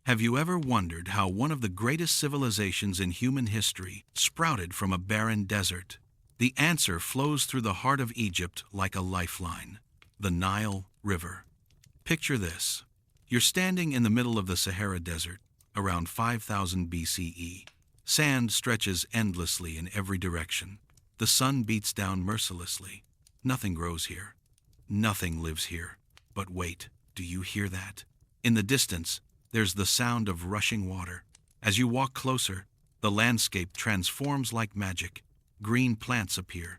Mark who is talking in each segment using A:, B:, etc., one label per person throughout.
A: Have you ever wondered how one of the greatest civilizations in human history sprouted from a barren desert? The answer flows through the heart of Egypt like a lifeline: the Nile River. Picture this. You're standing in the middle of the Sahara Desert, around 5000 BCE. Sand stretches endlessly in every direction. The sun beats down mercilessly. Nothing grows here. Nothing lives here. But wait, do you hear that? In the distance, there's the sound of rushing water. As you walk closer, the landscape transforms like magic. Green plants appear.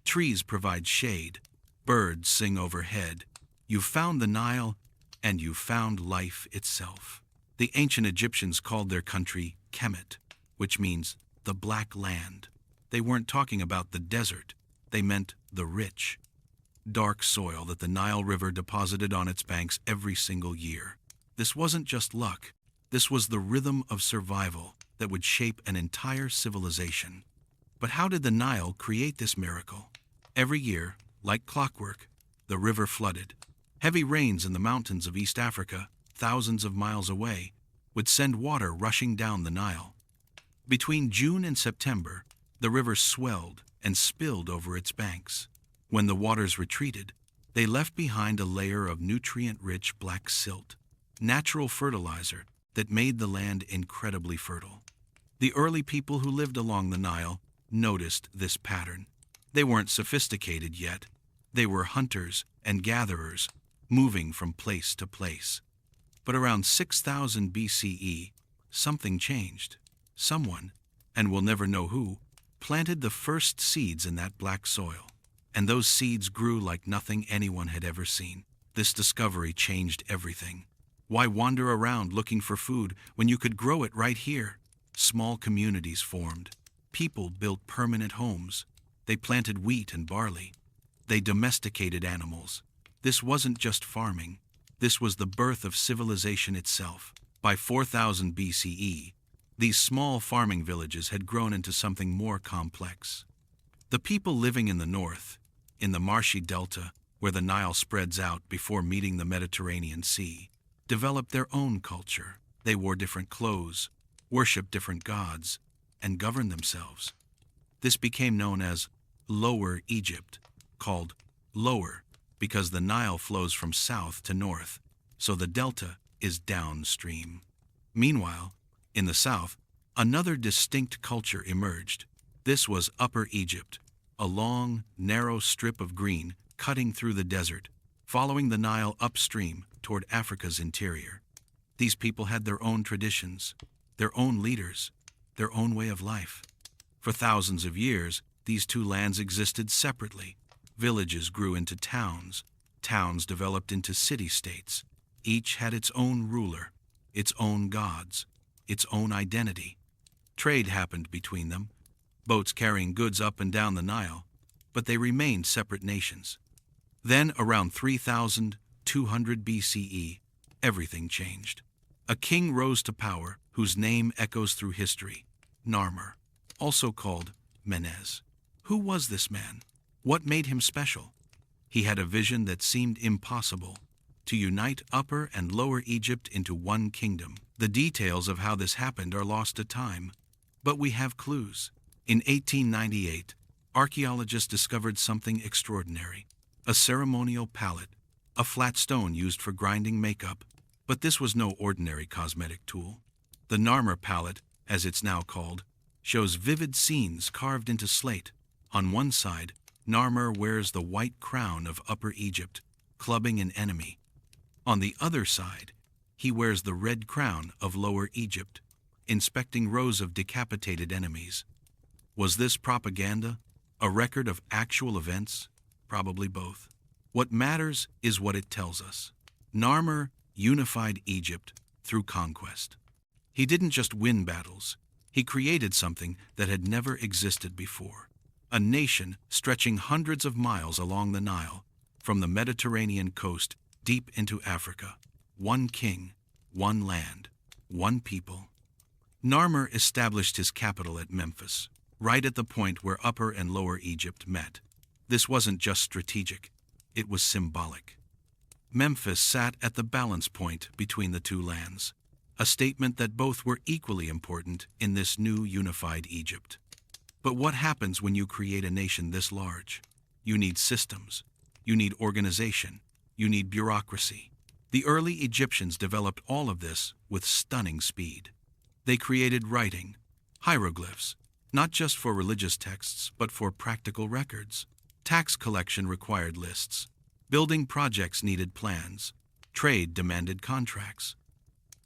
A: Trees provide shade. Birds sing overhead. You've found the Nile, and you've found life itself. The ancient Egyptians called their country Kemet, which means the Black Land. They weren't talking about the desert. They meant the rich, dark soil that the Nile River deposited on its banks every single year. This wasn't just luck. This was the rhythm of survival that would shape an entire civilization. But how did the Nile create this miracle? Every year, like clockwork, the river flooded. Heavy rains in the mountains of East Africa, thousands of miles away, would send water rushing down the Nile. Between June and September, the river swelled and spilled over its banks. When the waters retreated, they left behind a layer of nutrient-rich black silt, natural fertilizer that made the land incredibly fertile. The early people who lived along the Nile noticed this pattern. They weren't sophisticated yet. They were hunters and gatherers, moving from place to place. But around 6000 BCE, something changed. Someone, and we'll never know who, planted the first seeds in that black soil. And those seeds grew like nothing anyone had ever seen. This discovery changed everything. Why wander around looking for food when you could grow it right here? Small communities formed. People built permanent homes. They planted wheat and barley. They domesticated animals. This wasn't just farming. This was the birth of civilization itself. By 4000 BCE, these small farming villages had grown into something more complex. The people living in the north, in the marshy delta where the Nile spreads out before meeting the Mediterranean Sea, developed their own culture. They wore different clothes, worshipped different gods, and governed themselves. This became known as Lower Egypt, called Lower because the Nile flows from south to north, so the delta is downstream. Meanwhile, in the south, another distinct culture emerged. This was Upper Egypt, a long, narrow strip of green cutting through the desert, following the Nile upstream toward Africa's interior. These people had their own traditions, their own leaders, their own way of life. For thousands of years, these two lands existed separately. Villages grew into towns. Towns developed into city-states. Each had its own ruler, its own gods, its own identity. Trade happened between them, boats carrying goods up and down the Nile, but they remained separate nations. Then, around 3200 BCE, everything changed. A king rose to power whose name echoes through history, Narmer, also called Menes. Who was this man? What made him special? He had a vision that seemed impossible: to unite Upper and Lower Egypt into one kingdom. The details of how this happened are lost to time, but we have clues. In 1898, archaeologists discovered something extraordinary: a ceremonial palette, a flat stone used for grinding makeup. But this was no ordinary cosmetic tool. The Narmer palette, as it's now called, shows vivid scenes carved into slate. On one side, Narmer wears the white crown of Upper Egypt, clubbing an enemy. On the other side, he wears the red crown of Lower Egypt, inspecting rows of decapitated enemies. Was this propaganda? A record of actual events? Probably both. What matters is what it tells us. Narmer unified Egypt through conquest. He didn't just win battles. He created something that had never existed before. A nation stretching hundreds of miles along the Nile, from the Mediterranean coast deep into Africa. One king, one land, one people. Narmer established his capital at Memphis, right at the point where Upper and Lower Egypt met. This wasn't just strategic, it was symbolic. Memphis sat at the balance point between the two lands. a statement that both were equally important in this new unified Egypt. But what happens when you create a nation this large? You need systems, you need organization, you need bureaucracy. The early Egyptians developed all of this with stunning speed. They created writing, hieroglyphs, not just for religious texts, but for practical records. Tax collection required lists. Building projects needed plans. Trade demanded contracts.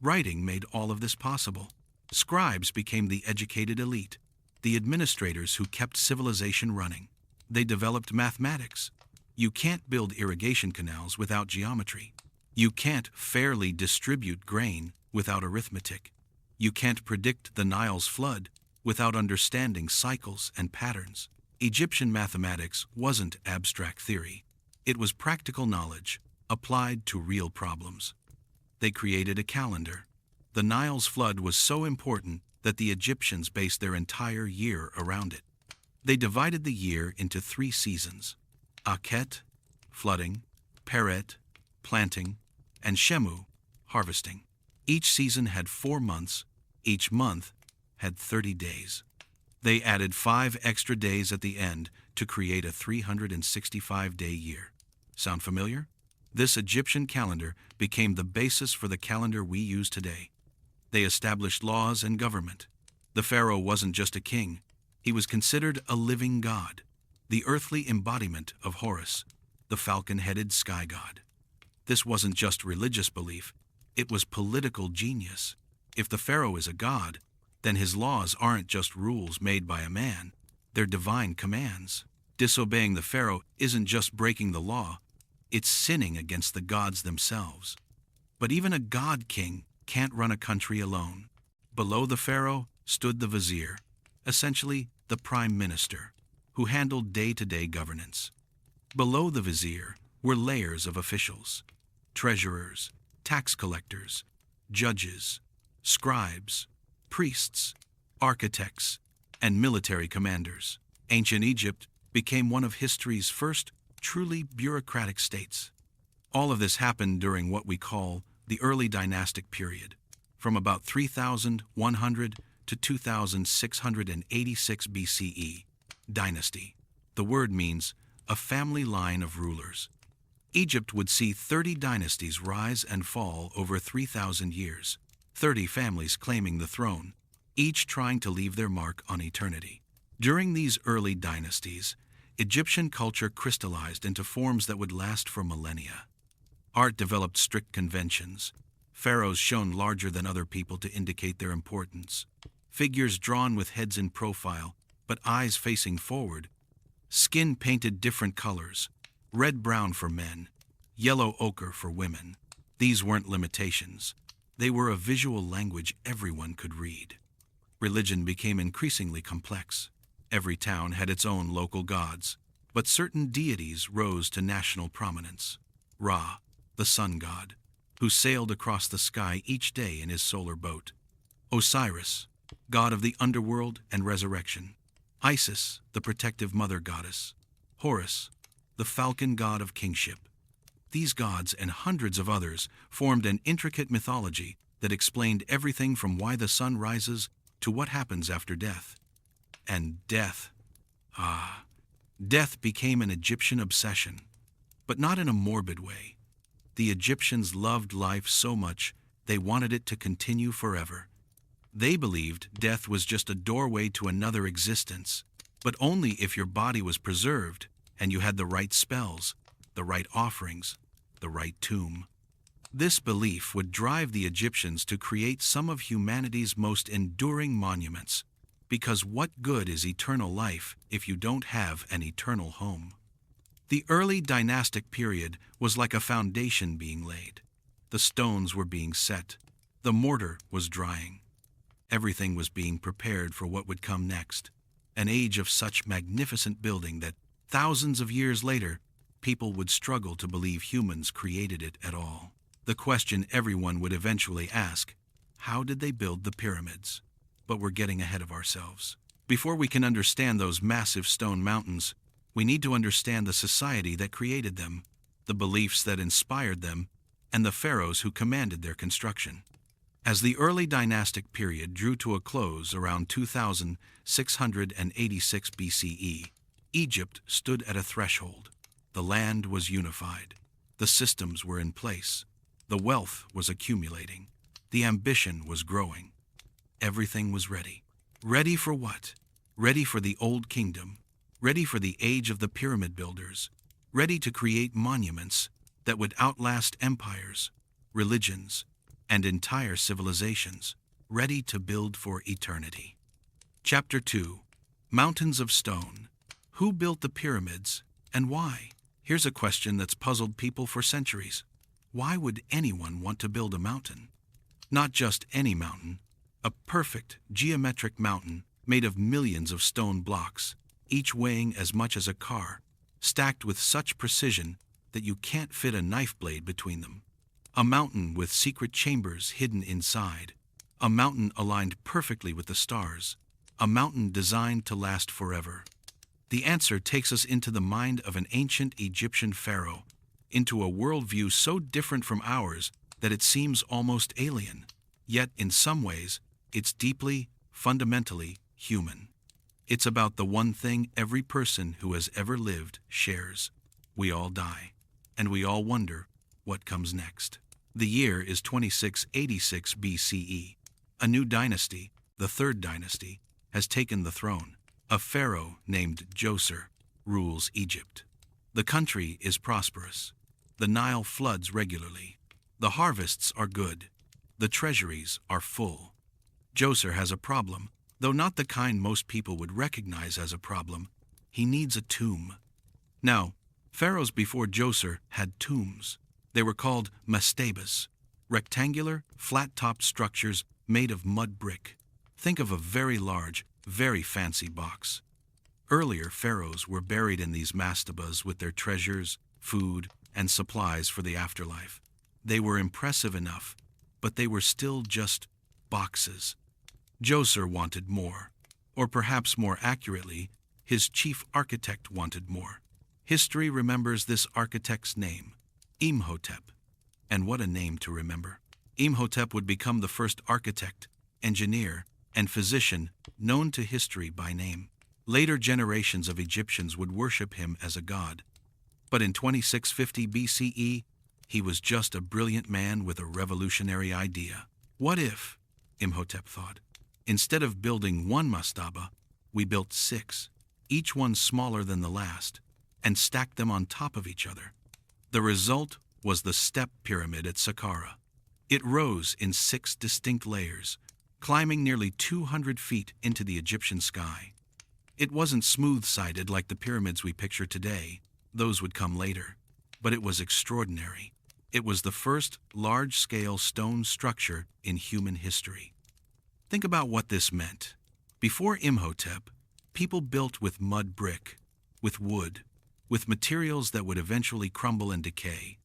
A: Writing made all of this possible. Scribes became the educated elite, the administrators who kept civilization running. They developed mathematics. You can't build irrigation canals without geometry. You can't fairly distribute grain without arithmetic. You can't predict the Nile's flood without understanding cycles and patterns. Egyptian mathematics wasn't abstract theory. It was practical knowledge applied to real problems. They created a calendar. The Nile's flood was so important that the Egyptians based their entire year around it. They divided the year into 3 seasons: Akhet, flooding; Peret, planting; and Shemu, harvesting. Each season had 4 months. Each month had 30 days. They added 5 extra days at the end to create a 365-day year. Sound familiar? This Egyptian calendar became the basis for the calendar we use today. They established laws and government. The pharaoh wasn't just a king. He was considered a living god, the earthly embodiment of Horus, the falcon-headed sky god. This wasn't just religious belief, it was political genius. If the pharaoh is a god, then his laws aren't just rules made by a man, they're divine commands. Disobeying the pharaoh isn't just breaking the law, it's sinning against the gods themselves. But even a god king can't run a country alone. Below the pharaoh stood the vizier, essentially the prime minister, who handled day-to-day governance. Below the vizier were layers of officials: treasurers, tax collectors, judges, scribes, priests, architects, and military commanders. Ancient Egypt became one of history's first truly bureaucratic states. All of this happened during what we call the early dynastic period, from about 3100 to 2686 BCE. Dynasty. The word means a family line of rulers. Egypt would see 30 dynasties rise and fall over 3,000 years, 30 families claiming the throne, each trying to leave their mark on eternity. During these early dynasties, Egyptian culture crystallized into forms that would last for millennia. Art developed strict conventions. Pharaohs shone larger than other people to indicate their importance. Figures drawn with heads in profile, but eyes facing forward. Skin painted different colors: red-brown for men, yellow ochre for women. These weren't limitations. They were a visual language everyone could read. Religion became increasingly complex. Every town had its own local gods, but certain deities rose to national prominence. Ra, the sun god, who sailed across the sky each day in his solar boat. Osiris, god of the underworld and resurrection. Isis, the protective mother goddess. Horus, the falcon god of kingship. These gods and hundreds of others formed an intricate mythology that explained everything from why the sun rises to what happens after death. And death. Death became an Egyptian obsession, but not in a morbid way. The Egyptians loved life so much they wanted it to continue forever. They believed death was just a doorway to another existence, but only if your body was preserved and you had the right spells, the right offerings, the right tomb. This belief would drive the Egyptians to create some of humanity's most enduring monuments, because what good is eternal life if you don't have an eternal home? The early dynastic period was like a foundation being laid. The stones were being set. The mortar was drying. Everything was being prepared for what would come next, an age of such magnificent building that thousands of years later, people would struggle to believe humans created it at all. The question everyone would eventually ask: how did they build the pyramids? But we're getting ahead of ourselves. Before we can understand those massive stone mountains, we need to understand the society that created them, the beliefs that inspired them, and the pharaohs who commanded their construction. As the early dynastic period drew to a close around 2686 BCE, Egypt stood at a threshold. The land was unified. The systems were in place. The wealth was accumulating. The ambition was growing. Everything was ready. Ready for what? Ready for the old kingdom. Ready for the age of the pyramid builders. Ready to create monuments that would outlast empires, religions, and entire civilizations. Ready to build for eternity. Chapter 2. Mountains of Stone. Who built the pyramids and why? Here's a question that's puzzled people for centuries. Why would anyone want to build a mountain? Not just any mountain, a perfect geometric mountain made of millions of stone blocks, each weighing as much as a car, stacked with such precision that you can't fit a knife blade between them. A mountain with secret chambers hidden inside. A mountain aligned perfectly with the stars. A mountain designed to last forever. The answer takes us into the mind of an ancient Egyptian pharaoh, into a worldview so different from ours that it seems almost alien. Yet, in some ways, it's deeply, fundamentally human. It's about the one thing every person who has ever lived shares. We all die, and we all wonder what comes next. The year is 2686 BCE. A new dynasty, the Third Dynasty, has taken the throne. A pharaoh named Djoser rules Egypt. The country is prosperous. The Nile floods regularly. The harvests are good. The treasuries are full. Djoser has a problem, though not the kind most people would recognize as a problem. He needs a tomb. Now, pharaohs before Djoser had tombs. They were called mastabas, rectangular, flat-topped structures made of mud brick. Think of a very large, very fancy box. Earlier pharaohs were buried in these mastabas with their treasures, food, and supplies for the afterlife. They were impressive enough, but they were still just boxes. Djoser wanted more, or perhaps more accurately, his chief architect wanted more. History remembers this architect's name, Imhotep. And what a name to remember. Imhotep would become the first architect, engineer, and physician known to history by name. Later generations of Egyptians would worship him as a god. But in 2650 BCE, he was just a brilliant man with a revolutionary idea. What if, Imhotep thought, instead of building one mastaba, we built 6, each one smaller than the last, and stacked them on top of each other? The result was the step pyramid at Saqqara. It rose in 6 distinct layers, climbing nearly 200 feet into the Egyptian sky. It wasn't smooth-sided like the pyramids we picture today. Those would come later. But it was extraordinary. It was the first large-scale stone structure in human history. Think about what this meant. Before Imhotep, people built with mud brick, with wood, with materials that would eventually crumble and decay.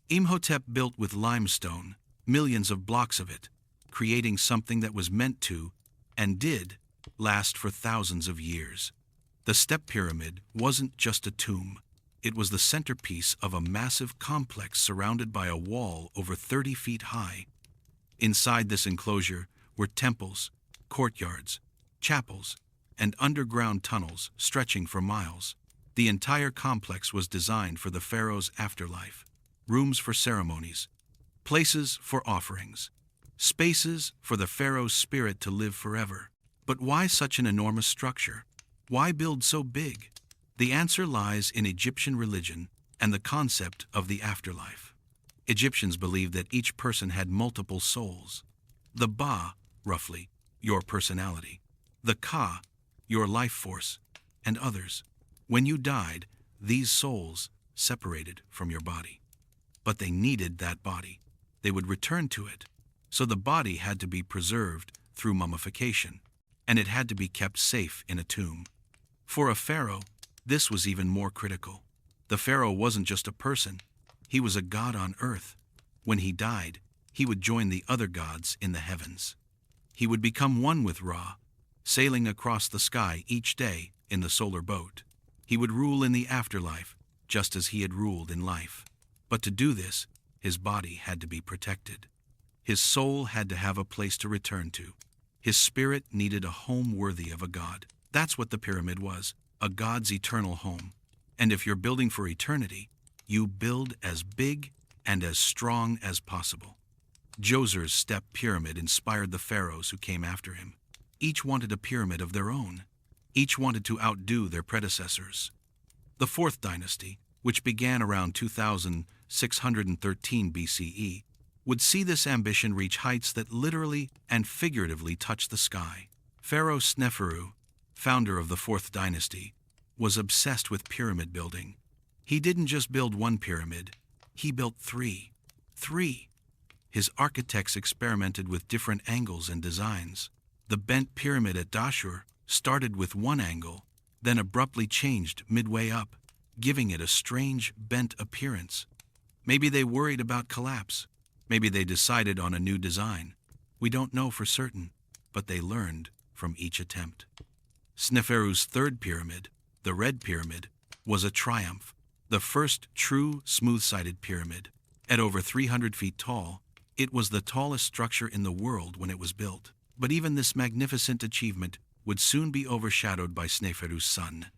A: Imhotep built with limestone, millions of blocks of it, creating something that was meant to, and did, last for thousands of years. The step pyramid wasn't just a tomb. It was the centerpiece of a massive complex surrounded by a wall over 30 feet high. Inside this enclosure were temples, courtyards, chapels, and underground tunnels stretching for miles. The entire complex was designed for the pharaoh's afterlife. Rooms for ceremonies, places for offerings, spaces for the pharaoh's spirit to live forever. But why such an enormous structure? Why build so big? The answer lies in Egyptian religion and the concept of the afterlife. Egyptians believed that each person had multiple souls. The Ba, roughly, your personality. The Ka, your life force, and others. When you died, these souls separated from your body. But they needed that body. They would return to it. So the body had to be preserved through mummification, and it had to be kept safe in a tomb. For a pharaoh, this was even more critical. The pharaoh wasn't just a person. He was a god on earth. When he died, he would join the other gods in the heavens. He would become one with Ra, sailing across the sky each day in the solar boat. He would rule in the afterlife, just as he had ruled in life. But to do this, his body had to be protected. His soul had to have a place to return to. His spirit needed a home worthy of a god. That's what the pyramid was, a god's eternal home. And if you're building for eternity, you build as big and as strong as possible. Djoser's step pyramid inspired the pharaohs who came after him. Each wanted a pyramid of their own. Each wanted to outdo their predecessors. The Fourth Dynasty, which began around 2613 BCE, would see this ambition reach heights that literally and figuratively touched the sky. Pharaoh Sneferu, founder of the Fourth Dynasty, was obsessed with pyramid building. He didn't just build one pyramid, he built three. Three! His architects experimented with different angles and designs. The bent pyramid at Dashur started with one angle, then abruptly changed midway up, giving it a strange, bent appearance. Maybe they worried about collapse. Maybe they decided on a new design. We don't know for certain, but they learned from each attempt. Sneferu's third pyramid, the Red Pyramid, was a triumph, the first true smooth-sided pyramid. At over 300 feet tall, it was the tallest structure in the world when it was built. But even this magnificent achievement would soon be overshadowed by Sneferu's son.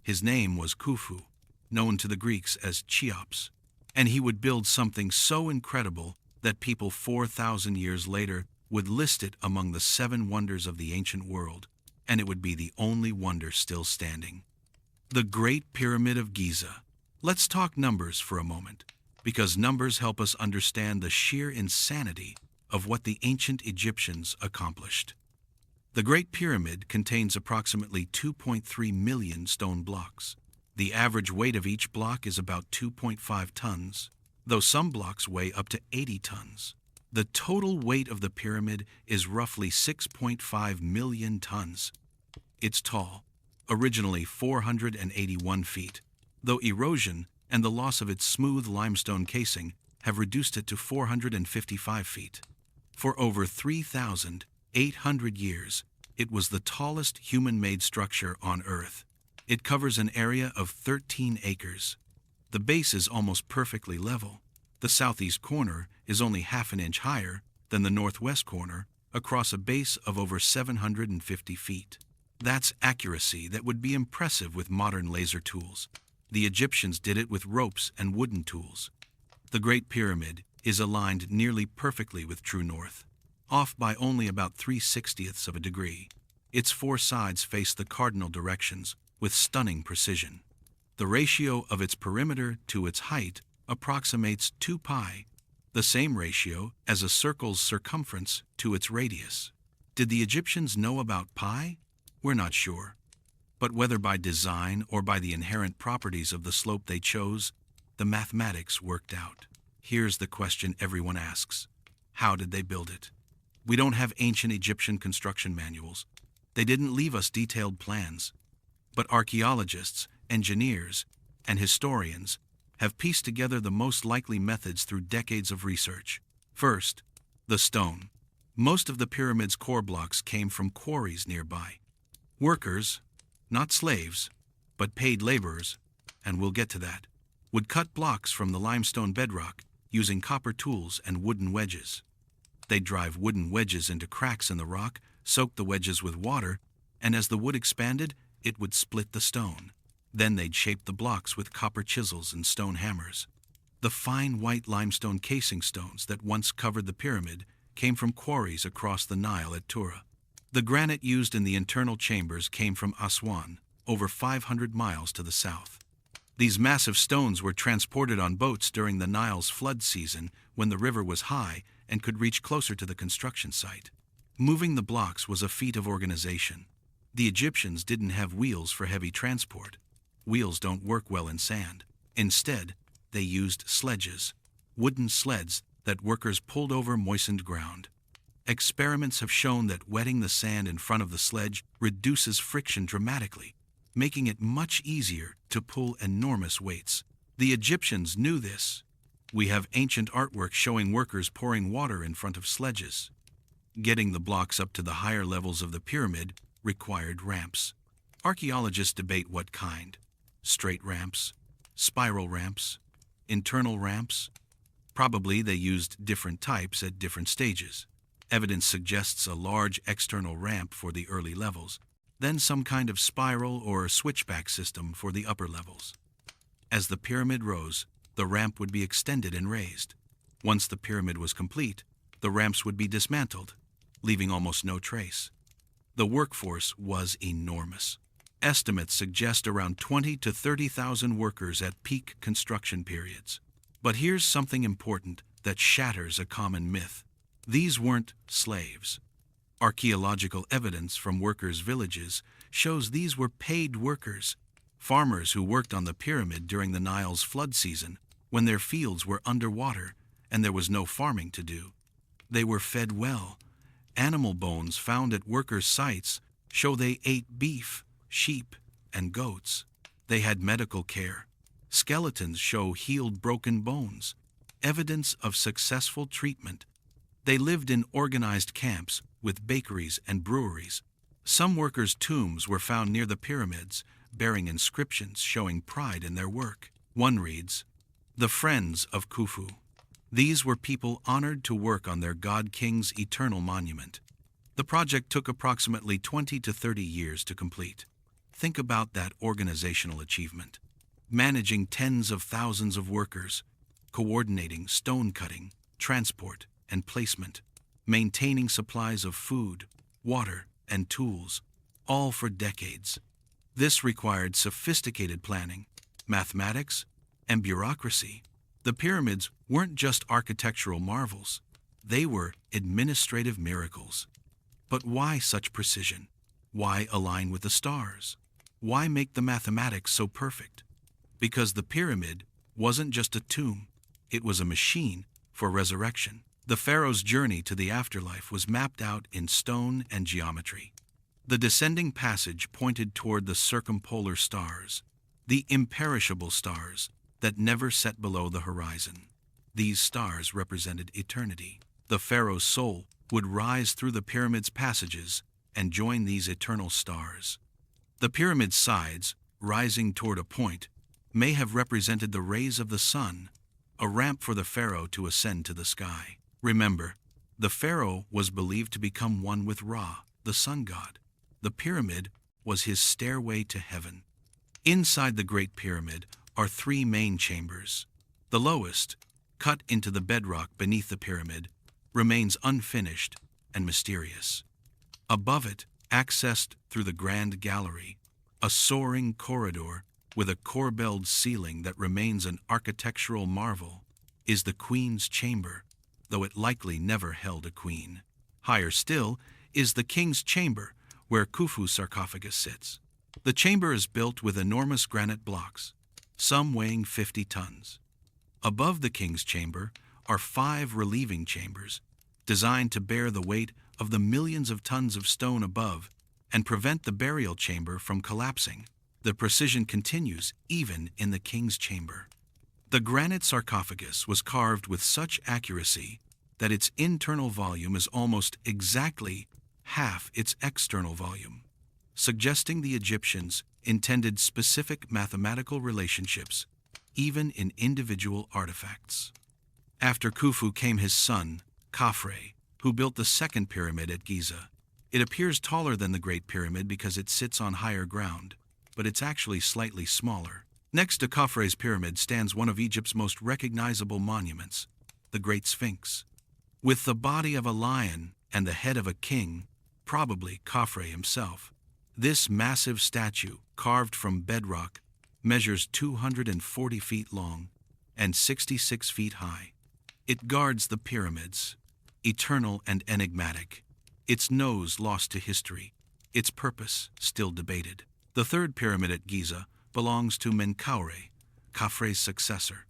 A: His name was Khufu, known to the Greeks as Cheops, and he would build something so incredible that people 4,000 years later would list it among the 7 wonders of the ancient world, and it would be the only wonder still standing. The Great Pyramid of Giza. Let's talk numbers for a moment, because numbers help us understand the sheer insanity of what the ancient Egyptians accomplished. The Great Pyramid contains approximately 2.3 million stone blocks. The average weight of each block is about 2.5 tons, though some blocks weigh up to 80 tons. The total weight of the pyramid is roughly 6.5 million tons. It's tall, originally 481 feet, though erosion and the loss of its smooth limestone casing have reduced it to 455 feet. For over 3,800 years, it was the tallest human-made structure on Earth. It covers an area of 13 acres. The base is almost perfectly level. The southeast corner is only half an inch higher than the northwest corner, across a base of over 750 feet. That's accuracy that would be impressive with modern laser tools. The Egyptians did it with ropes and wooden tools. The Great Pyramid is aligned nearly perfectly with true north, off by only about 3/60ths of a degree. Its 4 sides face the cardinal directions with stunning precision. The ratio of its perimeter to its height approximates 2 pi, the same ratio as a circle's circumference to its radius. Did the Egyptians know about pi? We're not sure. But whether by design or by the inherent properties of the slope they chose, the mathematics worked out. Here's the question everyone asks. How did they build it? We don't have ancient Egyptian construction manuals. They didn't leave us detailed plans. But archaeologists, engineers, and historians have pieced together the most likely methods through decades of research. First, the stone. Most of the pyramid's core blocks came from quarries nearby. Workers, not slaves, but paid laborers, and we'll get to that, would cut blocks from the limestone bedrock using copper tools and wooden wedges. They'd drive wooden wedges into cracks in the rock, soak the wedges with water, and as the wood expanded, it would split the stone. Then they'd shape the blocks with copper chisels and stone hammers. The fine white limestone casing stones that once covered the pyramid came from quarries across the Nile at Tura. The granite used in the internal chambers came from Aswan, over 500 miles to the south. These massive stones were transported on boats during the Nile's flood season when the river was high and could reach closer to the construction site. Moving the blocks was a feat of organization. The Egyptians didn't have wheels for heavy transport. Wheels don't work well in sand. Instead, they used sledges, wooden sleds that workers pulled over moistened ground. Experiments have shown that wetting the sand in front of the sledge reduces friction dramatically, making it much easier to pull enormous weights. The Egyptians knew this. We have ancient artwork showing workers pouring water in front of sledges. Getting the blocks up to the higher levels of the pyramid required ramps. Archaeologists debate what kind: straight ramps, spiral ramps, internal ramps. Probably they used different types at different stages. Evidence suggests a large external ramp for the early levels, then some kind of spiral or switchback system for the upper levels. As the pyramid rose, the ramp would be extended and raised. Once the pyramid was complete, the ramps would be dismantled, leaving almost no trace. The workforce was enormous. Estimates suggest around 20 to 30,000 workers at peak construction periods. But here's something important that shatters a common myth. These weren't slaves. Archaeological evidence from workers' villages shows these were paid workers, farmers who worked on the pyramid during the Nile's flood season, when their fields were underwater and there was no farming to do. They were fed well. Animal bones found at workers' sites show they ate beef, sheep, and goats. They had medical care. Skeletons show healed broken bones, evidence of successful treatment. They lived in organized camps with bakeries and breweries. Some workers' tombs were found near the pyramids, bearing inscriptions showing pride in their work. One reads, "The Friends of Khufu." These were people honored to work on their god-king's eternal monument. The project took approximately 20 to 30 years to complete. Think about that organizational achievement. Managing tens of thousands of workers, coordinating stone cutting, transport, and placement, maintaining supplies of food, water, and tools, all for decades. This required sophisticated planning, mathematics, and bureaucracy. The pyramids weren't just architectural marvels, they were administrative miracles. But why such precision? Why align with the stars? Why make the mathematics so perfect? Because the pyramid wasn't just a tomb, it was a machine for resurrection. The pharaoh's journey to the afterlife was mapped out in stone and geometry. The descending passage pointed toward the circumpolar stars, the imperishable stars that never set below the horizon. These stars represented eternity. The pharaoh's soul would rise through the pyramid's passages and join these eternal stars. The pyramid's sides, rising toward a point, may have represented the rays of the sun, a ramp for the pharaoh to ascend to the sky. Remember, the pharaoh was believed to become one with Ra, the sun god. The pyramid was his stairway to heaven. Inside the Great Pyramid are three main chambers. The lowest, cut into the bedrock beneath the pyramid, remains unfinished and mysterious. Above it, accessed through the grand gallery, a soaring corridor with a corbelled ceiling that remains an architectural marvel, is the queen's chamber, though it likely never held a queen. Higher still is the king's chamber, where Khufu's sarcophagus sits. The chamber is built with enormous granite blocks, some weighing 50 tons. Above the king's chamber are 5 relieving chambers, designed to bear the weight of the millions of tons of stone above and prevent the burial chamber from collapsing. The precision continues even in the king's chamber. The granite sarcophagus was carved with such accuracy that its internal volume is almost exactly half its external volume, suggesting the Egyptians intended specific mathematical relationships, even in individual artifacts. After Khufu came his son, Khafre, who built the second pyramid at Giza. It appears taller than the Great Pyramid because it sits on higher ground, but it's actually slightly smaller. Next to Khafre's pyramid stands one of Egypt's most recognizable monuments, the Great Sphinx. With the body of a lion and the head of a king, probably Khafre himself, this massive statue, carved from bedrock, measures 240 feet long and 66 feet high. It guards the pyramids, eternal and enigmatic, its nose lost to history, its purpose still debated. The third pyramid at Giza belongs to Menkaure, Khafre's successor.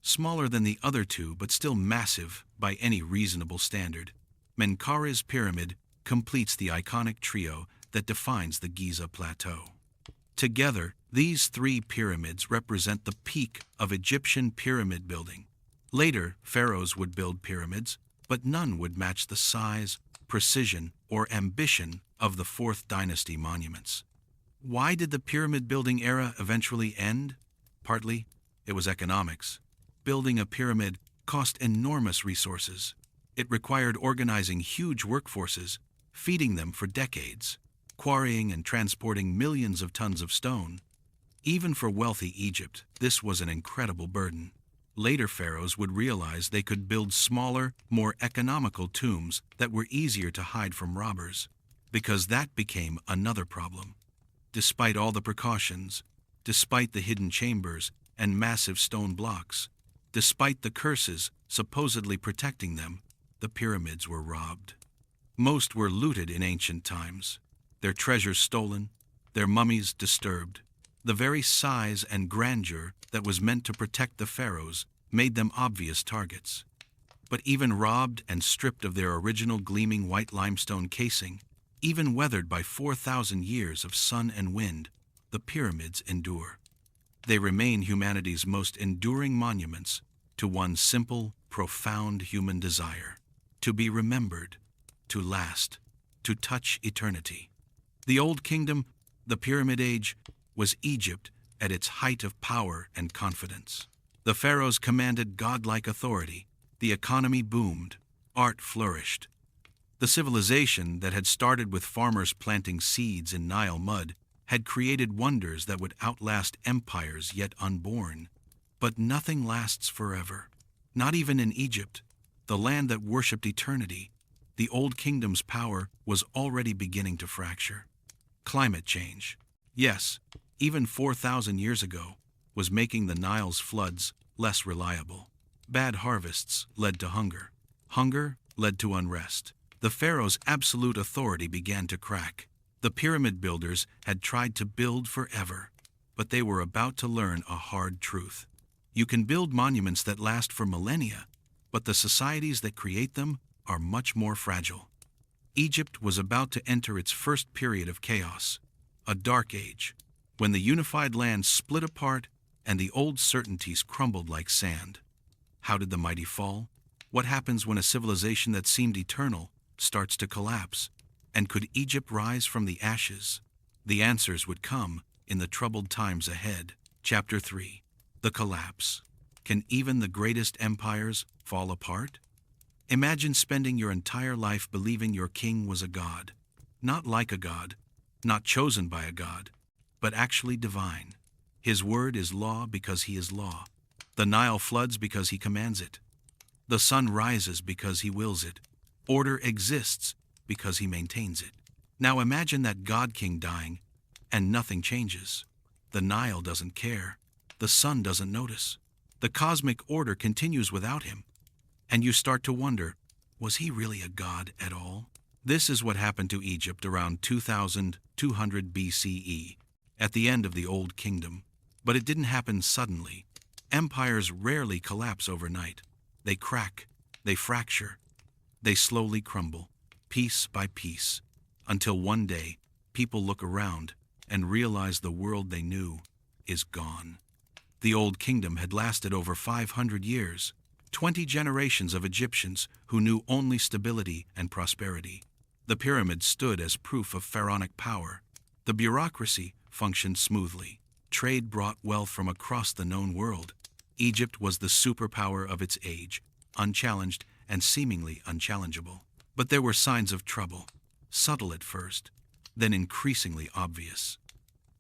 A: Smaller than the other two, but still massive by any reasonable standard, Menkaure's pyramid completes the iconic trio that defines the Giza Plateau. Together, these 3 pyramids represent the peak of Egyptian pyramid building. Later, pharaohs would build pyramids, but none would match the size, precision, or ambition of the 4th dynasty monuments. Why did the pyramid building era eventually end? Partly, it was economics. Building a pyramid cost enormous resources. It required organizing huge workforces, feeding them for decades, quarrying and transporting millions of tons of stone. Even for wealthy Egypt, this was an incredible burden. Later pharaohs would realize they could build smaller, more economical tombs that were easier to hide from robbers, because that became another problem. Despite all the precautions, despite the hidden chambers and massive stone blocks, despite the curses supposedly protecting them, the pyramids were robbed. Most were looted in ancient times, their treasures stolen, their mummies disturbed. The very size and grandeur that was meant to protect the pharaohs made them obvious targets. But even robbed and stripped of their original gleaming white limestone casing, even weathered by 4,000 years of sun and wind, the pyramids endure. They remain humanity's most enduring monuments to one simple, profound human desire: to be remembered, to last, to touch eternity. The Old Kingdom, the Pyramid Age, was Egypt at its height of power and confidence. The pharaohs commanded godlike authority, the economy boomed, art flourished. The civilization that had started with farmers planting seeds in Nile mud had created wonders that would outlast empires yet unborn. But nothing lasts forever. Not even in Egypt, the land that worshipped eternity. The Old Kingdom's power was already beginning to fracture. Climate change, yes, even 4,000 years ago, was making the Nile's floods less reliable. Bad harvests led to hunger. Hunger led to unrest. The pharaoh's absolute authority began to crack. The pyramid builders had tried to build forever, but they were about to learn a hard truth. You can build monuments that last for millennia, but the societies that create them are much more fragile. Egypt was about to enter its first period of chaos, a dark age, when the unified land split apart and the old certainties crumbled like sand. How did the mighty fall? What happens when a civilization that seemed eternal starts to collapse? And could Egypt rise from the ashes? The answers would come in the troubled times ahead. Chapter 3. The Collapse. Can even the greatest empires fall apart? Imagine spending your entire life believing your king was a god. Not like a god, not chosen by a god, but actually divine. His word is law because he is law. The Nile floods because he commands it. The sun rises because he wills it. Order exists because he maintains it. Now imagine that God-king dying, and nothing changes. The Nile doesn't care. The sun doesn't notice. The cosmic order continues without him. And you start to wonder, was he really a god at all? This is what happened to Egypt around 2200 BCE, at the end of the Old Kingdom. But it didn't happen suddenly. Empires rarely collapse overnight. They crack, they fracture, they slowly crumble, piece by piece, until one day people look around and realize the world they knew is gone. The Old Kingdom had lasted over 500 years, 20 generations of Egyptians who knew only stability and prosperity. The pyramids stood as proof of pharaonic power. The bureaucracy functioned smoothly. Trade brought wealth from across the known world. Egypt was the superpower of its age, unchallenged and seemingly unchallengeable. But there were signs of trouble, subtle at first, then increasingly obvious.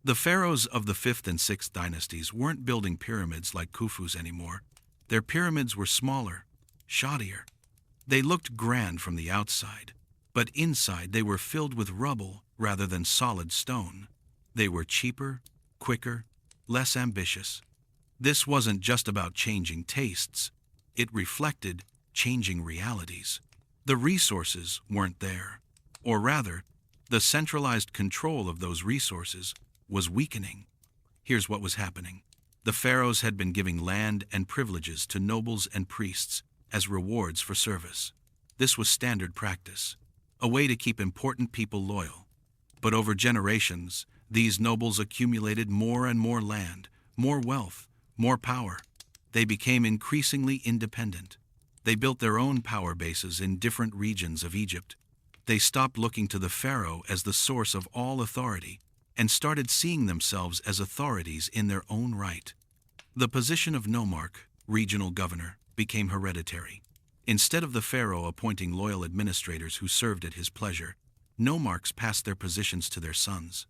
A: The pharaohs of the 5th and 6th dynasties weren't building pyramids like Khufu's anymore. Their pyramids were smaller, shoddier. They looked grand from the outside, but inside they were filled with rubble rather than solid stone. They were cheaper, quicker, less ambitious. This wasn't just about changing tastes. It reflected changing realities. The resources weren't there. Or rather, the centralized control of those resources was weakening. Here's what was happening. The pharaohs had been giving land and privileges to nobles and priests as rewards for service. This was standard practice, a way to keep important people loyal. But over generations, these nobles accumulated more and more land, more wealth, more power. They became increasingly independent. They built their own power bases in different regions of Egypt. They stopped looking to the pharaoh as the source of all authority and started seeing themselves as authorities in their own right. The position of nomarch, regional governor, became hereditary. Instead of the pharaoh appointing loyal administrators who served at his pleasure, nomarchs passed their positions to their sons.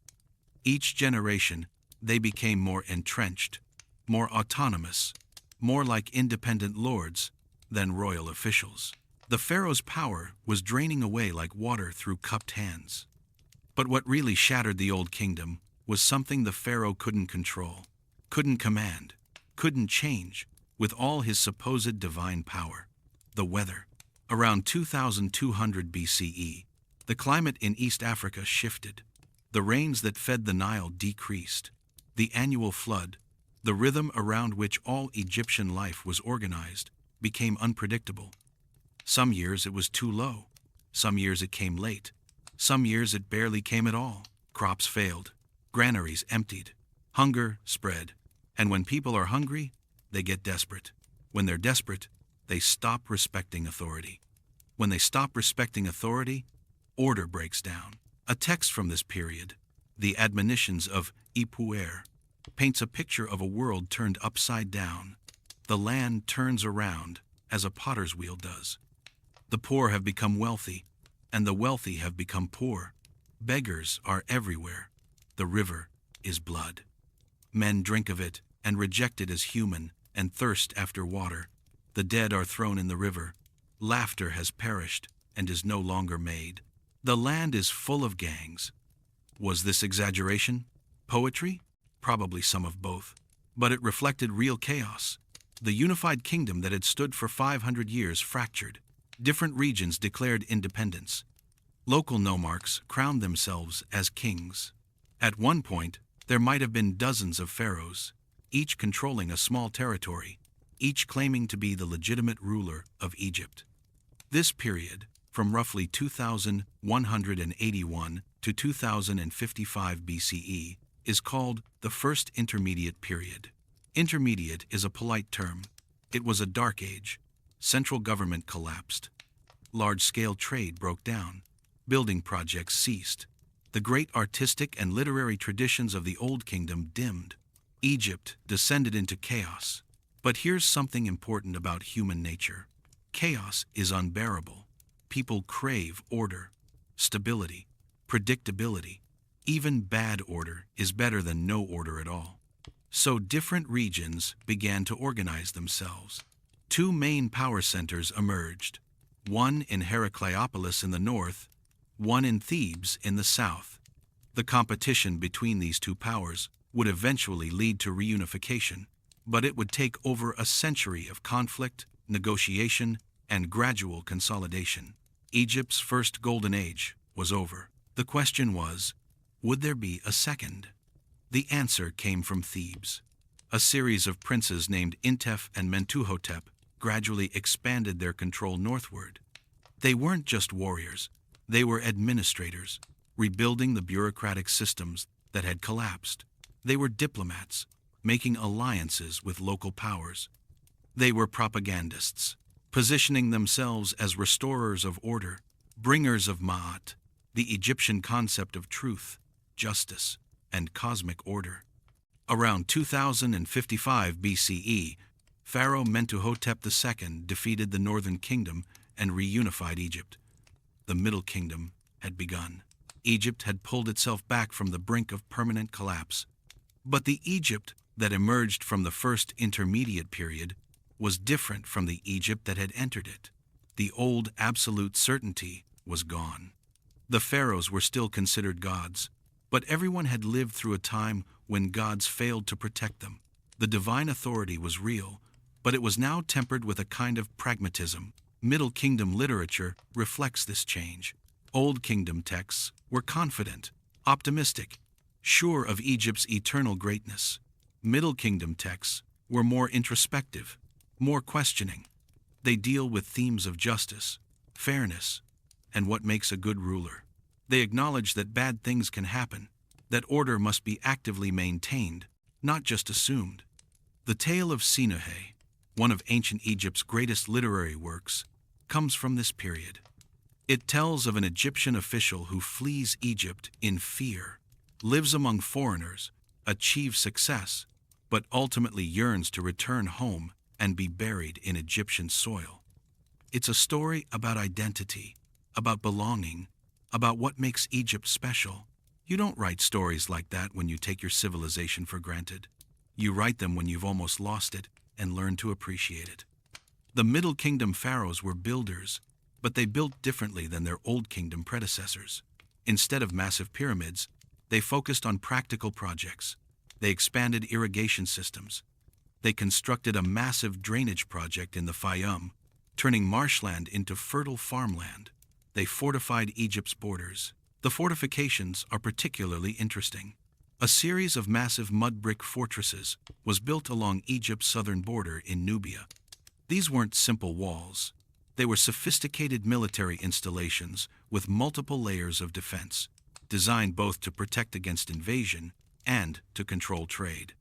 A: Each generation, they became more entrenched, more autonomous, more like independent lords than royal officials. The pharaoh's power was draining away like water through cupped hands. But what really shattered the old kingdom was something the pharaoh couldn't control, couldn't command, couldn't change with all his supposed divine power: the weather. Around 2200 BCE, the climate in East Africa shifted. The rains that fed the Nile decreased. The annual flood, the rhythm around which all Egyptian life was organized, became unpredictable. Some years it was too low. Some years it came late. Some years it barely came at all. Crops failed. Granaries emptied. Hunger spread. And when people are hungry, they get desperate. When they're desperate, they stop respecting authority. When they stop respecting authority, order breaks down. A text from this period, the Admonitions of Ipuer, paints a picture of a world turned upside down. The land turns around as a potter's wheel does. The poor have become wealthy, and the wealthy have become poor. Beggars are everywhere. The river is blood. Men drink of it and reject it as human and thirst after water. The dead are thrown in the river. Laughter has perished and is no longer made. The land is full of gangs. Was this exaggeration? Poetry? Probably some of both. But it reflected real chaos. The unified kingdom that had stood for 500 years fractured. Different regions declared independence. Local nomarchs crowned themselves as kings. At one point, there might have been dozens of pharaohs, each controlling a small territory, each claiming to be the legitimate ruler of Egypt. This period, from roughly 2181 to 2055 BCE, is called the First Intermediate Period. Intermediate is a polite term. It was a dark age. Central government collapsed. Large-scale trade broke down. Building projects ceased. The great artistic and literary traditions of the Old Kingdom dimmed. Egypt descended into chaos. But here's something important about human nature. Chaos is unbearable. People crave order, stability, predictability. Even bad order is better than no order at all. So different regions began to organize themselves. Two main power centers emerged, one in Heracleopolis in the north, one in Thebes in the south. The competition between these two powers would eventually lead to reunification, but it would take over a century of conflict, negotiation, and gradual consolidation. Egypt's first golden age was over. The question was, would there be a second? The answer came from Thebes. A series of princes named Intef and Mentuhotep gradually expanded their control northward. They weren't just warriors, they were administrators, rebuilding the bureaucratic systems that had collapsed. They were diplomats, making alliances with local powers. They were propagandists, positioning themselves as restorers of order, bringers of Ma'at, the Egyptian concept of truth, justice, and cosmic order. Around 2055 BCE, Pharaoh Mentuhotep II defeated the Northern Kingdom and reunified Egypt. The Middle Kingdom had begun. Egypt had pulled itself back from the brink of permanent collapse. But the Egypt that emerged from the First Intermediate Period was different from the Egypt that had entered it. The old absolute certainty was gone. The pharaohs were still considered gods, but everyone had lived through a time when gods failed to protect them. The divine authority was real, but it was now tempered with a kind of pragmatism. Middle Kingdom literature reflects this change. Old Kingdom texts were confident, optimistic, sure of Egypt's eternal greatness. Middle Kingdom texts were more introspective, more questioning. They deal with themes of justice, fairness, and what makes a good ruler. They acknowledge that bad things can happen, that order must be actively maintained, not just assumed. The tale of Sinuhe, one of ancient Egypt's greatest literary works, comes from this period. It tells of an Egyptian official who flees Egypt in fear, lives among foreigners, achieves success, but ultimately yearns to return home and be buried in Egyptian soil. It's a story about identity, about belonging, about what makes Egypt special. You don't write stories like that when you take your civilization for granted. You write them when you've almost lost it and learn to appreciate it. The Middle Kingdom pharaohs were builders, but they built differently than their Old Kingdom predecessors. Instead of massive pyramids, they focused on practical projects. They expanded irrigation systems. They constructed a massive drainage project in the Fayum, turning marshland into fertile farmland. They fortified Egypt's borders. The fortifications are particularly interesting. A series of massive mud brick fortresses was built along Egypt's southern border in Nubia. These weren't simple walls. They were sophisticated military installations with multiple layers of defense, designed both to protect against invasion and to control trade.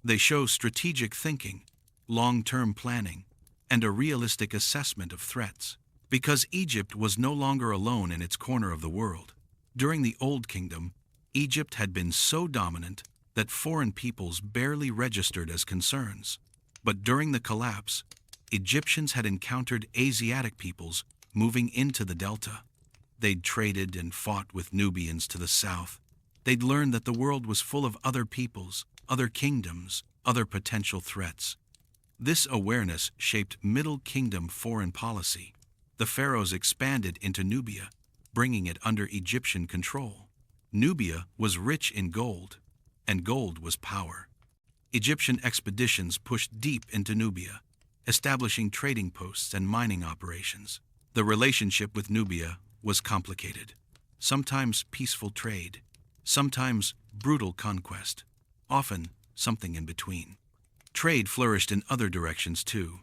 A: They show strategic thinking, long-term planning, and a realistic assessment of threats. Because Egypt was no longer alone in its corner of the world. During the Old Kingdom, Egypt had been so dominant that foreign peoples barely registered as concerns. But during the collapse, Egyptians had encountered Asiatic peoples moving into the delta. They'd traded and fought with Nubians to the south. They'd learned that the world was full of other peoples, other kingdoms, other potential threats. This awareness shaped Middle Kingdom foreign policy. The pharaohs expanded into Nubia, bringing it under Egyptian control. Nubia was rich in gold, and gold was power. Egyptian expeditions pushed deep into Nubia, establishing trading posts and mining operations. The relationship with Nubia was complicated. Sometimes peaceful trade, sometimes brutal conquest, often something in between. Trade flourished in other directions too.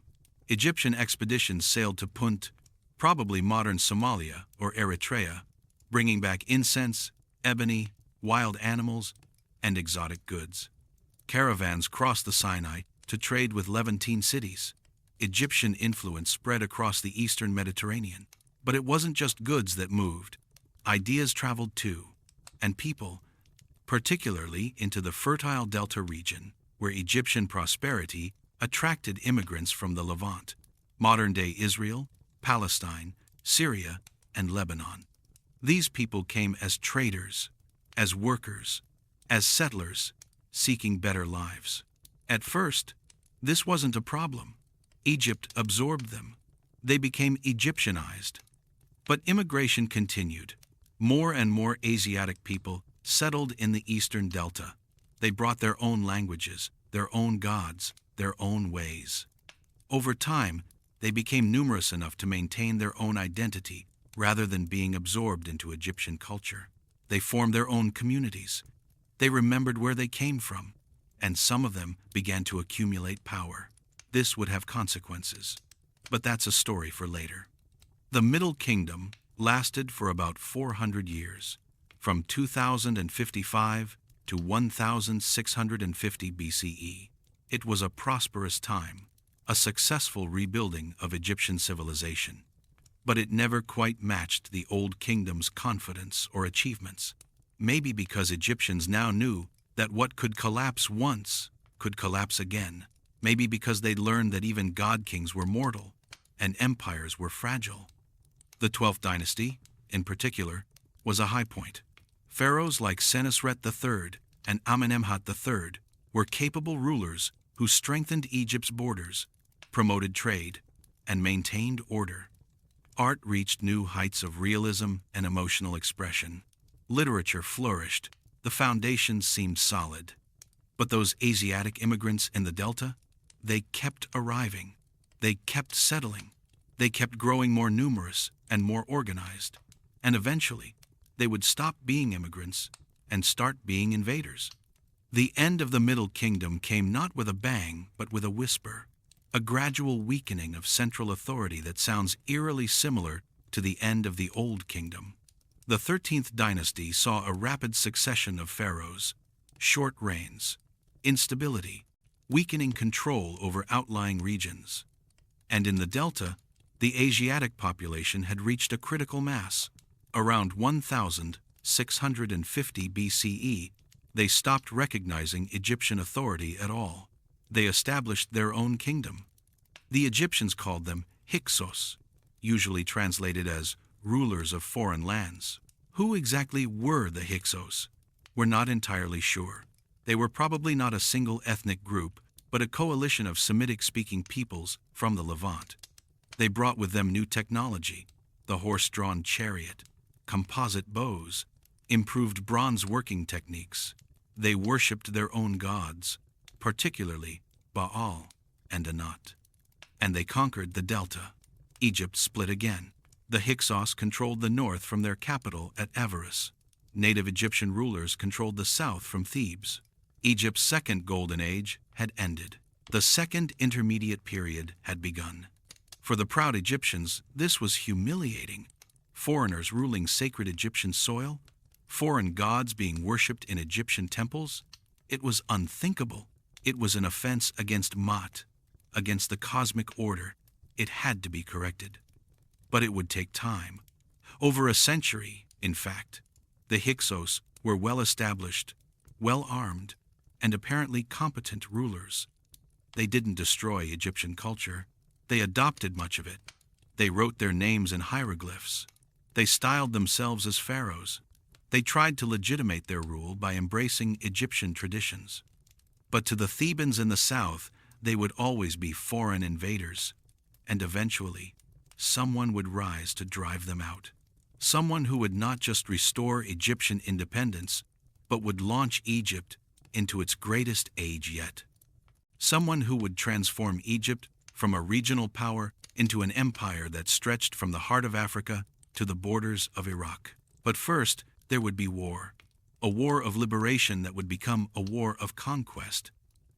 A: Egyptian expeditions sailed to Punt, probably modern Somalia or Eritrea, bringing back incense, ebony, wild animals, and exotic goods. Caravans crossed the Sinai to trade with Levantine cities. Egyptian influence spread across the eastern Mediterranean. But it wasn't just goods that moved. Ideas traveled too, and people, particularly into the fertile Delta region, where Egyptian prosperity attracted immigrants from the Levant, modern-day Israel, Palestine, Syria, and Lebanon. These people came as traders, as workers, as settlers, seeking better lives. At first, this wasn't a problem. Egypt absorbed them. They became Egyptianized. But immigration continued. More and more Asiatic people settled in the eastern delta. They brought their own languages, their own gods, their own ways. Over time, they became numerous enough to maintain their own identity rather than being absorbed into Egyptian culture. They formed their own communities. They remembered where they came from, and some of them began to accumulate power. This would have consequences, but that's a story for later. The Middle Kingdom lasted for about 400 years, from 2055 to 1650 BCE. It was a prosperous time, a successful rebuilding of Egyptian civilization. But it never quite matched the Old Kingdom's confidence or achievements. Maybe because Egyptians now knew that what could collapse once could collapse again. Maybe because they'd learned that even god-kings were mortal and empires were fragile. The 12th dynasty, in particular, was a high point. Pharaohs like Senusret III and Amenemhat III were capable rulers who strengthened Egypt's borders, promoted trade, and maintained order. Art reached new heights of realism and emotional expression. Literature flourished. The foundations seemed solid. But those Asiatic immigrants in the Delta, they kept arriving. They kept settling. They kept growing more numerous and more organized. And eventually, they would stop being immigrants and start being invaders. The end of the Middle Kingdom came not with a bang, but with a whisper, a gradual weakening of central authority that sounds eerily similar to the end of the Old Kingdom. The 13th dynasty saw a rapid succession of pharaohs, short reigns, instability, weakening control over outlying regions. And in the Delta, the Asiatic population had reached a critical mass. Around 1650 BCE, they stopped recognizing Egyptian authority at all. They established their own kingdom. The Egyptians called them Hyksos, usually translated as rulers of foreign lands. Who exactly were the Hyksos? We're not entirely sure. They were probably not a single ethnic group, but a coalition of Semitic-speaking peoples from the Levant. They brought with them new technology, the horse-drawn chariot, composite bows, improved bronze working techniques. They worshipped their own gods, particularly Baal and Anat. And they conquered the delta. Egypt split again. The Hyksos controlled the north from their capital at Avaris. Native Egyptian rulers controlled the south from Thebes. Egypt's second golden age had ended. The second intermediate period had begun. For the proud Egyptians, this was humiliating. Foreigners ruling sacred Egyptian soil, foreign gods being worshipped in Egyptian temples. It was unthinkable. It was an offense against Ma'at, against the cosmic order. It had to be corrected. But it would take time. Over a century, in fact. The Hyksos were well-established, well-armed, and apparently competent rulers. They didn't destroy Egyptian culture. They adopted much of it. They wrote their names in hieroglyphs. They styled themselves as pharaohs. They tried to legitimate their rule by embracing Egyptian traditions. But to the Thebans in the south, they would always be foreign invaders. And eventually, someone would rise to drive them out. Someone who would not just restore Egyptian independence, but would launch Egypt into its greatest age yet. Someone who would transform Egypt from a regional power into an empire that stretched from the heart of Africa to the borders of Iraq. But first, there would be war. A war of liberation that would become a war of conquest.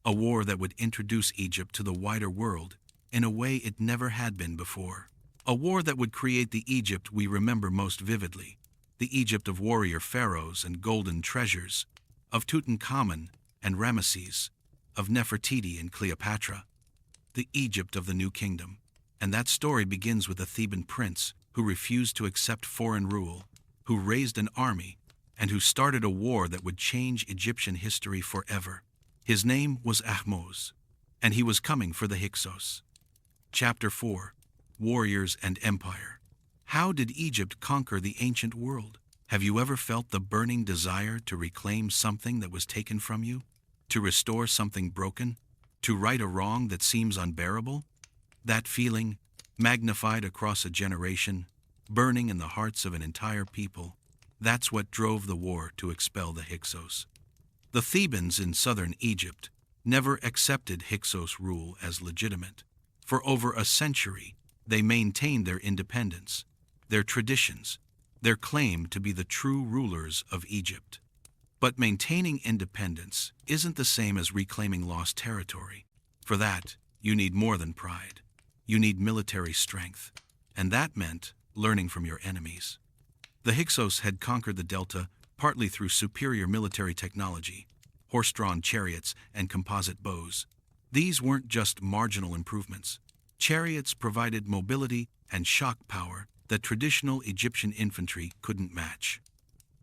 A: A war that would introduce Egypt to the wider world in a way it never had been before. A war that would create the Egypt we remember most vividly, the Egypt of warrior pharaohs and golden treasures, of Tutankhamun and Ramesses, of Nefertiti and Cleopatra, the Egypt of the New Kingdom. And that story begins with a Theban prince who refused to accept foreign rule, who raised an army, and who started a war that would change Egyptian history forever. His name was Ahmose, and he was coming for the Hyksos. Chapter 4. Warriors and Empire. How did Egypt conquer the ancient world? Have you ever felt the burning desire to reclaim something that was taken from you? To restore something broken? To right a wrong that seems unbearable? That feeling, magnified across a generation, burning in the hearts of an entire people, that's what drove the war to expel the Hyksos. The Thebans in southern Egypt never accepted Hyksos rule as legitimate. For over a century, they maintained their independence, their traditions, their claim to be the true rulers of Egypt. But maintaining independence isn't the same as reclaiming lost territory. For that, you need more than pride. You need military strength. And that meant learning from your enemies. The Hyksos had conquered the Delta partly through superior military technology, horse-drawn chariots and composite bows. These weren't just marginal improvements. Chariots provided mobility and shock power that traditional Egyptian infantry couldn't match.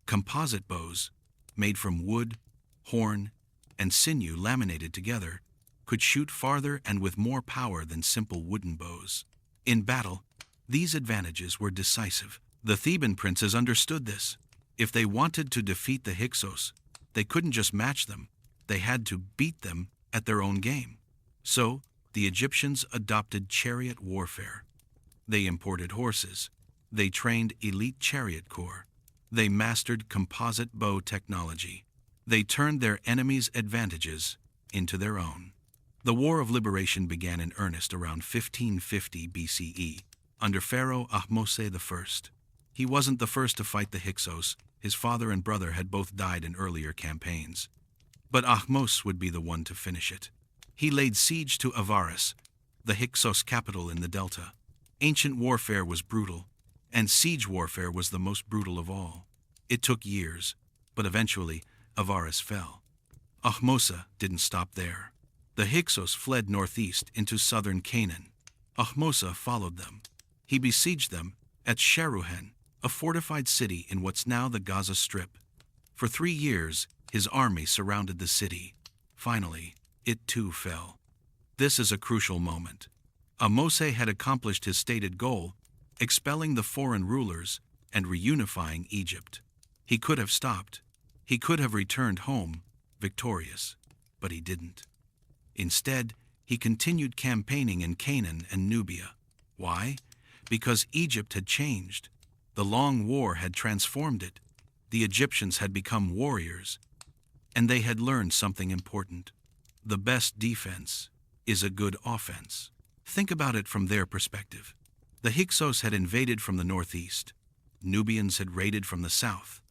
A: Composite bows, made from wood, horn, and sinew laminated together, could shoot farther and with more power than simple wooden bows. In battle, these advantages were decisive. The Theban princes understood this. If they wanted to defeat the Hyksos, they couldn't just match them. They had to beat them at their own game. So, the Egyptians adopted chariot warfare. They imported horses. They trained elite chariot corps. They mastered composite bow technology. They turned their enemies' advantages into their own. The War of Liberation began in earnest around 1550 BCE, under Pharaoh Ahmose I. He wasn't the first to fight the Hyksos. His father and brother had both died in earlier campaigns. But Ahmose would be the one to finish it. He laid siege to Avaris, the Hyksos capital in the Delta. Ancient warfare was brutal, and siege warfare was the most brutal of all. It took years, but eventually Avaris fell. Ahmose didn't stop there. The Hyksos fled northeast into southern Canaan. Ahmose followed them. He besieged them at Sharuhen, a fortified city in what's now the Gaza Strip. For 3 years, his army surrounded the city. Finally, it too fell. This is a crucial moment. Ahmose had accomplished his stated goal, expelling the foreign rulers and reunifying Egypt. He could have stopped. He could have returned home victorious, but he didn't. Instead, he continued campaigning in Canaan and Nubia. Why? Because Egypt had changed. The long war had transformed it. The Egyptians had become warriors, and they had learned something important. The best defense is a good offense. Think about it from their perspective. The Hyksos had invaded from the northeast. Nubians had raided from the south.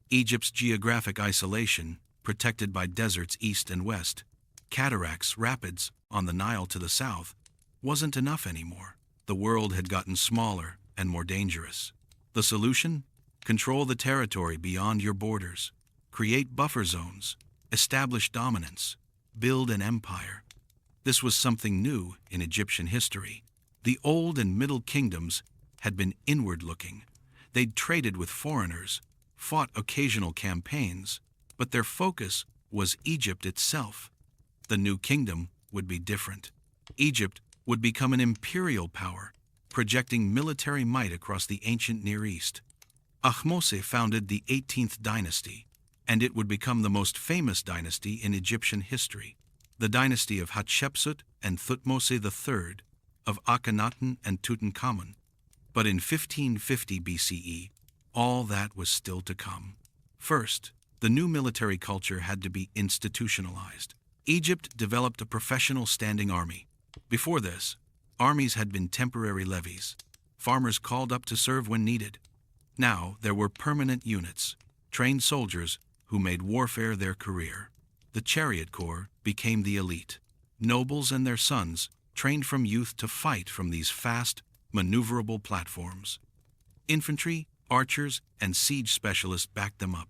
A: Egypt's geographic isolation, protected by deserts east and west, cataracts, rapids on the Nile to the south, wasn't enough anymore. The world had gotten smaller and more dangerous. The solution? Control the territory beyond your borders. Create buffer zones. Establish dominance. Build an empire. This was something new in Egyptian history. The Old and Middle Kingdoms had been inward-looking. They'd traded with foreigners, fought occasional campaigns, but their focus was Egypt itself. The new kingdom would be different. Egypt would become an imperial power, projecting military might across the ancient Near East. Ahmose founded the 18th dynasty, and it would become the most famous dynasty in Egyptian history, the dynasty of Hatshepsut and Thutmose III, of Akhenaten and Tutankhamun. But in 1550 BCE, all that was still to come. First, the new military culture had to be institutionalized. Egypt developed a professional standing army. Before this, armies had been temporary levies, farmers called up to serve when needed. Now there were permanent units, trained soldiers who made warfare their career. The chariot corps became the elite. Nobles and their sons trained from youth to fight from these fast, maneuverable platforms. Infantry, archers, and siege specialists backed them up.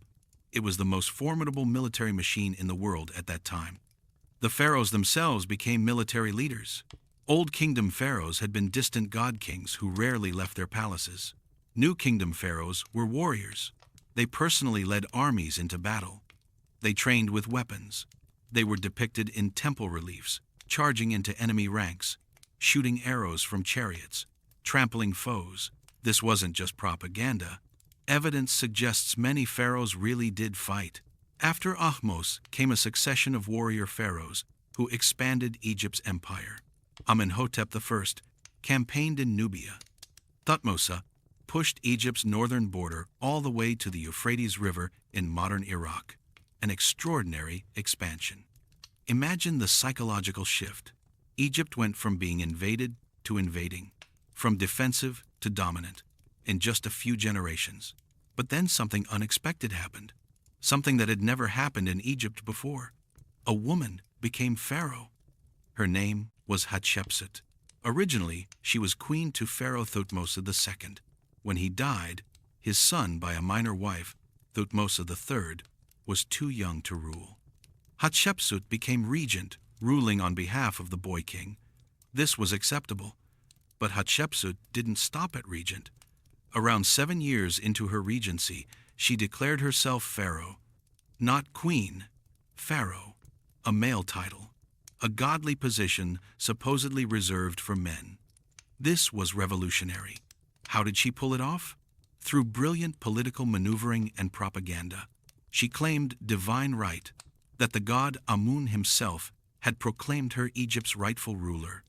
A: It was the most formidable military machine in the world at that time. The pharaohs themselves became military leaders. Old kingdom pharaohs had been distant god kings who rarely left their palaces. New kingdom pharaohs were warriors. They personally led armies into battle. They trained with weapons. They were depicted in temple reliefs, charging into enemy ranks, shooting arrows from chariots, trampling foes. This wasn't just propaganda. Evidence suggests many pharaohs really did fight. After Ahmose came a succession of warrior pharaohs who expanded Egypt's empire. Amenhotep I campaigned in Nubia. Thutmose pushed Egypt's northern border all the way to the Euphrates River in modern Iraq. An extraordinary expansion. Imagine the psychological shift. Egypt went from being invaded to invading, from defensive to dominant, in just a few generations. But then something unexpected happened, something that had never happened in Egypt before. A woman became pharaoh. Her name was Hatshepsut. Originally, she was queen to Pharaoh Thutmose II. When he died, his son by a minor wife, Thutmose III, was too young to rule. Hatshepsut became regent, ruling on behalf of the boy king. This was acceptable, but Hatshepsut didn't stop at regent. Around 7 years into her regency, she declared herself pharaoh. Not queen, pharaoh, a male title, a godly position supposedly reserved for men. This was revolutionary. How did she pull it off? Through brilliant political maneuvering and propaganda. She claimed divine right, that the god Amun himself had proclaimed her Egypt's rightful ruler.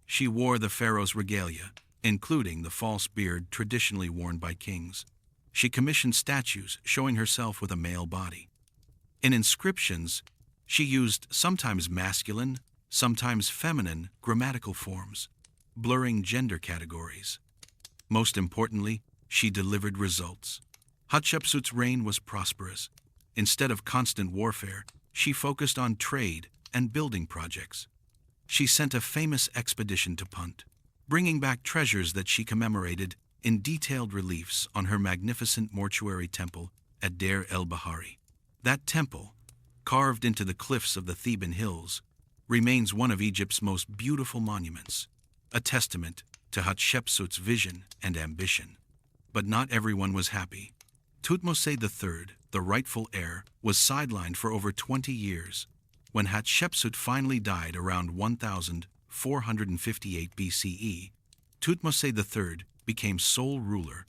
A: She wore the pharaoh's regalia, including the false beard traditionally worn by kings. She commissioned statues showing herself with a male body. In inscriptions, she used sometimes masculine, sometimes feminine grammatical forms, blurring gender categories. Most importantly, she delivered results. Hatshepsut's reign was prosperous. Instead of constant warfare, she focused on trade and building projects. She sent a famous expedition to Punt, bringing back treasures that she commemorated in detailed reliefs on her magnificent mortuary temple at Deir el-Bahari. That temple, carved into the cliffs of the Theban hills, remains one of Egypt's most beautiful monuments, a testament to Hatshepsut's vision and ambition. But not everyone was happy. Thutmose III, the rightful heir, was sidelined for over 20 years. When Hatshepsut finally died around 1000 458 BCE, Thutmose III became sole ruler,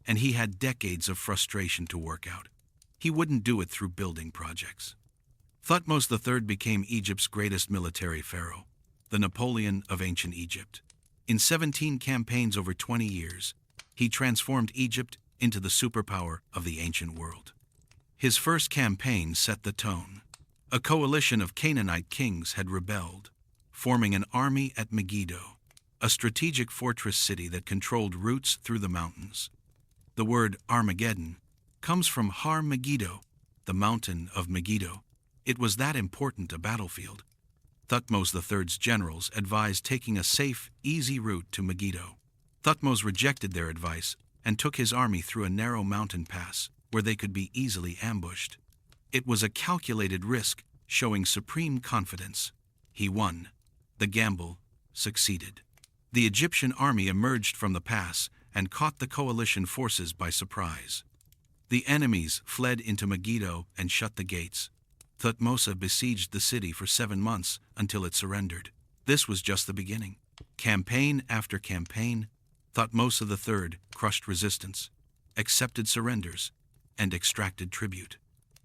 A: and he had decades of frustration to work out. He wouldn't do it through building projects. Thutmose III became Egypt's greatest military pharaoh, the Napoleon of ancient Egypt. In 17 campaigns over 20 years, he transformed Egypt into the superpower of the ancient world. His first campaign set the tone. A coalition of Canaanite kings had rebelled, forming an army at Megiddo, a strategic fortress city that controlled routes through the mountains. The word Armageddon comes from Har Megiddo, the mountain of Megiddo. It was that important a battlefield. Thutmose III's generals advised taking a safe, easy route to Megiddo. Thutmose rejected their advice and took his army through a narrow mountain pass where they could be easily ambushed. It was a calculated risk, showing supreme confidence. He won. The gamble succeeded. The Egyptian army emerged from the pass and caught the coalition forces by surprise. The enemies fled into Megiddo and shut the gates. Thutmose besieged the city for 7 months until it surrendered. This was just the beginning. Campaign after campaign, Thutmose III crushed resistance, accepted surrenders, and extracted tribute.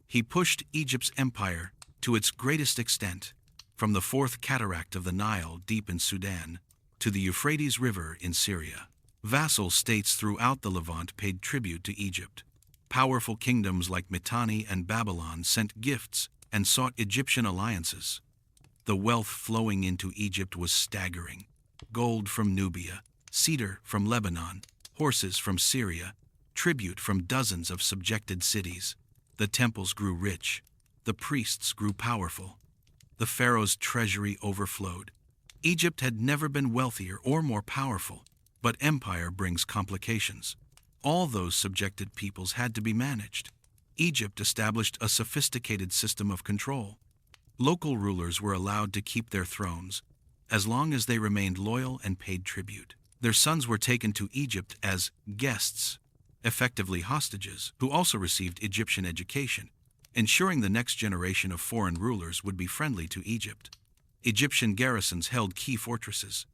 A: He pushed Egypt's empire to its greatest extent, from the fourth cataract of the Nile deep in Sudan to the Euphrates River in Syria. Vassal states throughout the Levant paid tribute to Egypt. Powerful kingdoms like Mitanni and Babylon sent gifts and sought Egyptian alliances. The wealth flowing into Egypt was staggering. Gold from Nubia, cedar from Lebanon, horses from Syria, tribute from dozens of subjected cities. The temples grew rich. The priests grew powerful. The pharaoh's treasury overflowed. Egypt had never been wealthier or more powerful, but empire brings complications. All those subjected peoples had to be managed. Egypt established a sophisticated system of control. Local rulers were allowed to keep their thrones, as long as they remained loyal and paid tribute. Their sons were taken to Egypt as guests, effectively hostages, who also received Egyptian education, ensuring the next generation of foreign rulers would be friendly to Egypt. Egyptian garrisons held key fortresses.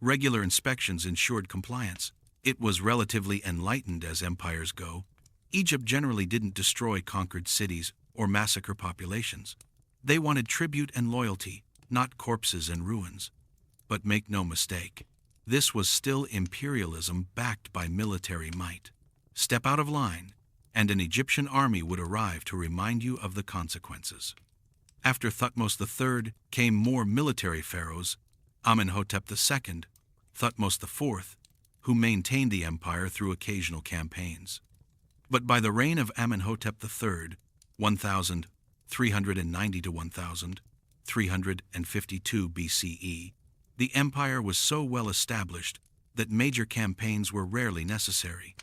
A: Regular inspections ensured compliance. It was relatively enlightened as empires go. Egypt generally didn't destroy conquered cities or massacre populations. They wanted tribute and loyalty, not corpses and ruins. But make no mistake, this was still imperialism backed by military might. Step out of line, and an Egyptian army would arrive to remind you of the consequences. After Thutmose III came more military pharaohs, Amenhotep II, Thutmose IV, who maintained the empire through occasional campaigns. But by the reign of Amenhotep III, 1390 to 1352 BCE, the empire was so well established that major campaigns were rarely necessary.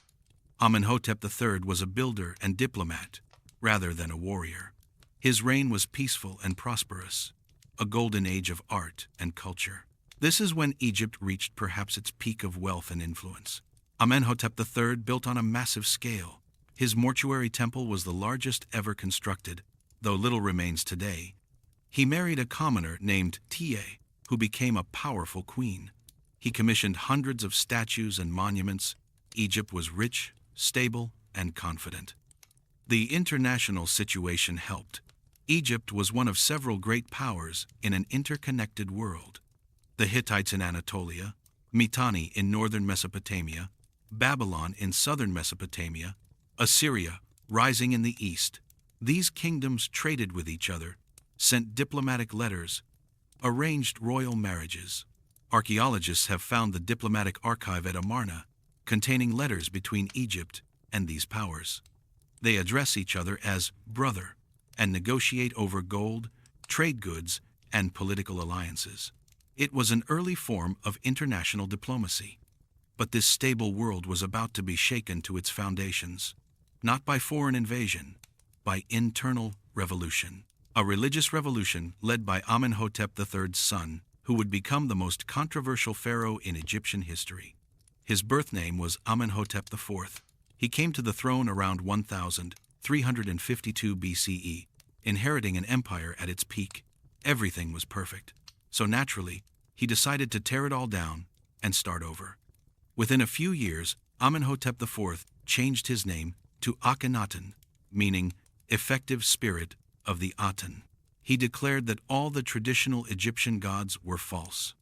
A: Amenhotep III was a builder and diplomat, rather than a warrior. His reign was peaceful and prosperous, a golden age of art and culture. This is when Egypt reached perhaps its peak of wealth and influence. Amenhotep III built on a massive scale. His mortuary temple was the largest ever constructed, though little remains today. He married a commoner named Tiye, who became a powerful queen. He commissioned hundreds of statues and monuments. Egypt was rich, stable, and confident. The international situation helped. Egypt was one of several great powers in an interconnected world. The Hittites in Anatolia, Mitanni in northern Mesopotamia, Babylon in southern Mesopotamia, Assyria rising in the east. These kingdoms traded with each other, sent diplomatic letters, arranged royal marriages. Archaeologists have found the diplomatic archive at Amarna, containing letters between Egypt and these powers. They address each other as brother and negotiate over gold, trade goods, and political alliances. It was an early form of international diplomacy. But this stable world was about to be shaken to its foundations, not by foreign invasion, by internal revolution. A religious revolution led by Amenhotep III's son, who would become the most controversial pharaoh in Egyptian history. His birth name was Amenhotep IV. He came to the throne around 1352 BCE, inheriting an empire at its peak. Everything was perfect. So naturally, he decided to tear it all down and start over. Within a few years, Amenhotep IV changed his name to Akhenaten, meaning effective spirit of the Aten. He declared that all the traditional Egyptian gods were false.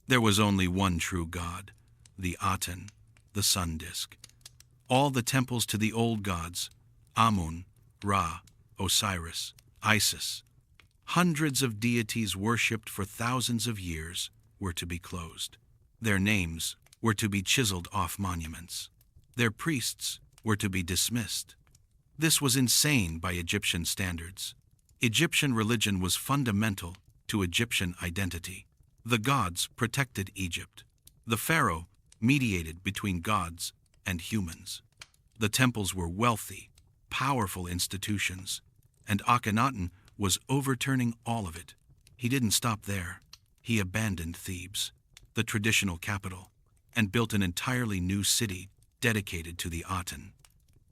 A: There was only one true god, the Aten, the sun disk. All the temples to the old gods, Amun, Ra, Osiris, Isis, hundreds of deities worshipped for thousands of years, were to be closed. Their names were to be chiseled off monuments. Their priests were to be dismissed. This was insane by Egyptian standards. Egyptian religion was fundamental to Egyptian identity. The gods protected Egypt. The pharaoh mediated between gods and humans. The temples were wealthy, powerful institutions, and Akhenaten was overturning all of it. He didn't stop there. He abandoned Thebes, the traditional capital, and built an entirely new city dedicated to the Aten.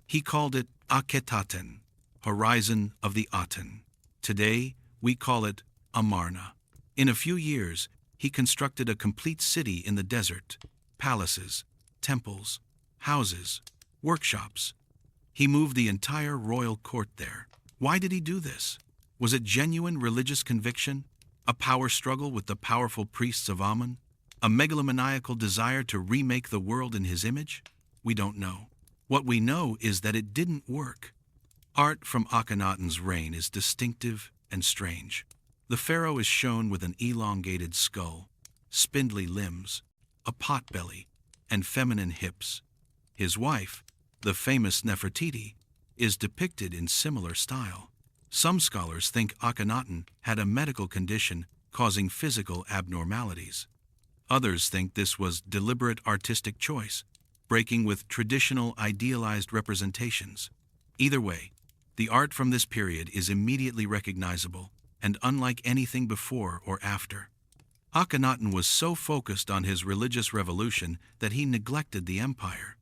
A: He called it Akhetaten, Horizon of the Aten. Today, we call it Amarna. In a few years, he constructed a complete city in the desert, palaces, temples, houses, workshops. He moved the entire royal court there. Why did he do this? Was it genuine religious conviction? A power struggle with the powerful priests of Amun? A megalomaniacal desire to remake the world in his image? We don't know. What we know is that it didn't work. Art from Akhenaten's reign is distinctive and strange. The pharaoh is shown with an elongated skull, spindly limbs, a potbelly, and feminine hips. His wife, the famous Nefertiti, is depicted in similar style. Some scholars think Akhenaten had a medical condition causing physical abnormalities. Others think this was deliberate artistic choice, breaking with traditional idealized representations. Either way, the art from this period is immediately recognizable and unlike anything before or after. Akhenaten was so focused on his religious revolution that he neglected the empire.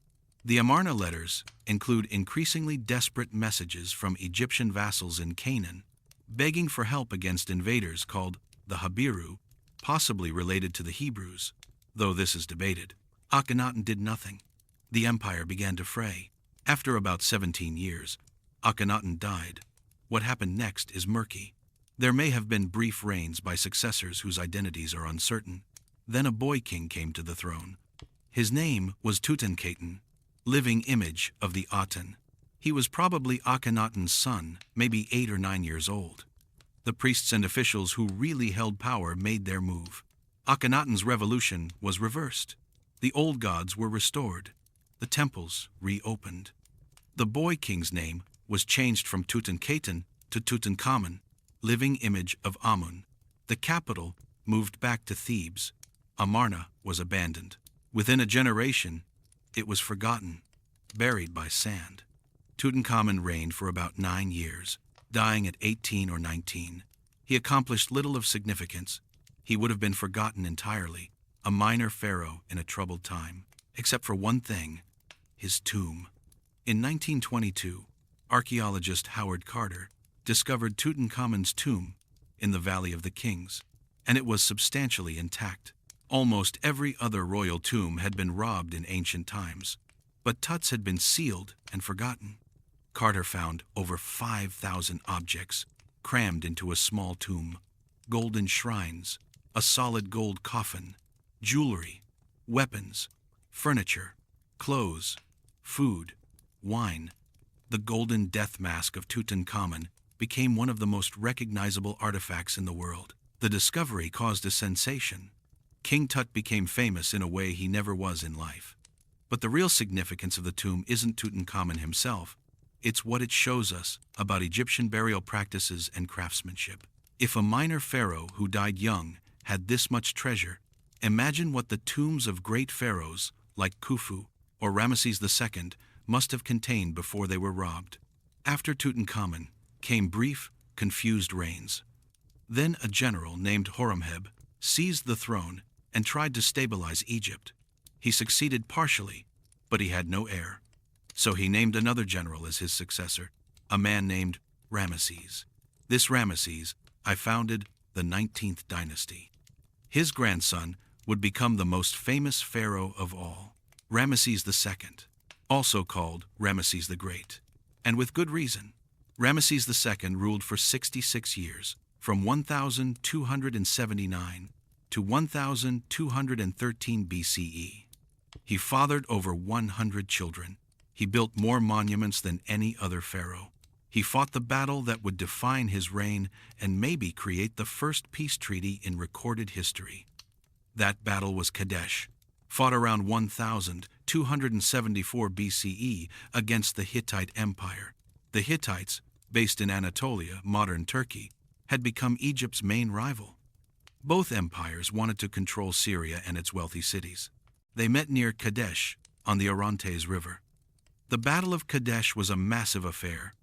A: The Amarna letters include increasingly desperate messages from Egyptian vassals in Canaan, begging for help against invaders called the Habiru, possibly related to the Hebrews, though this is debated. Akhenaten did nothing. The empire began to fray. After about 17 years, Akhenaten died. What happened next is murky. There may have been brief reigns by successors whose identities are uncertain. Then a boy king came to the throne. His name was Tutankhamun, living image of the Aten. He was probably Akhenaten's son, maybe 8 or 9 years old. The priests and officials who really held power made their move. Akhenaten's revolution was reversed. The old gods were restored. The temples reopened. The boy king's name was changed from Tutankhaten to Tutankhamun, living image of Amun. The capital moved back to Thebes. Amarna was abandoned. Within a generation, it was forgotten, buried by sand. Tutankhamun reigned for about 9 years, dying at 18 or 19. He accomplished little of significance. He would have been forgotten entirely, a minor pharaoh in a troubled time, except for one thing: his tomb. In 1922, archaeologist Howard Carter discovered Tutankhamun's tomb in the Valley of the Kings, and it was substantially intact. Almost every other royal tomb had been robbed in ancient times, but Tut's had been sealed and forgotten. Carter found over 5,000 objects crammed into a small tomb: golden shrines, a solid gold coffin, jewelry, weapons, furniture, clothes, food, wine. The golden death mask of Tutankhamun became one of the most recognizable artifacts in the world. The discovery caused a sensation. King Tut became famous in a way he never was in life. But the real significance of the tomb isn't Tutankhamun himself. It's what it shows us about Egyptian burial practices and craftsmanship. If a minor pharaoh who died young had this much treasure, imagine what the tombs of great pharaohs like Khufu or Ramesses II must have contained before they were robbed. After Tutankhamun came brief, confused reigns. Then a general named Horemheb seized the throne and tried to stabilize Egypt. He succeeded partially, but he had no heir. So he named another general as his successor, a man named Ramesses. This Ramesses I founded the 19th dynasty. His grandson would become the most famous pharaoh of all, Ramesses II, also called Ramesses the Great. And with good reason. Ramesses II ruled for 66 years, from 1279 to 1213 BCE. He fathered over 100 children. He built more monuments than any other pharaoh. He fought the battle that would define his reign and maybe create the first peace treaty in recorded history. That battle was Kadesh, fought around 1274 BCE against the Hittite Empire. The Hittites, based in Anatolia, modern Turkey, had become Egypt's main rival. Both empires wanted to control Syria and its wealthy cities. They met near Kadesh, on the Orontes River. The Battle of Kadesh was a massive affair.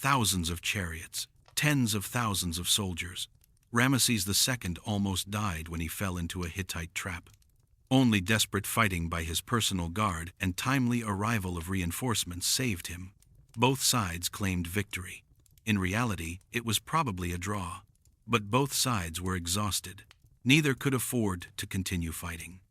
A: Thousands of chariots, tens of thousands of soldiers. Ramesses II almost died when he fell into a Hittite trap. Only desperate fighting by his personal guard and timely arrival of reinforcements saved him. Both sides claimed victory. In reality, it was probably a draw. But both sides were exhausted. Neither could afford to continue fighting.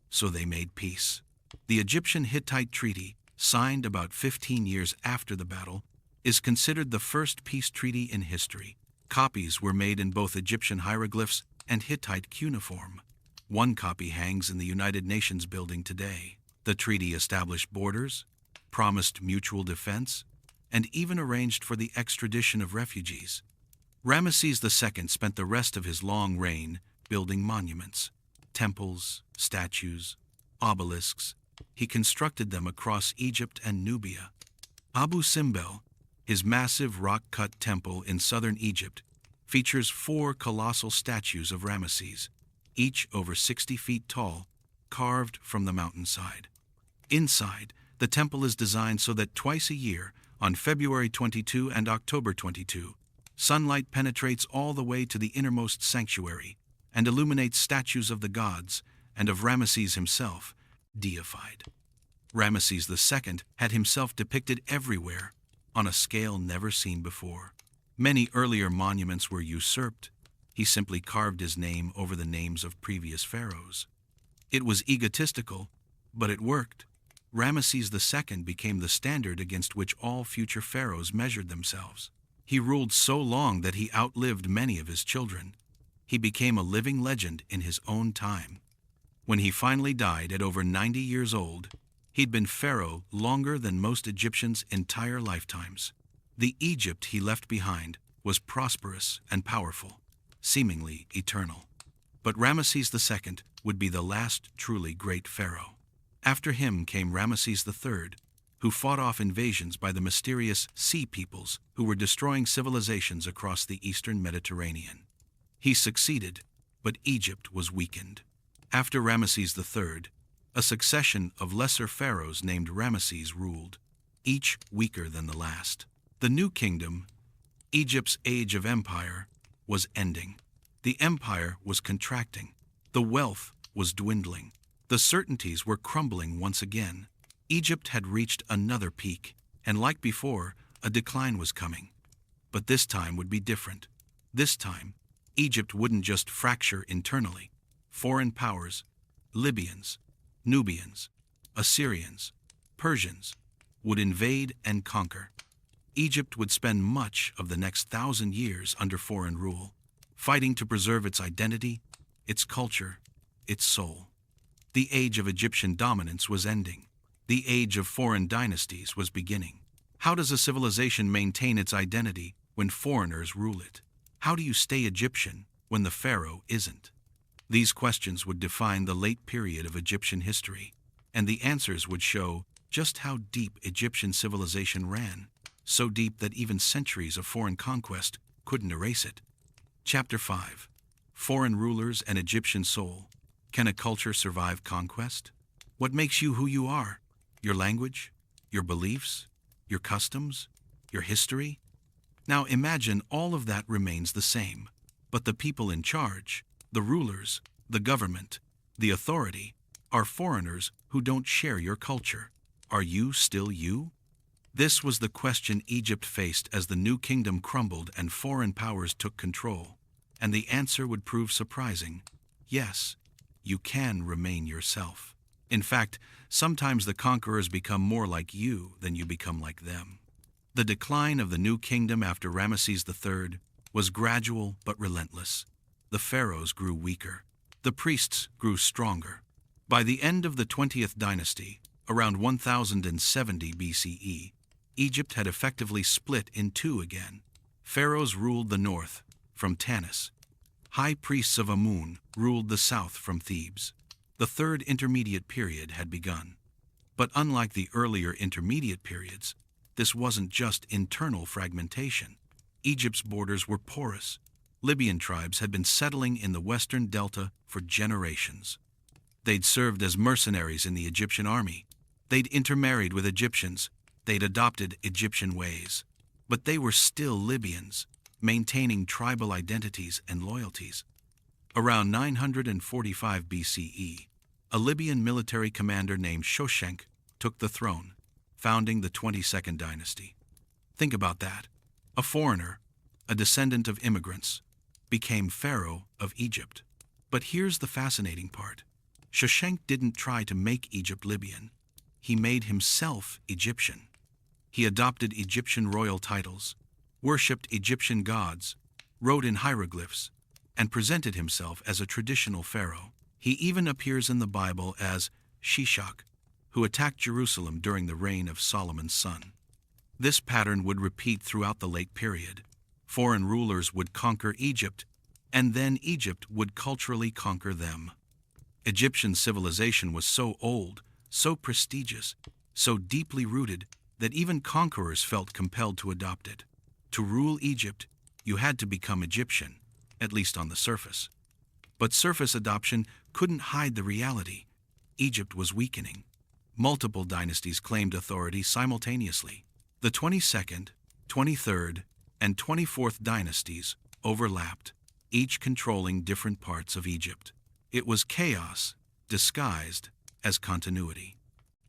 A: So they made peace. The Egyptian-Hittite Treaty, signed about 15 years after the battle, is considered the first peace treaty in history. Copies were made in both Egyptian hieroglyphs and Hittite cuneiform. One copy hangs in the United Nations building today. The treaty established borders, promised mutual defense, and even arranged for the extradition of refugees. Ramesses II spent the rest of his long reign building monuments, temples, statues, obelisks. He constructed them across Egypt and Nubia. Abu Simbel, his massive rock-cut temple in southern Egypt, features 4 colossal statues of Ramesses, each over 60 feet tall, carved from the mountainside. Inside, the temple is designed so that twice a year, on February 22 and October 22, sunlight penetrates all the way to the innermost sanctuary and illuminates statues of the gods and of Ramesses himself, deified. Ramesses II had himself depicted everywhere, on a scale never seen before. Many earlier monuments were usurped. He simply carved his name over the names of previous pharaohs. It was egotistical, but it worked. Ramesses II became the standard against which all future pharaohs measured themselves. He ruled so long that he outlived many of his children. He became a living legend in his own time. When he finally died at over 90 years old, he'd been pharaoh longer than most Egyptians' entire lifetimes. The Egypt he left behind was prosperous and powerful, seemingly eternal. But Ramesses II would be the last truly great pharaoh. After him came Ramesses III, who fought off invasions by the mysterious sea peoples who were destroying civilizations across the eastern Mediterranean. He succeeded, but Egypt was weakened. After Ramesses III, a succession of lesser pharaohs named Ramesses ruled, each weaker than the last. The new kingdom, Egypt's age of empire, was ending. The empire was contracting. The wealth was dwindling. The certainties were crumbling once again. Egypt had reached another peak, and like before, a decline was coming. But this time would be different. This time, Egypt wouldn't just fracture internally. Foreign powers, Libyans, Nubians, Assyrians, Persians, would invade and conquer. Egypt would spend much of the next 1,000 years under foreign rule, fighting to preserve its identity, its culture, its soul. The age of Egyptian dominance was ending. The age of foreign dynasties was beginning. How does a civilization maintain its identity when foreigners rule it? How do you stay Egyptian when the pharaoh isn't? These questions would define the late period of Egyptian history, and the answers would show just how deep Egyptian civilization ran, so deep that even centuries of foreign conquest couldn't erase it. Chapter 5. Foreign Rulers and Egyptian Soul. Can a culture survive conquest? What makes you who you are? Your language? Your beliefs? Your customs? Your history? Now imagine all of that remains the same, but the people in charge, the rulers, the government, the authority, are foreigners who don't share your culture. Are you still you? This was the question Egypt faced as the new kingdom crumbled and foreign powers took control, and the answer would prove surprising. Yes, you can remain yourself. In fact, sometimes the conquerors become more like you than you become like them. The decline of the new kingdom after Ramesses III was gradual but relentless. The pharaohs grew weaker. The priests grew stronger. By the end of the 20th dynasty, around 1070 BCE, Egypt had effectively split in two again. Pharaohs ruled the north, from Tanis. High priests of Amun ruled the south from Thebes. The third intermediate period had begun. But unlike the earlier intermediate periods, this wasn't just internal fragmentation. Egypt's borders were porous. Libyan tribes had been settling in the western delta for generations. They'd served as mercenaries in the Egyptian army. They'd intermarried with Egyptians. They'd adopted Egyptian ways. But they were still Libyans, maintaining tribal identities and loyalties. Around 945 BCE, a Libyan military commander named Shoshenq took the throne, founding the 22nd dynasty. Think about that. A foreigner, a descendant of immigrants, became pharaoh of Egypt. But here's the fascinating part. Shoshenq didn't try to make Egypt Libyan. He made himself Egyptian. He adopted Egyptian royal titles, worshipped Egyptian gods, wrote in hieroglyphs, and presented himself as a traditional pharaoh. He even appears in the Bible as Shishak, who attacked Jerusalem during the reign of Solomon's son. This pattern would repeat throughout the late period. Foreign rulers would conquer Egypt, and then Egypt would culturally conquer them. Egyptian civilization was so old, so prestigious, so deeply rooted that even conquerors felt compelled to adopt it. To rule Egypt, you had to become Egyptian, at least on the surface. But surface adoption couldn't hide the reality. Egypt was weakening. Multiple dynasties claimed authority simultaneously. The 22nd, 23rd, and 24th dynasties overlapped, each controlling different parts of Egypt. It was chaos, disguised as continuity.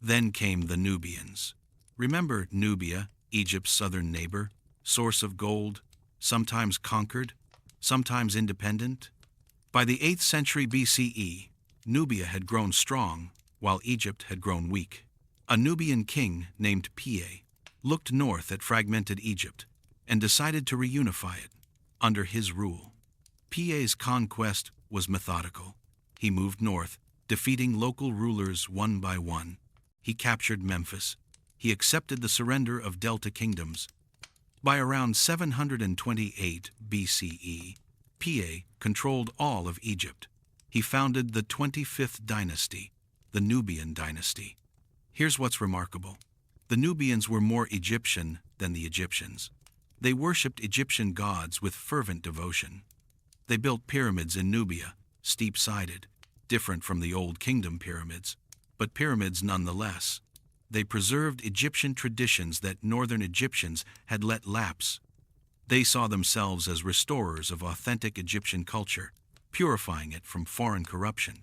A: Then came the Nubians. Remember Nubia, Egypt's southern neighbor, source of gold, sometimes conquered, sometimes independent? By the 8th century BCE, Nubia had grown strong, while Egypt had grown weak. A Nubian king named Piye looked north at fragmented Egypt and decided to reunify it under his rule. Piye's conquest was methodical. He moved north, defeating local rulers one by one. He captured Memphis. He accepted the surrender of Delta kingdoms. By around 728 BCE, Piye controlled all of Egypt. He founded the 25th dynasty, the Nubian dynasty. Here's what's remarkable. The Nubians were more Egyptian than the Egyptians. They worshipped Egyptian gods with fervent devotion. They built pyramids in Nubia, steep-sided, different from the Old Kingdom pyramids, but pyramids nonetheless. They preserved Egyptian traditions that northern Egyptians had let lapse. They saw themselves as restorers of authentic Egyptian culture, purifying it from foreign corruption.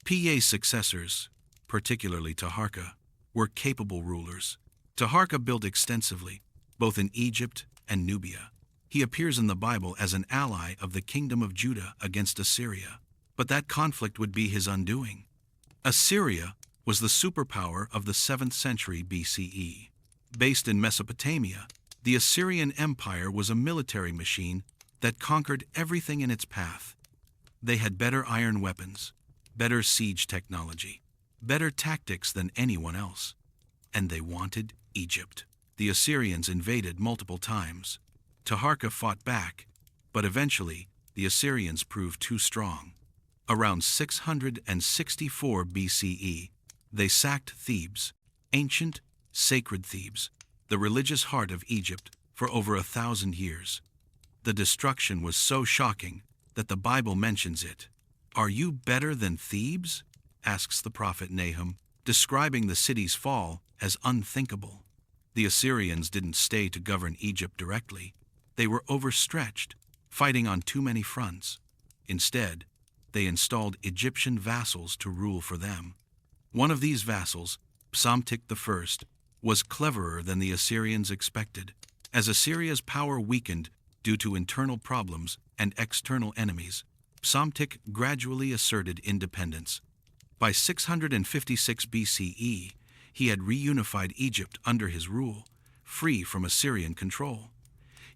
A: Piye's successors, particularly Taharqa, were capable rulers. Taharqa built extensively, both in Egypt and Nubia. He appears in the Bible as an ally of the kingdom of Judah against Assyria. But that conflict would be his undoing. Assyria was the superpower of the 7th century BCE. Based in Mesopotamia, the Assyrian Empire was a military machine that conquered everything in its path. They had better iron weapons, better siege technology, better tactics than anyone else. And they wanted Egypt. The Assyrians invaded multiple times. Taharqa fought back, but eventually the Assyrians proved too strong. Around 664 BCE, they sacked Thebes, ancient, sacred Thebes, the religious heart of Egypt, for over 1,000 years. The destruction was so shocking that the Bible mentions it. "Are you better than Thebes?" asks the prophet Nahum, describing the city's fall as unthinkable. The Assyrians didn't stay to govern Egypt directly. They were overstretched, fighting on too many fronts. Instead, they installed Egyptian vassals to rule for them. One of these vassals, Psamtik I, was cleverer than the Assyrians expected. As Assyria's power weakened due to internal problems and external enemies, Psamtik gradually asserted independence. By 656 BCE, he had reunified Egypt under his rule, free from Assyrian control.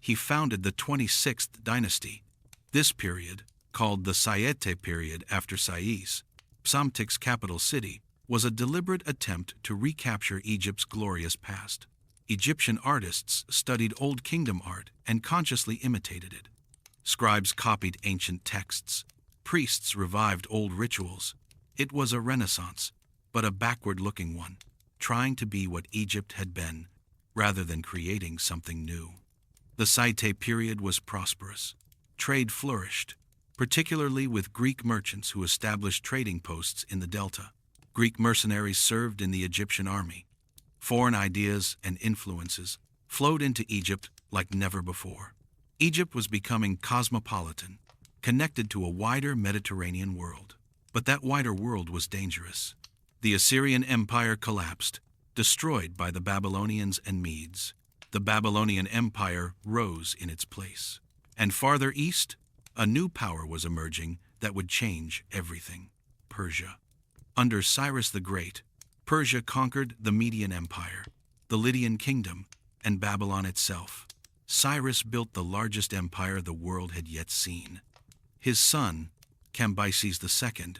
A: He founded the 26th dynasty. This period, called the Sayete period after Sais, Psamtik's capital city, was a deliberate attempt to recapture Egypt's glorious past. Egyptian artists studied Old Kingdom art and consciously imitated it. Scribes copied ancient texts. Priests revived old rituals. It was a renaissance, but a backward-looking one, trying to be what Egypt had been, rather than creating something new. The Sayete period was prosperous. Trade flourished, particularly with Greek merchants who established trading posts in the Delta. Greek mercenaries served in the Egyptian army. Foreign ideas and influences flowed into Egypt like never before. Egypt was becoming cosmopolitan, connected to a wider Mediterranean world. But that wider world was dangerous. The Assyrian Empire collapsed, destroyed by the Babylonians and Medes. The Babylonian Empire rose in its place. And farther east, a new power was emerging that would change everything: Persia. Under Cyrus the Great, Persia conquered the Median Empire, the Lydian Kingdom, and Babylon itself. Cyrus built the largest empire the world had yet seen. His son, Cambyses II,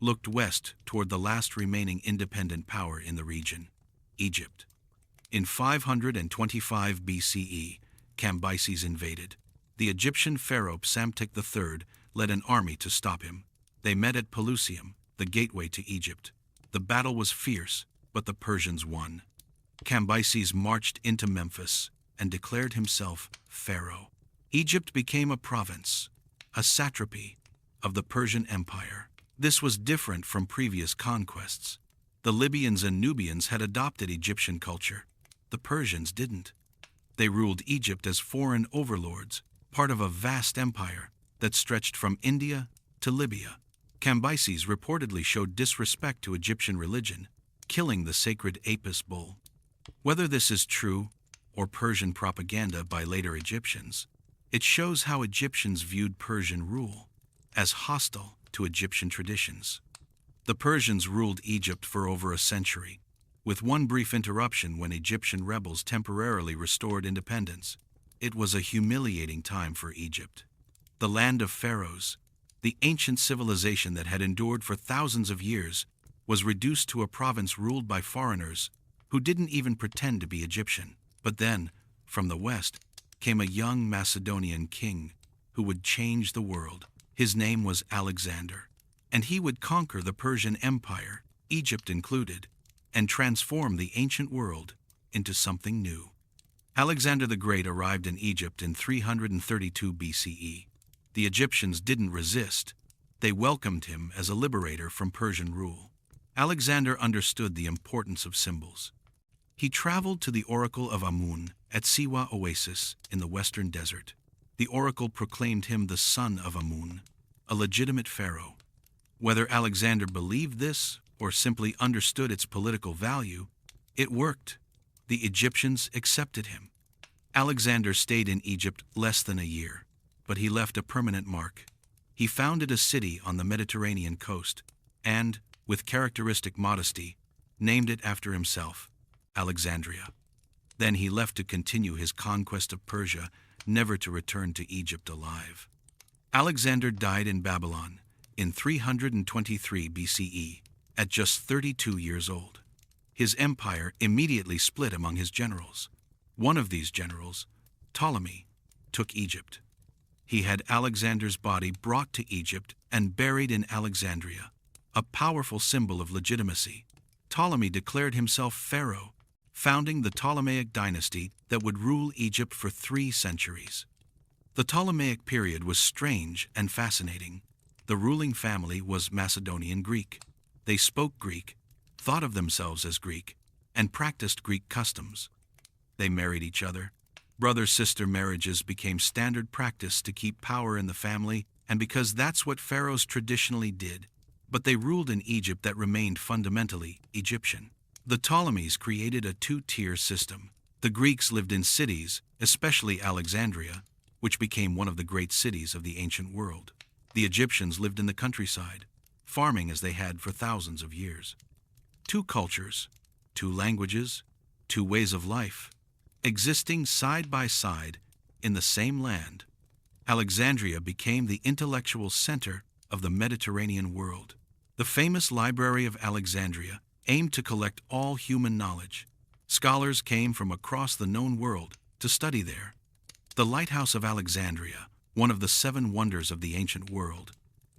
A: looked west toward the last remaining independent power in the region, Egypt. In 525 BCE, Cambyses invaded. The Egyptian pharaoh Psamtik III led an army to stop him. They met at Pelusium, the gateway to Egypt. The battle was fierce, but the Persians won. Cambyses marched into Memphis and declared himself pharaoh. Egypt became a province, a satrapy of the Persian Empire. This was different from previous conquests. The Libyans and Nubians had adopted Egyptian culture. The Persians didn't. They ruled Egypt as foreign overlords, part of a vast empire that stretched from India to Libya. Cambyses reportedly showed disrespect to Egyptian religion, killing the sacred Apis bull. Whether this is true or Persian propaganda by later Egyptians, it shows how Egyptians viewed Persian rule as hostile to Egyptian traditions. The Persians ruled Egypt for over a century, with one brief interruption when Egyptian rebels temporarily restored independence. It was a humiliating time for Egypt. The land of pharaohs, the ancient civilization that had endured for thousands of years, was reduced to a province ruled by foreigners who didn't even pretend to be Egyptian. But then, from the west, came a young Macedonian king who would change the world. His name was Alexander, and he would conquer the Persian Empire, Egypt included, and transform the ancient world into something new. Alexander the Great arrived in Egypt in 332 BCE. The Egyptians didn't resist. They welcomed him as a liberator from Persian rule. Alexander understood the importance of symbols. He traveled to the Oracle of Amun at Siwa Oasis in the western desert. The oracle proclaimed him the son of Amun, a legitimate pharaoh. Whether Alexander believed this or simply understood its political value, it worked. The Egyptians accepted him. Alexander stayed in Egypt less than a year, but he left a permanent mark. He founded a city on the Mediterranean coast and, with characteristic modesty, named it after himself, Alexandria. Then he left to continue his conquest of Persia, never to return to Egypt alive. Alexander died in Babylon in 323 BCE at just 32 years old. His empire immediately split among his generals. One of these generals, Ptolemy, took Egypt. He had Alexander's body brought to Egypt and buried in Alexandria, a powerful symbol of legitimacy. Ptolemy declared himself pharaoh, founding the Ptolemaic dynasty that would rule Egypt for 3 centuries. The Ptolemaic period was strange and fascinating. The ruling family was Macedonian Greek. They spoke Greek, thought of themselves as Greek, and practiced Greek customs. They married each other. Brother-sister marriages became standard practice to keep power in the family, and because that's what pharaohs traditionally did. But they ruled in Egypt that remained fundamentally Egyptian. The Ptolemies created a 2-tier system. The Greeks lived in cities, especially Alexandria, which became one of the great cities of the ancient world. The Egyptians lived in the countryside, farming as they had for thousands of years. Two cultures, two languages, two ways of life, existing side by side in the same land. Alexandria became the intellectual center of the Mediterranean world. The famous Library of Alexandria aimed to collect all human knowledge. Scholars came from across the known world to study there. The Lighthouse of Alexandria, one of the 7 wonders of the ancient world,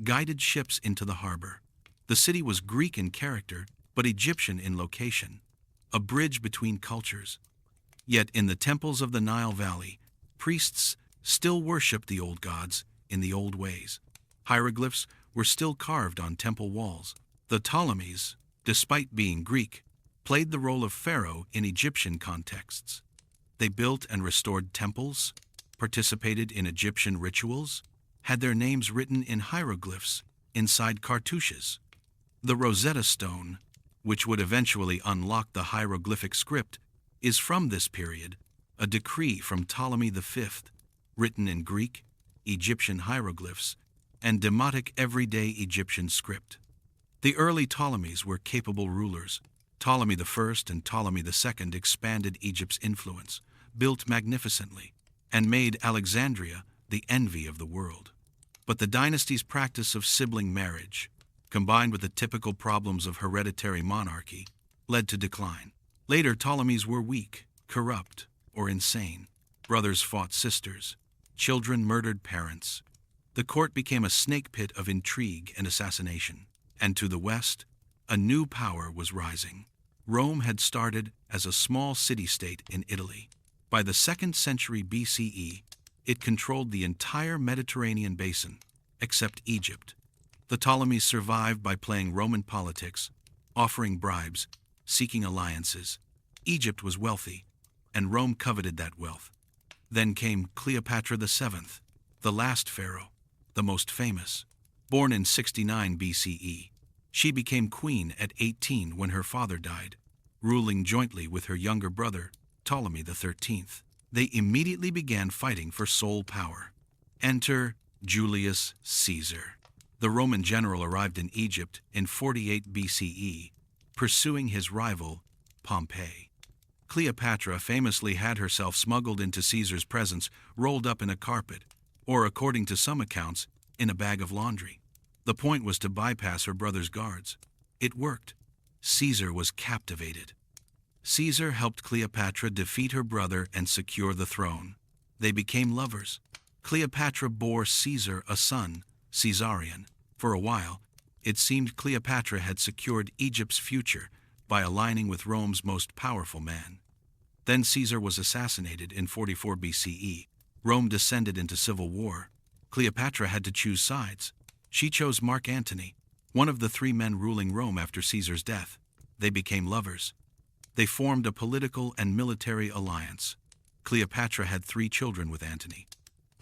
A: guided ships into the harbor. The city was Greek in character, but Egyptian in location, a bridge between cultures. Yet in the temples of the Nile Valley, priests still worshipped the old gods in the old ways. Hieroglyphs were still carved on temple walls. The Ptolemies, despite being Greek, played the role of pharaoh in Egyptian contexts. They built and restored temples, participated in Egyptian rituals, had their names written in hieroglyphs inside cartouches. The Rosetta Stone, which would eventually unlock the hieroglyphic script, is from this period, a decree from Ptolemy V, written in Greek, Egyptian hieroglyphs, and Demotic everyday Egyptian script. The early Ptolemies were capable rulers. Ptolemy I and Ptolemy II expanded Egypt's influence, built magnificently, and made Alexandria the envy of the world. But the dynasty's practice of sibling marriage, combined with the typical problems of hereditary monarchy, led to decline. Later Ptolemies were weak, corrupt, or insane. Brothers fought sisters. Children murdered parents. The court became a snake pit of intrigue and assassination. And to the west, a new power was rising. Rome had started as a small city-state in Italy. By the 2nd century BCE, it controlled the entire Mediterranean basin, except Egypt. The Ptolemies survived by playing Roman politics, offering bribes, seeking alliances. Egypt was wealthy, and Rome coveted that wealth. Then came Cleopatra VII, the last pharaoh, the most famous. Born in 69 BCE, she became queen at 18 when her father died, ruling jointly with her younger brother, Ptolemy XIII. They immediately began fighting for sole power. Enter Julius Caesar. The Roman general arrived in Egypt in 48 BCE, pursuing his rival, Pompey. Cleopatra famously had herself smuggled into Caesar's presence, rolled up in a carpet, or according to some accounts, in a bag of laundry. The point was to bypass her brother's guards. It worked. Caesar was captivated. Caesar helped Cleopatra defeat her brother and secure the throne. They became lovers. Cleopatra bore Caesar a son, Caesarion. For a while, it seemed Cleopatra had secured Egypt's future by aligning with Rome's most powerful man. Then Caesar was assassinated in 44 BCE. Rome descended into civil war. Cleopatra had to choose sides. She chose Mark Antony, one of the 3 men ruling Rome after Caesar's death. They became lovers. They formed a political and military alliance. Cleopatra had 3 children with Antony.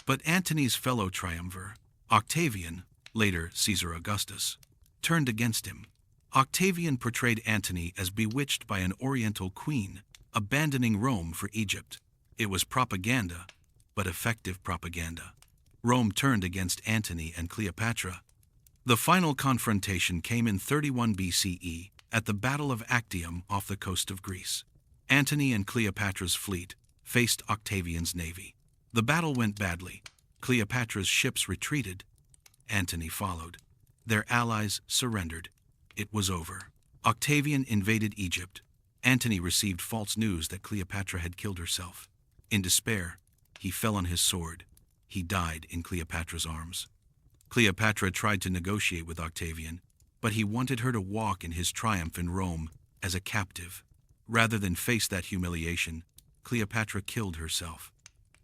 A: But Antony's fellow triumvir, Octavian, later Caesar Augustus, turned against him. Octavian portrayed Antony as bewitched by an oriental queen, abandoning Rome for Egypt. It was propaganda, but effective propaganda. Rome turned against Antony and Cleopatra. The final confrontation came in 31 BCE at the Battle of Actium off the coast of Greece. Antony and Cleopatra's fleet faced Octavian's navy. The battle went badly. Cleopatra's ships retreated. Antony followed. Their allies surrendered. It was over. Octavian invaded Egypt. Antony received false news that Cleopatra had killed herself. In despair, he fell on his sword. He died in Cleopatra's arms. Cleopatra tried to negotiate with Octavian, but he wanted her to walk in his triumph in Rome as a captive. Rather than face that humiliation, Cleopatra killed herself.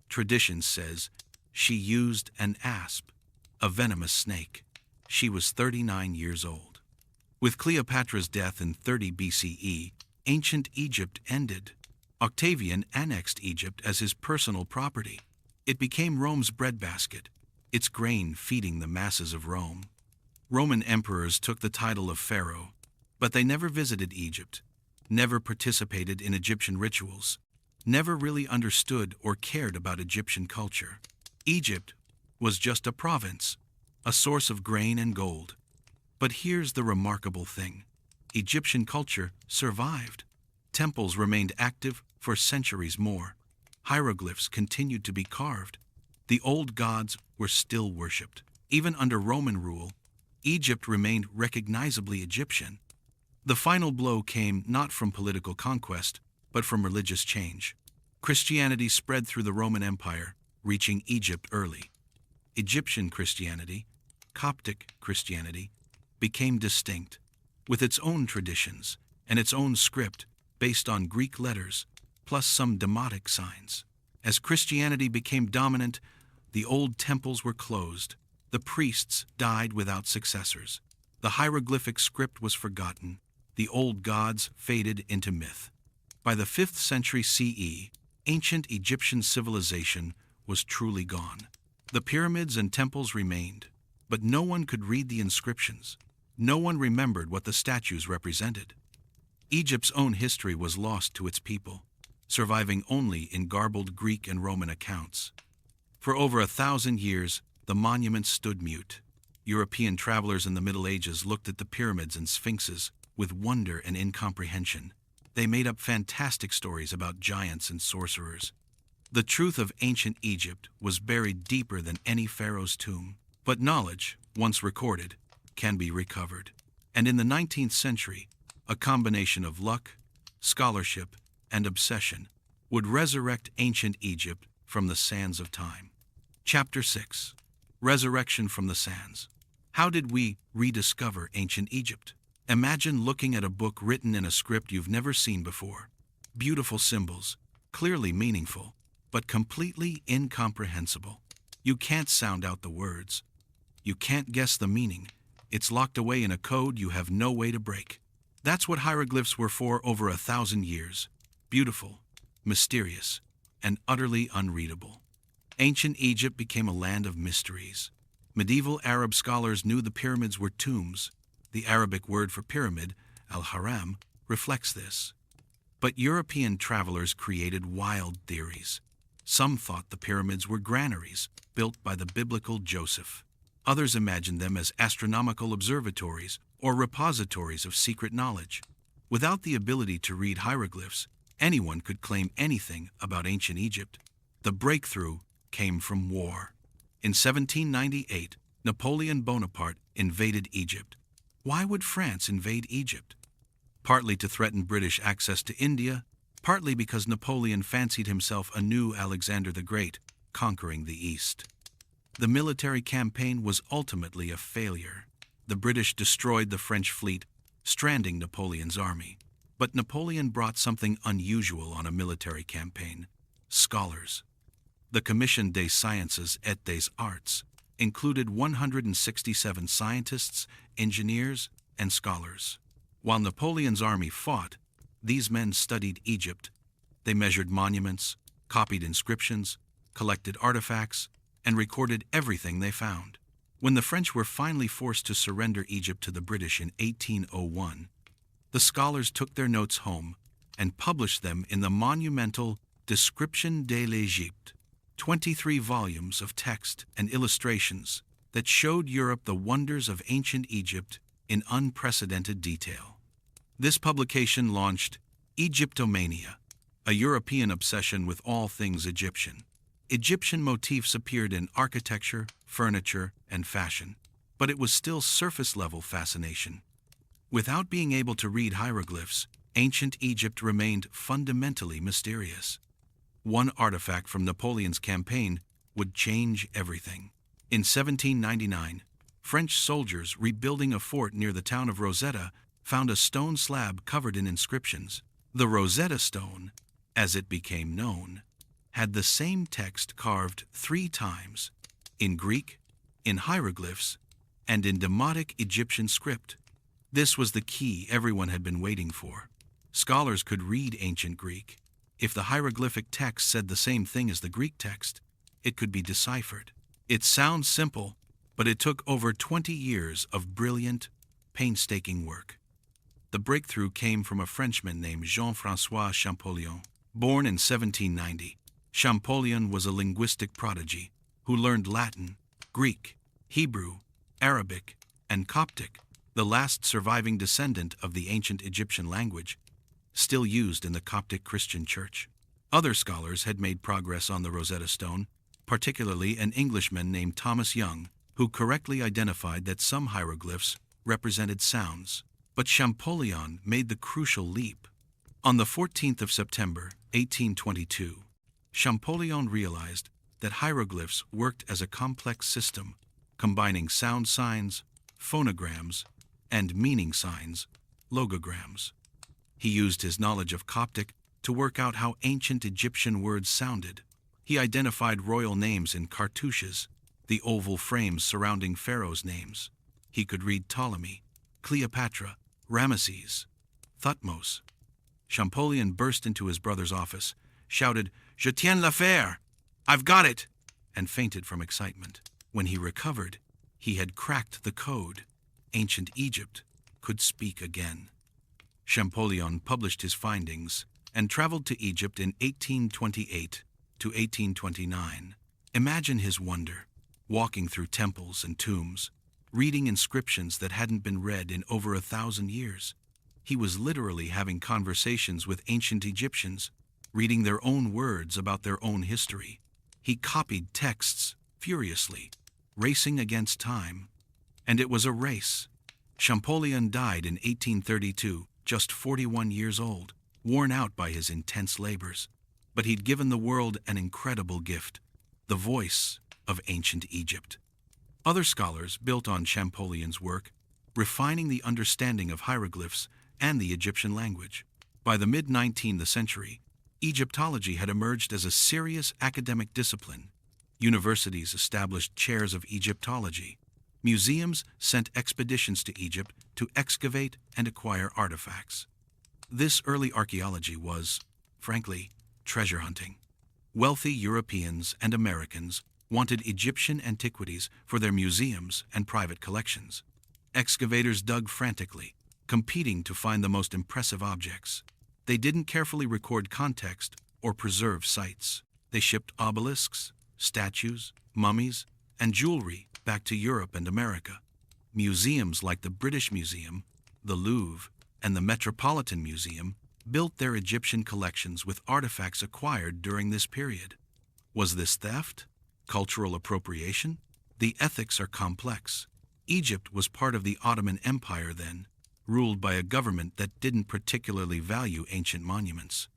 A: Tradition says she used an asp, a venomous snake. She was 39 years old. With Cleopatra's death in 30 BCE, ancient Egypt ended. Octavian annexed Egypt as his personal property. It became Rome's breadbasket, its grain feeding the masses of Rome. Roman emperors took the title of pharaoh, but they never visited Egypt, never participated in Egyptian rituals, never really understood or cared about Egyptian culture. Egypt was just a province, a source of grain and gold. But here's the remarkable thing. Egyptian culture survived. Temples remained active for centuries more. Hieroglyphs continued to be carved. The old gods were still worshipped. Even under Roman rule, Egypt remained recognizably Egyptian. The final blow came not from political conquest, but from religious change. Christianity spread through the Roman Empire, reaching Egypt early. Egyptian Christianity, Coptic Christianity, became distinct, with its own traditions and its own script based on Greek letters, plus some demotic signs. As Christianity became dominant, the old temples were closed. The priests died without successors. The hieroglyphic script was forgotten. The old gods faded into myth. By the 5th century CE, ancient Egyptian civilization was truly gone. The pyramids and temples remained, but no one could read the inscriptions. No one remembered what the statues represented. Egypt's own history was lost to its people, surviving only in garbled Greek and Roman accounts. For over 1,000 years, the monuments stood mute. European travelers in the Middle Ages looked at the pyramids and sphinxes with wonder and incomprehension. They made up fantastic stories about giants and sorcerers. The truth of ancient Egypt was buried deeper than any pharaoh's tomb. But knowledge, once recorded, can be recovered. And in the 19th century, a combination of luck, scholarship, and obsession would resurrect ancient Egypt from the sands of time. Chapter 6. Resurrection from the Sands. How did we rediscover ancient Egypt? Imagine looking at a book written in a script you've never seen before. Beautiful symbols, clearly meaningful, but completely incomprehensible. You can't sound out the words. You can't guess the meaning. It's locked away in a code you have no way to break. That's what hieroglyphs were for over 1,000 years. Beautiful, mysterious, and utterly unreadable. Ancient Egypt became a land of mysteries. Medieval Arab scholars knew the pyramids were tombs. The Arabic word for pyramid, al-haram, reflects this. But European travelers created wild theories. Some thought the pyramids were granaries built by the biblical Joseph. Others imagined them as astronomical observatories or repositories of secret knowledge. Without the ability to read hieroglyphs, anyone could claim anything about ancient Egypt. The breakthrough came from war. In 1798, Napoleon Bonaparte invaded Egypt. Why would France invade Egypt? Partly to threaten British access to India, partly because Napoleon fancied himself a new Alexander the Great, conquering the East. The military campaign was ultimately a failure. The British destroyed the French fleet, stranding Napoleon's army. But Napoleon brought something unusual on a military campaign: scholars. The Commission des Sciences et des Arts included 167 scientists, engineers, and scholars. While Napoleon's army fought, these men studied Egypt. They measured monuments, copied inscriptions, collected artifacts, and recorded everything they found. When the French were finally forced to surrender Egypt to the British in 1801, the scholars took their notes home and published them in the monumental Description de l'Egypte, 23 volumes of text and illustrations that showed Europe the wonders of ancient Egypt in unprecedented detail. This publication launched Egyptomania, a European obsession with all things Egyptian. Egyptian motifs appeared in architecture, furniture, and fashion, but it was still surface-level fascination. Without being able to read hieroglyphs, ancient Egypt remained fundamentally mysterious. One artifact from Napoleon's campaign would change everything. In 1799, French soldiers rebuilding a fort near the town of Rosetta found a stone slab covered in inscriptions. The Rosetta Stone, as it became known, had the same text carved 3 times, in Greek, in hieroglyphs, and in demotic Egyptian script. This was the key everyone had been waiting for. Scholars could read ancient Greek. If the hieroglyphic text said the same thing as the Greek text, it could be deciphered. It sounds simple, but it took over 20 years of brilliant, painstaking work. The breakthrough came from a Frenchman named Jean-François Champollion. Born in 1790, Champollion was a linguistic prodigy who learned Latin, Greek, Hebrew, Arabic, and Coptic, the last surviving descendant of the ancient Egyptian language, still used in the Coptic Christian Church. Other scholars had made progress on the Rosetta Stone, particularly an Englishman named Thomas Young, who correctly identified that some hieroglyphs represented sounds. But Champollion made the crucial leap. On the 14th of September, 1822, Champollion realized that hieroglyphs worked as a complex system, combining sound signs, phonograms, and meaning signs, logograms. He used his knowledge of Coptic to work out how ancient Egyptian words sounded. He identified royal names in cartouches, the oval frames surrounding pharaohs' names. He could read Ptolemy, Cleopatra, Ramesses, Thutmose. Champollion burst into his brother's office, shouted, "Je tiens l'affaire! I've got it!" and fainted from excitement. When he recovered, he had cracked the code. Ancient Egypt could speak again. Champollion published his findings and traveled to Egypt in 1828 to 1829. Imagine his wonder, walking through temples and tombs, reading inscriptions that hadn't been read in over 1,000 years. He was literally having conversations with ancient Egyptians, reading their own words about their own history. He copied texts furiously, racing against time. And it was a race. Champollion died in 1832, just 41 years old, worn out by his intense labors. But he'd given the world an incredible gift, the voice of ancient Egypt. Other scholars built on Champollion's work, refining the understanding of hieroglyphs and the Egyptian language. By the mid-19th century, Egyptology had emerged as a serious academic discipline. Universities established chairs of Egyptology. Museums sent expeditions to Egypt to excavate and acquire artifacts. This early archaeology was, frankly, treasure hunting. Wealthy Europeans and Americans wanted Egyptian antiquities for their museums and private collections. Excavators dug frantically, competing to find the most impressive objects. They didn't carefully record context or preserve sites. They shipped obelisks, statues, mummies, and jewelry back to Europe and America. Museums like the British Museum, the Louvre, and the Metropolitan Museum built their Egyptian collections with artifacts acquired during this period. Was this theft? Cultural appropriation? The ethics are complex. Egypt was part of the Ottoman Empire then, ruled by a government that didn't particularly value ancient monuments.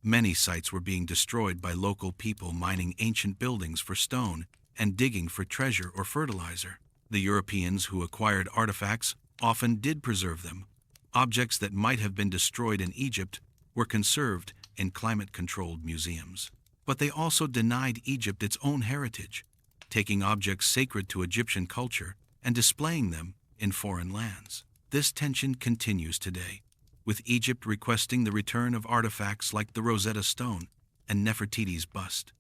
A: Many sites were being destroyed by local people mining ancient buildings for stone and digging for treasure or fertilizer. The Europeans who acquired artifacts often did preserve them. Objects that might have been destroyed in Egypt were conserved in climate-controlled museums. But they also denied Egypt its own heritage, taking objects sacred to Egyptian culture and displaying them in foreign lands. This tension continues today, with Egypt requesting the return of artifacts like the Rosetta Stone and Nefertiti's bust.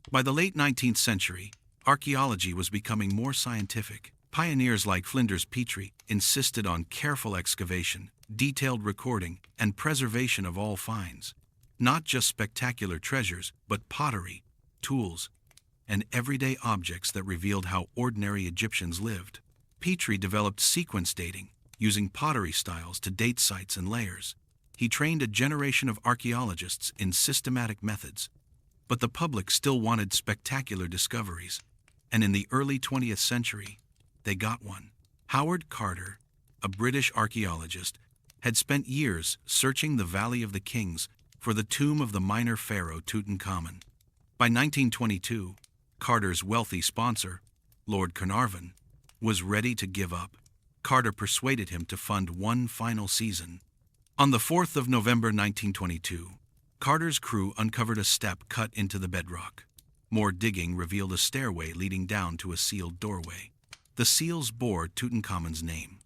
A: By the late 19th century, archaeology was becoming more scientific. Pioneers like Flinders Petrie insisted on careful excavation, detailed recording, and preservation of all finds. Not just spectacular treasures, but pottery, tools, and everyday objects that revealed how ordinary Egyptians lived. Petrie developed sequence dating, using pottery styles to date sites and layers. He trained a generation of archaeologists in systematic methods. But the public still wanted spectacular discoveries, and in the early 20th century, they got one. Howard Carter, a British archaeologist, had spent years searching the Valley of the Kings for the tomb of the minor pharaoh Tutankhamun. By 1922, Carter's wealthy sponsor, Lord Carnarvon, was ready to give up. Carter persuaded him to fund one final season. On the 4th of November 1922, Carter's crew uncovered a step cut into the bedrock. More digging revealed a stairway leading down to a sealed doorway. The seals bore Tutankhamun's name.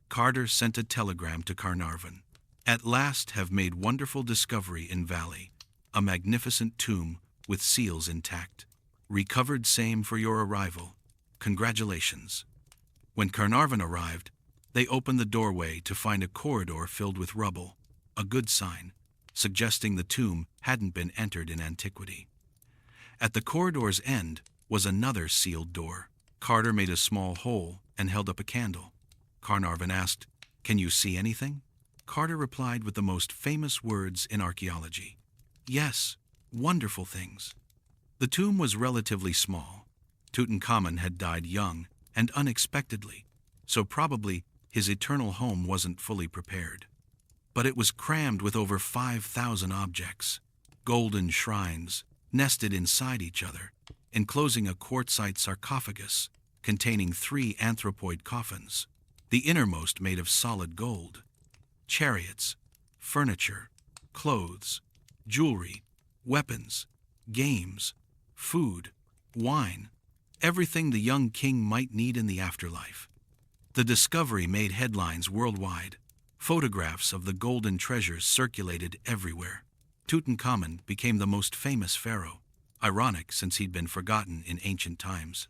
A: Carter sent a telegram to Carnarvon. "At last have made wonderful discovery in valley, a magnificent tomb with seals intact. Recovered same for your arrival. Congratulations." When Carnarvon arrived, they opened the doorway to find a corridor filled with rubble, a good sign, suggesting the tomb hadn't been entered in antiquity. At the corridor's end was another sealed door. Carter made a small hole and held up a candle. Carnarvon asked, "Can you see anything?" Carter replied with the most famous words in archaeology. "Yes, wonderful things." The tomb was relatively small. Tutankhamun had died young and unexpectedly, so probably his eternal home wasn't fully prepared. But it was crammed with over 5,000 objects, golden shrines nested inside each other, enclosing a quartzite sarcophagus containing 3 anthropoid coffins, the innermost made of solid gold. Chariots, furniture, clothes, jewelry, weapons, games, food, wine, everything the young king might need in the afterlife. The discovery made headlines worldwide. Photographs of the golden treasures circulated everywhere. Tutankhamun became the most famous pharaoh, ironic since he'd been forgotten in ancient times.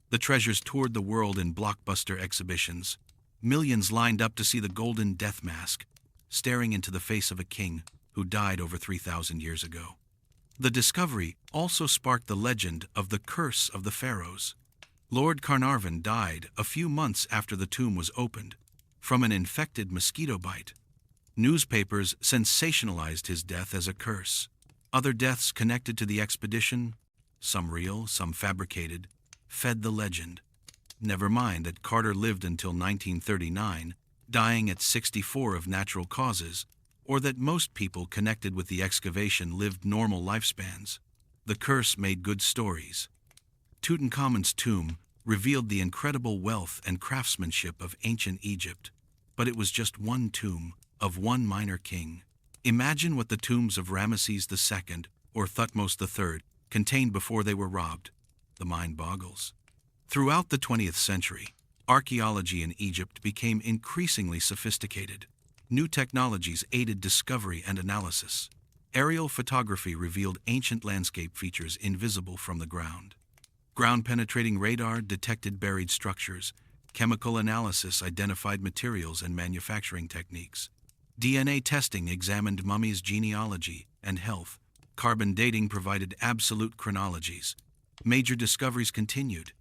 A: The treasures toured the world in blockbuster exhibitions. Millions lined up to see the golden death mask, staring into the face of a king who died over 3,000 years ago. The discovery also sparked the legend of the curse of the pharaohs. Lord Carnarvon died a few months after the tomb was opened, from an infected mosquito bite. Newspapers sensationalized his death as a curse. Other deaths connected to the expedition, some real, some fabricated, fed the legend. Never mind that Carter lived until 1939, dying at 64 of natural causes, or that most people connected with the excavation lived normal lifespans. The curse made good stories. Tutankhamun's tomb revealed the incredible wealth and craftsmanship of ancient Egypt, but it was just one tomb of one minor king. Imagine what the tombs of Ramesses II or Thutmose III contained before they were robbed. The mind boggles. Throughout the 20th century, archaeology in Egypt became increasingly sophisticated. New technologies aided discovery and analysis. Aerial photography revealed ancient landscape features invisible from the ground. Ground-penetrating radar detected buried structures. Chemical analysis identified materials and manufacturing techniques. DNA testing examined mummies' genealogy and health. Carbon dating provided absolute chronologies. Major discoveries continued.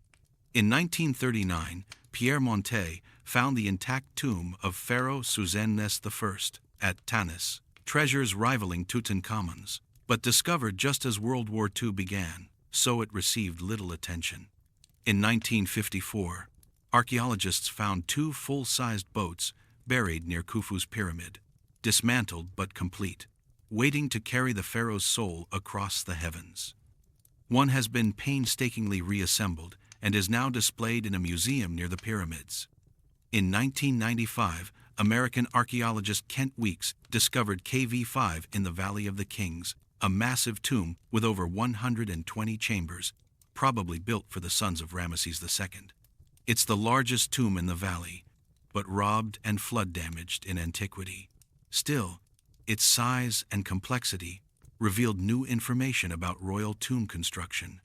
A: In 1939, Pierre Montet found the intact tomb of Pharaoh Susennes I at Tanis, treasures rivaling Tutankhamun's, but discovered just as World War II began, so it received little attention. In 1954, archaeologists found 2 full-sized boats buried near Khufu's pyramid, dismantled but complete, waiting to carry the pharaoh's soul across the heavens. One has been painstakingly reassembled and is now displayed in a museum near the pyramids. In 1995, American archaeologist Kent Weeks discovered KV5 in the Valley of the Kings, a massive tomb with over 120 chambers, probably built for the sons of Ramesses II. It's the largest tomb in the valley, but robbed and flood-damaged in antiquity. Still, its size and complexity revealed new information about royal tomb construction.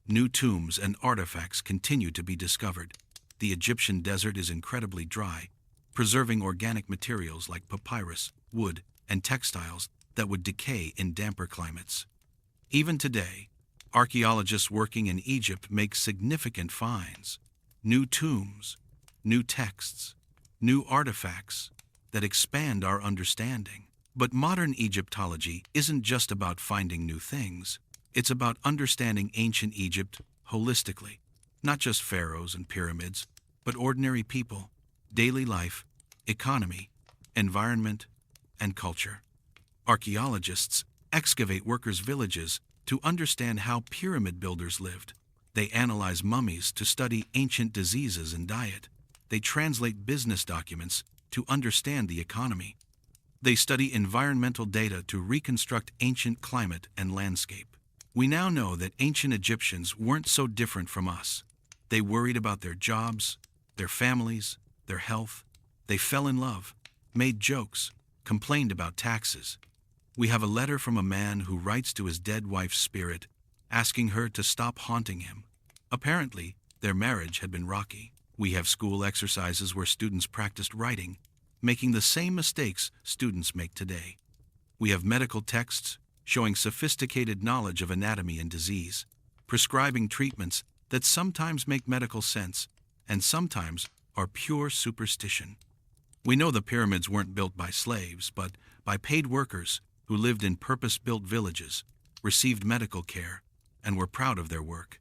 A: New tombs and artifacts continue to be discovered. The Egyptian desert is incredibly dry, preserving organic materials like papyrus, wood, and textiles that would decay in damper climates. Even today, archaeologists working in Egypt make significant finds. New tombs, new texts, new artifacts that expand our understanding. But modern Egyptology isn't just about finding new things. It's about understanding ancient Egypt holistically, not just pharaohs and pyramids, but ordinary people, daily life, economy, environment, and culture. Archaeologists excavate workers' villages to understand how pyramid builders lived. They analyze mummies to study ancient diseases and diet. They translate business documents to understand the economy. They study environmental data to reconstruct ancient climate and landscape. We now know that ancient Egyptians weren't so different from us. They worried about their jobs, their families, their health. They fell in love, made jokes, complained about taxes. We have a letter from a man who writes to his dead wife's spirit, asking her to stop haunting him. Apparently, their marriage had been rocky. We have school exercises where students practiced writing, making the same mistakes students make today. We have medical texts showing sophisticated knowledge of anatomy and disease, prescribing treatments that sometimes make medical sense and sometimes are pure superstition. We know the pyramids weren't built by slaves, but by paid workers who lived in purpose-built villages, received medical care, and were proud of their work.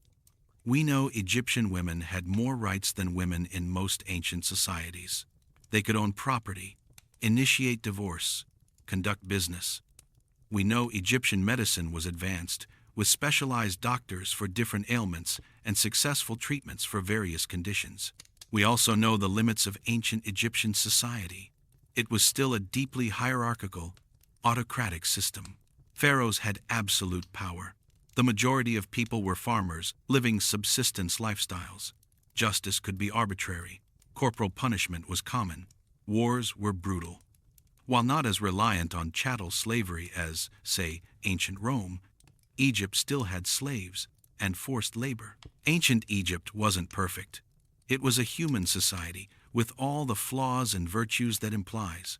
A: We know Egyptian women had more rights than women in most ancient societies. They could own property, initiate divorce, conduct business. We know Egyptian medicine was advanced, with specialized doctors for different ailments and successful treatments for various conditions. We also know the limits of ancient Egyptian society. It was still a deeply hierarchical, autocratic system. Pharaohs had absolute power. The majority of people were farmers, living subsistence lifestyles. Justice could be arbitrary. Corporal punishment was common. Wars were brutal. While not as reliant on chattel slavery as, say, ancient Rome, Egypt still had slaves and forced labor. Ancient Egypt wasn't perfect. It was a human society with all the flaws and virtues that implies.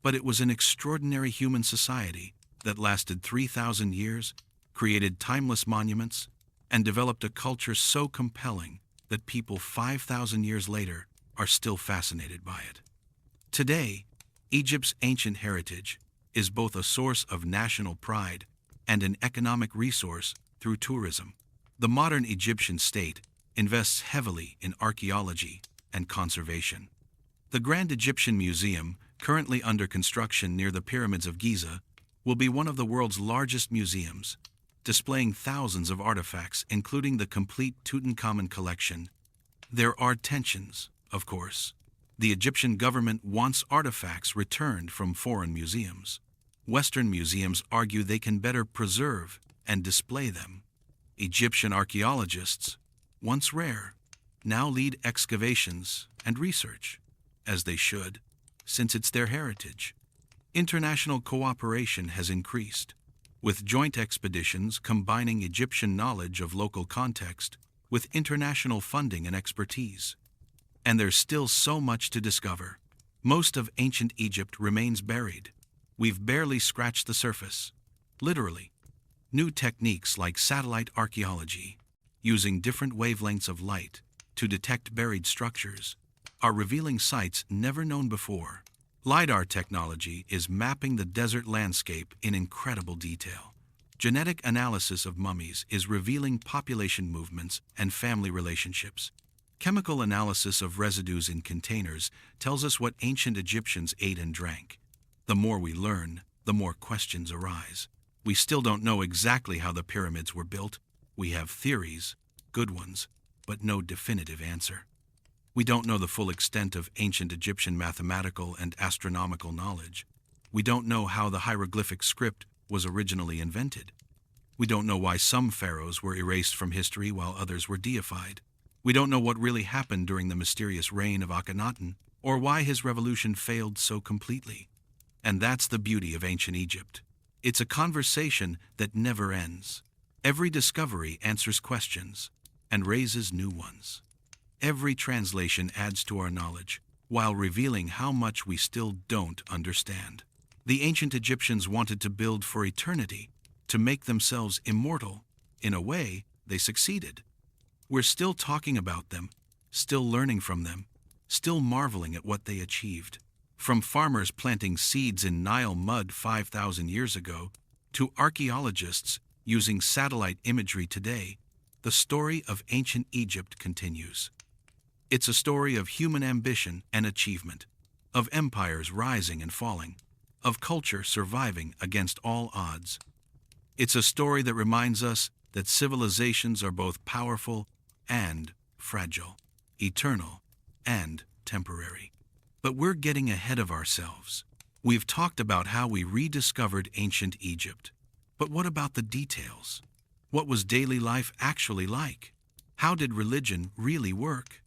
A: But it was an extraordinary human society that lasted 3,000 years, created timeless monuments, and developed a culture so compelling that people 5,000 years later are still fascinated by it. Today, Egypt's ancient heritage is both a source of national pride and an economic resource through tourism. The modern Egyptian state invests heavily in archaeology and conservation. The Grand Egyptian Museum, currently under construction near the pyramids of Giza, will be one of the world's largest museums, displaying thousands of artifacts, including the complete Tutankhamun collection. There are tensions, of course. The Egyptian government wants artifacts returned from foreign museums. Western museums argue they can better preserve and display them. Egyptian archaeologists, once rare, now lead excavations and research, as they should, since it's their heritage. International cooperation has increased, with joint expeditions combining Egyptian knowledge of local context with international funding and expertise. And there's still so much to discover. Most of ancient Egypt remains buried. We've barely scratched the surface. Literally. New techniques like satellite archaeology, using different wavelengths of light to detect buried structures, are revealing sites never known before. LiDAR technology is mapping the desert landscape in incredible detail. Genetic analysis of mummies is revealing population movements and family relationships. Chemical analysis of residues in containers tells us what ancient Egyptians ate and drank. The more we learn, the more questions arise. We still don't know exactly how the pyramids were built. We have theories, good ones, but no definitive answer. We don't know the full extent of ancient Egyptian mathematical and astronomical knowledge. We don't know how the hieroglyphic script was originally invented. We don't know why some pharaohs were erased from history while others were deified. We don't know what really happened during the mysterious reign of Akhenaten, or why his revolution failed so completely. And that's the beauty of ancient Egypt. It's a conversation that never ends. Every discovery answers questions and raises new ones. Every translation adds to our knowledge, while revealing how much we still don't understand. The ancient Egyptians wanted to build for eternity, to make themselves immortal. In a way, they succeeded. We're still talking about them, still learning from them, still marveling at what they achieved. From farmers planting seeds in Nile mud 5,000 years ago, to archaeologists using satellite imagery today, the story of ancient Egypt continues. It's a story of human ambition and achievement, of empires rising and falling, of culture surviving against all odds. It's a story that reminds us that civilizations are both powerful and fragile, eternal and temporary. But we're getting ahead of ourselves. We've talked about how we rediscovered ancient Egypt. But what about the details? What was daily life actually like? How did religion really work?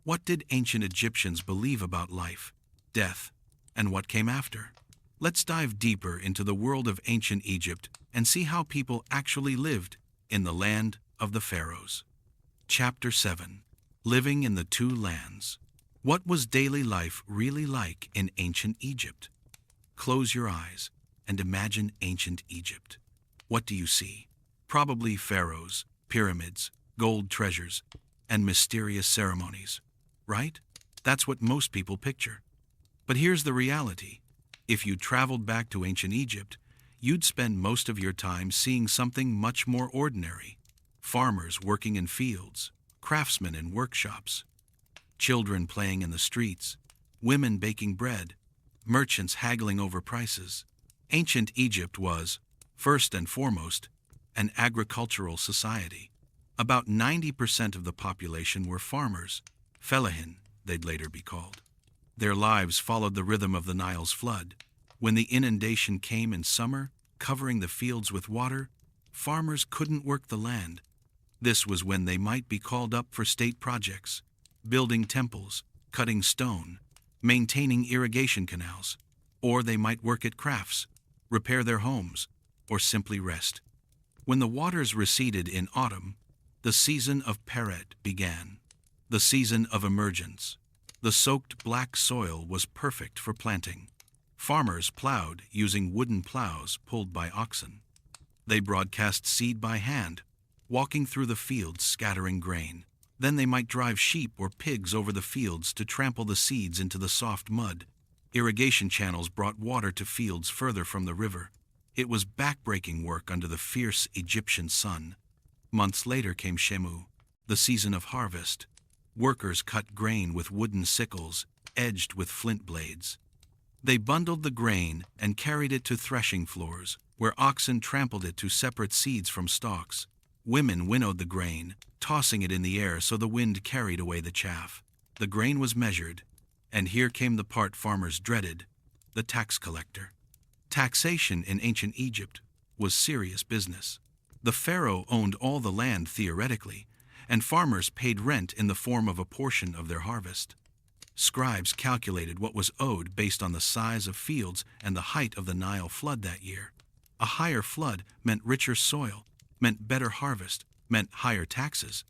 A: What did ancient Egyptians believe about life, death, and what came after? Let's dive deeper into the world of ancient Egypt and see how people actually lived in the land of the pharaohs. Chapter 7. Living in the Two Lands. What was daily life really like in ancient Egypt? Close your eyes and imagine ancient Egypt. What do you see? Probably pharaohs, pyramids, gold treasures, and mysterious ceremonies. right? That's what most people picture. But here's the reality. If you traveled back to ancient Egypt, you'd spend most of your time seeing something much more ordinary. Farmers working in fields, craftsmen in workshops, children playing in the streets, women baking bread, merchants haggling over prices. Ancient Egypt was, first and foremost, an agricultural society. About 90% of the population were farmers, fellahin, they'd later be called. Their lives followed the rhythm of the Nile's flood. When the inundation came in summer, covering the fields with water, farmers couldn't work the land. This was when they might be called up for state projects, building temples, cutting stone, maintaining irrigation canals, or they might work at crafts, repair their homes, or simply rest. When the waters receded in autumn, the season of Peret began, the season of emergence. The soaked black soil was perfect for planting. Farmers plowed using wooden plows pulled by oxen. They broadcast seed by hand, walking through the fields scattering grain. Then they might drive sheep or pigs over the fields to trample the seeds into the soft mud. Irrigation channels brought water to fields further from the river. It was backbreaking work under the fierce Egyptian sun. Months later came Shemu, the season of harvest. Workers cut grain with wooden sickles, edged with flint blades. They bundled the grain and carried it to threshing floors, where oxen trampled it to separate seeds from stalks. Women winnowed the grain, tossing it in the air so the wind carried away the chaff. The grain was measured, and here came the part farmers dreaded, the tax collector. Taxation in ancient Egypt was serious business. The pharaoh owned all the land theoretically, and farmers paid rent in the form of a portion of their harvest. Scribes calculated what was owed based on the size of fields and the height of the Nile flood that year. A higher flood meant richer soil, meant better harvest, meant higher taxes.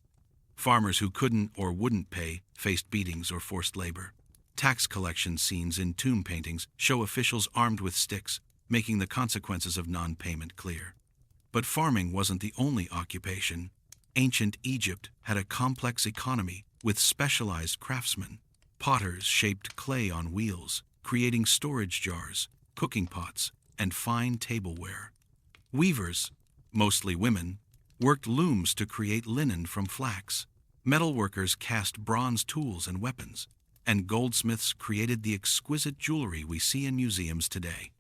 A: Farmers who couldn't or wouldn't pay faced beatings or forced labor. Tax collection scenes in tomb paintings show officials armed with sticks, making the consequences of non-payment clear. But farming wasn't the only occupation. Ancient Egypt had a complex economy with specialized craftsmen. Potters shaped clay on wheels, creating storage jars, cooking pots, and fine tableware. Weavers, mostly women, worked looms to create linen from flax. Metalworkers cast bronze tools and weapons, and goldsmiths created the exquisite jewelry we see in museums today.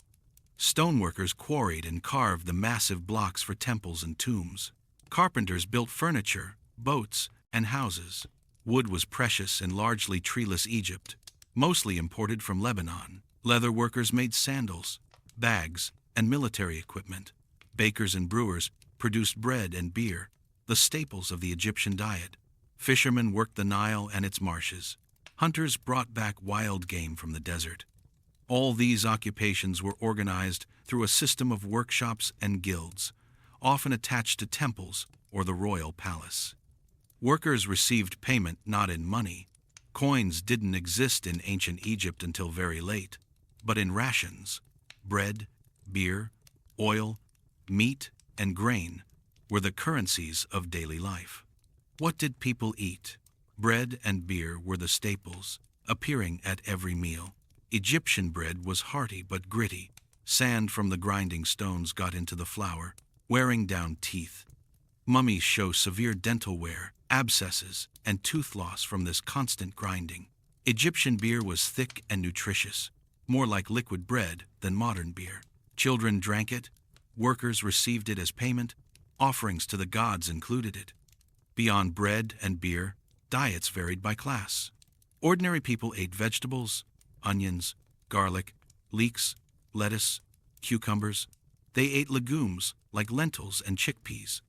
A: Stoneworkers quarried and carved the massive blocks for temples and tombs. Carpenters built furniture, boats, and houses. Wood was precious in largely treeless Egypt, mostly imported from Lebanon. Leather workers made sandals, bags, and military equipment. Bakers and brewers produced bread and beer, the staples of the Egyptian diet. Fishermen worked the Nile and its marshes. Hunters brought back wild game from the desert. All these occupations were organized through a system of workshops and guilds, often attached to temples or the royal palace. Workers received payment not in money. Coins didn't exist in ancient Egypt until very late, but in rations. Bread, beer, oil, meat, and grain were the currencies of daily life. What did people eat? Bread and beer were the staples, appearing at every meal. Egyptian bread was hearty but gritty. Sand from the grinding stones got into the flour, wearing down teeth. Mummies show severe dental wear, abscesses, and tooth loss from this constant grinding. Egyptian beer was thick and nutritious, more like liquid bread than modern beer. Children drank it, workers received it as payment, offerings to the gods included it. Beyond bread and beer, diets varied by class. Ordinary people ate vegetables, onions, garlic, leeks, lettuce, cucumbers. They ate legumes like lentils and chickpeas.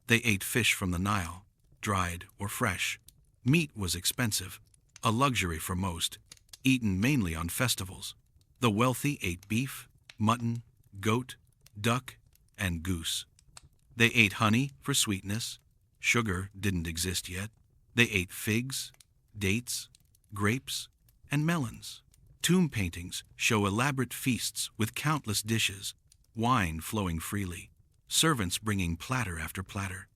A: They ate fish from the Nile, dried or fresh. Meat was expensive, a luxury for most, eaten mainly on festivals. The wealthy ate beef, mutton, goat, duck, and goose. They ate honey for sweetness. Sugar didn't exist yet. They ate figs, dates, grapes, and melons. Tomb paintings show elaborate feasts with countless dishes, wine flowing freely, servants bringing platter after platter.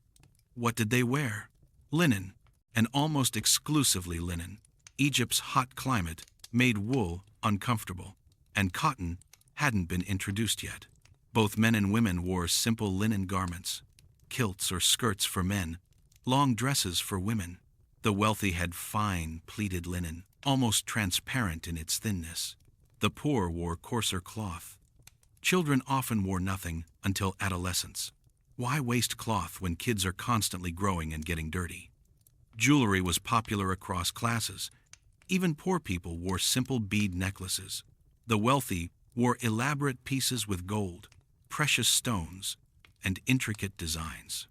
A: What did they wear? Linen, and almost exclusively linen. Egypt's hot climate made wool uncomfortable, and cotton hadn't been introduced yet. Both men and women wore simple linen garments, kilts or skirts for men, long dresses for women. The wealthy had fine, pleated linen, almost transparent in its thinness. The poor wore coarser cloth. Children often wore nothing until adolescence. Why waste cloth when kids are constantly growing and getting dirty? Jewelry was popular across classes. Even poor people wore simple bead necklaces. The wealthy wore elaborate pieces with gold, precious stones, and intricate designs.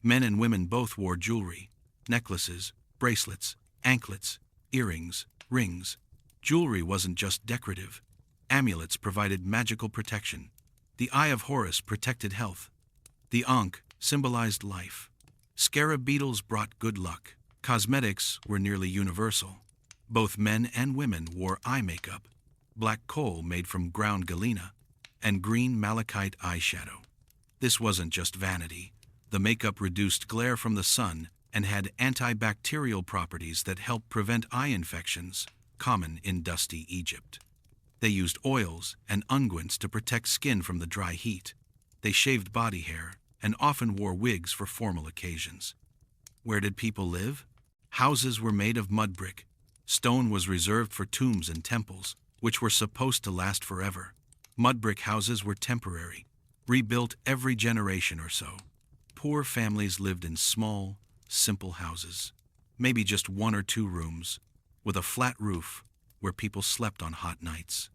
A: Men and women both wore jewelry, necklaces, bracelets, anklets, earrings, rings. Jewelry wasn't just decorative. Amulets provided magical protection. The Eye of Horus protected health. The Ankh symbolized life. Scarab beetles brought good luck. Cosmetics were nearly universal. Both men and women wore eye makeup, black kohl made from ground galena, and green malachite eyeshadow. This wasn't just vanity. The makeup reduced glare from the sun and had antibacterial properties that helped prevent eye infections, common in dusty Egypt. They used oils and unguents to protect skin from the dry heat. They shaved body hair and often wore wigs for formal occasions. Where did people live? Houses were made of mud brick. Stone was reserved for tombs and temples, which were supposed to last forever. Mud brick houses were temporary, rebuilt every generation or so. Poor families lived in small, simple houses, maybe just 1 or 2 rooms, with a flat roof where people slept on hot nights.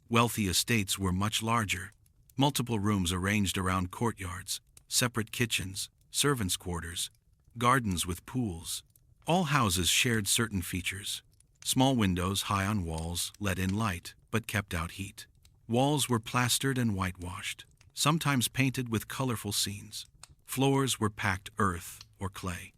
A: Wealthy estates were much larger, multiple rooms arranged around courtyards, separate kitchens, servants' quarters, gardens with pools. All houses shared certain features. Small windows high on walls let in light, but kept out heat. Walls were plastered and whitewashed, sometimes painted with colorful scenes. Floors were packed earth or clay.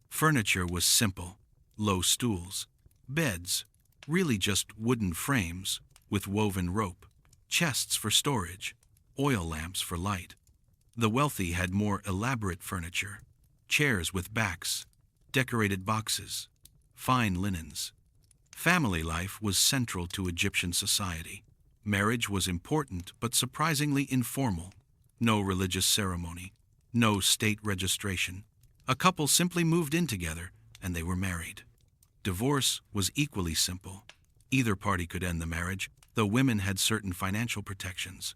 A: Furniture was simple, low stools. Beds, really just wooden frames with woven rope. Chests for storage, oil lamps for light. The wealthy had more elaborate furniture, chairs with backs, decorated boxes, fine linens. Family life was central to Egyptian society. Marriage was important but surprisingly informal. No religious ceremony, no state registration. A couple simply moved in together and they were married. Divorce was equally simple. Either party could end the marriage, though women had certain financial protections.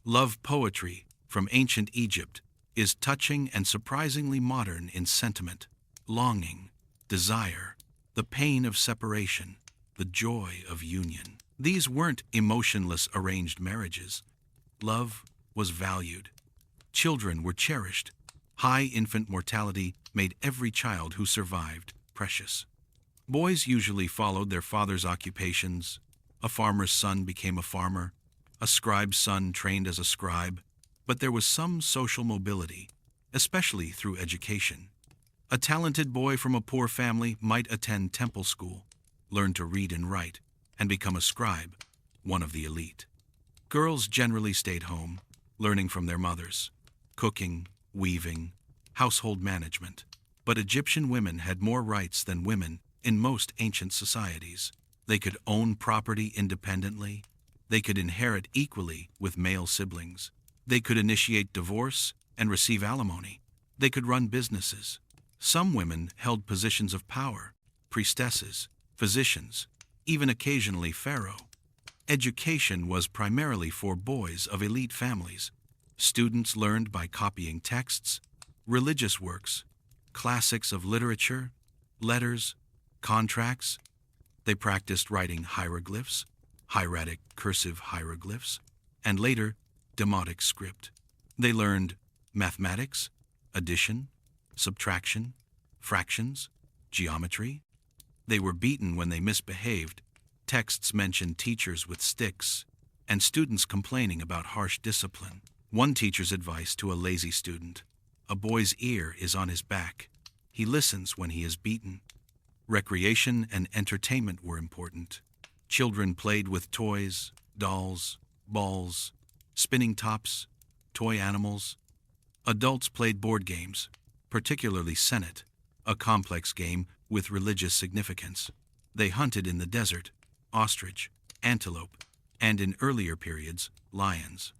A: Love poetry from ancient Egypt is touching and surprisingly modern in sentiment, longing, desire, the pain of separation, the joy of union. These weren't emotionless arranged marriages. Love was valued. Children were cherished. High infant mortality made every child who survived precious. Boys usually followed their father's occupations. A farmer's son became a farmer. A scribe's son trained as a scribe. But there was some social mobility, especially through education. A talented boy from a poor family might attend temple school, learn to read and write, and become a scribe, one of the elite. Girls generally stayed home, learning from their mothers, cooking, weaving, household management. But Egyptian women had more rights than women in most ancient societies. They could own property independently. They could inherit equally with male siblings. They could initiate divorce and receive alimony. They could run businesses. Some women held positions of power, priestesses, physicians, even occasionally pharaoh. Education was primarily for boys of elite families. Students learned by copying texts, religious works, classics of literature, letters, contracts. They practiced writing hieroglyphs, hieratic cursive hieroglyphs, and later Demotic script. They learned mathematics, addition, subtraction, fractions, geometry. They were beaten when they misbehaved. Texts mentioned teachers with sticks, and students complaining about harsh discipline. One teacher's advice to a lazy student: a boy's ear is on his back. He listens when he is beaten. Recreation and entertainment were important. Children played with toys, dolls, balls, spinning tops, toy animals. Adults played board games, particularly Senet, a complex game with religious significance. They hunted in the desert, ostrich, antelope, and in earlier periods, lions.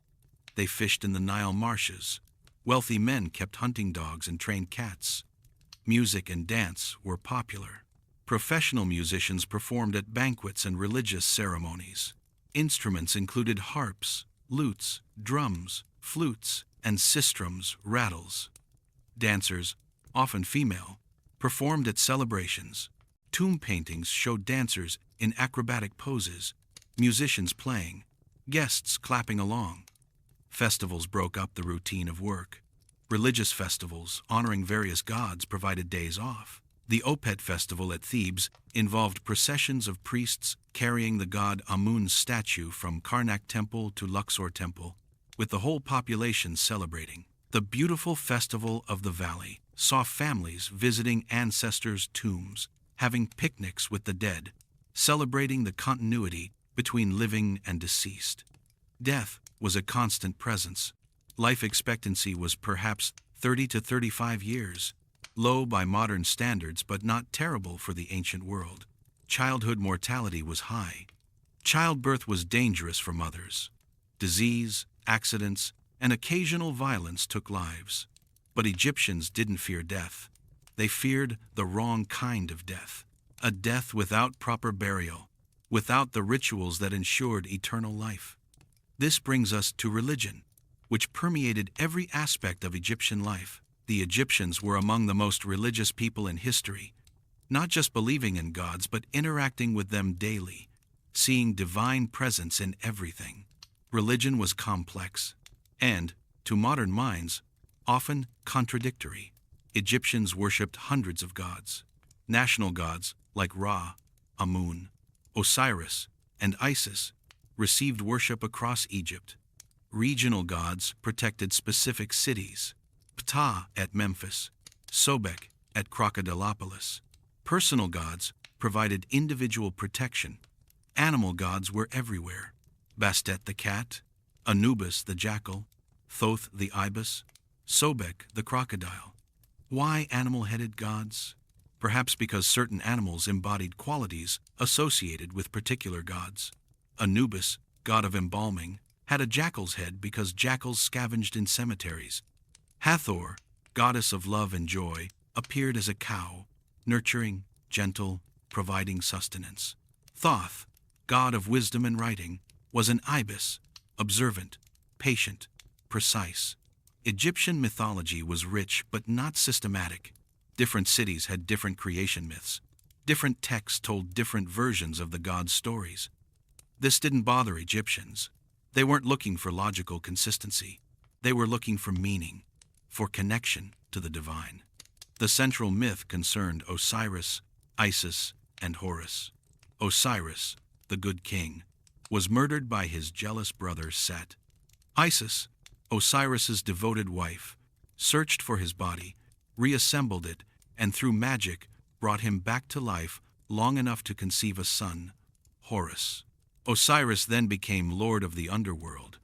A: They fished in the Nile marshes. Wealthy men kept hunting dogs and trained cats. Music and dance were popular. Professional musicians performed at banquets and religious ceremonies. Instruments included harps, lutes, drums, flutes, and sistrums, rattles. Dancers, often female, performed at celebrations. Tomb paintings showed dancers in acrobatic poses, musicians playing, guests clapping along. Festivals broke up the routine of work. Religious festivals honoring various gods provided days off. The Opet festival at Thebes involved processions of priests carrying the god Amun's statue from Karnak Temple to Luxor Temple, with the whole population celebrating. The beautiful festival of the valley saw families visiting ancestors' tombs, having picnics with the dead, celebrating the continuity between living and deceased. Death was a constant presence. Life expectancy was perhaps 30 to 35 years, low by modern standards but not terrible for the ancient world. Childhood mortality was high. Childbirth was dangerous for mothers. Disease, accidents, and occasional violence took lives. But Egyptians didn't fear death. They feared the wrong kind of death, a death without proper burial, without the rituals that ensured eternal life. This brings us to religion, which permeated every aspect of Egyptian life. The Egyptians were among the most religious people in history, not just believing in gods, but interacting with them daily, seeing divine presence in everything. Religion was complex, and, to modern minds, often contradictory. Egyptians worshipped hundreds of gods. National gods like Ra, Amun, Osiris, and Isis received worship across Egypt. Regional gods protected specific cities. Ptah at Memphis, Sobek at Crocodilopolis. Personal gods provided individual protection. Animal gods were everywhere. Bastet the cat, Anubis the jackal, Thoth the ibis, Sobek the crocodile. Why animal-headed gods? Perhaps because certain animals embodied qualities associated with particular gods. Anubis, god of embalming, had a jackal's head because jackals scavenged in cemeteries. Hathor, goddess of love and joy, appeared as a cow, nurturing, gentle, providing sustenance. Thoth, god of wisdom and writing, was an ibis, observant, patient, precise. Egyptian mythology was rich but not systematic. Different cities had different creation myths. Different texts told different versions of the gods' stories. This didn't bother Egyptians. They weren't looking for logical consistency. They were looking for meaning, for connection to the divine. The central myth concerned Osiris, Isis, and Horus. Osiris, the good king, was murdered by his jealous brother Set. Isis, Osiris's devoted wife, searched for his body, reassembled it, and through magic brought him back to life long enough to conceive a son, Horus. Osiris then became lord of the underworld.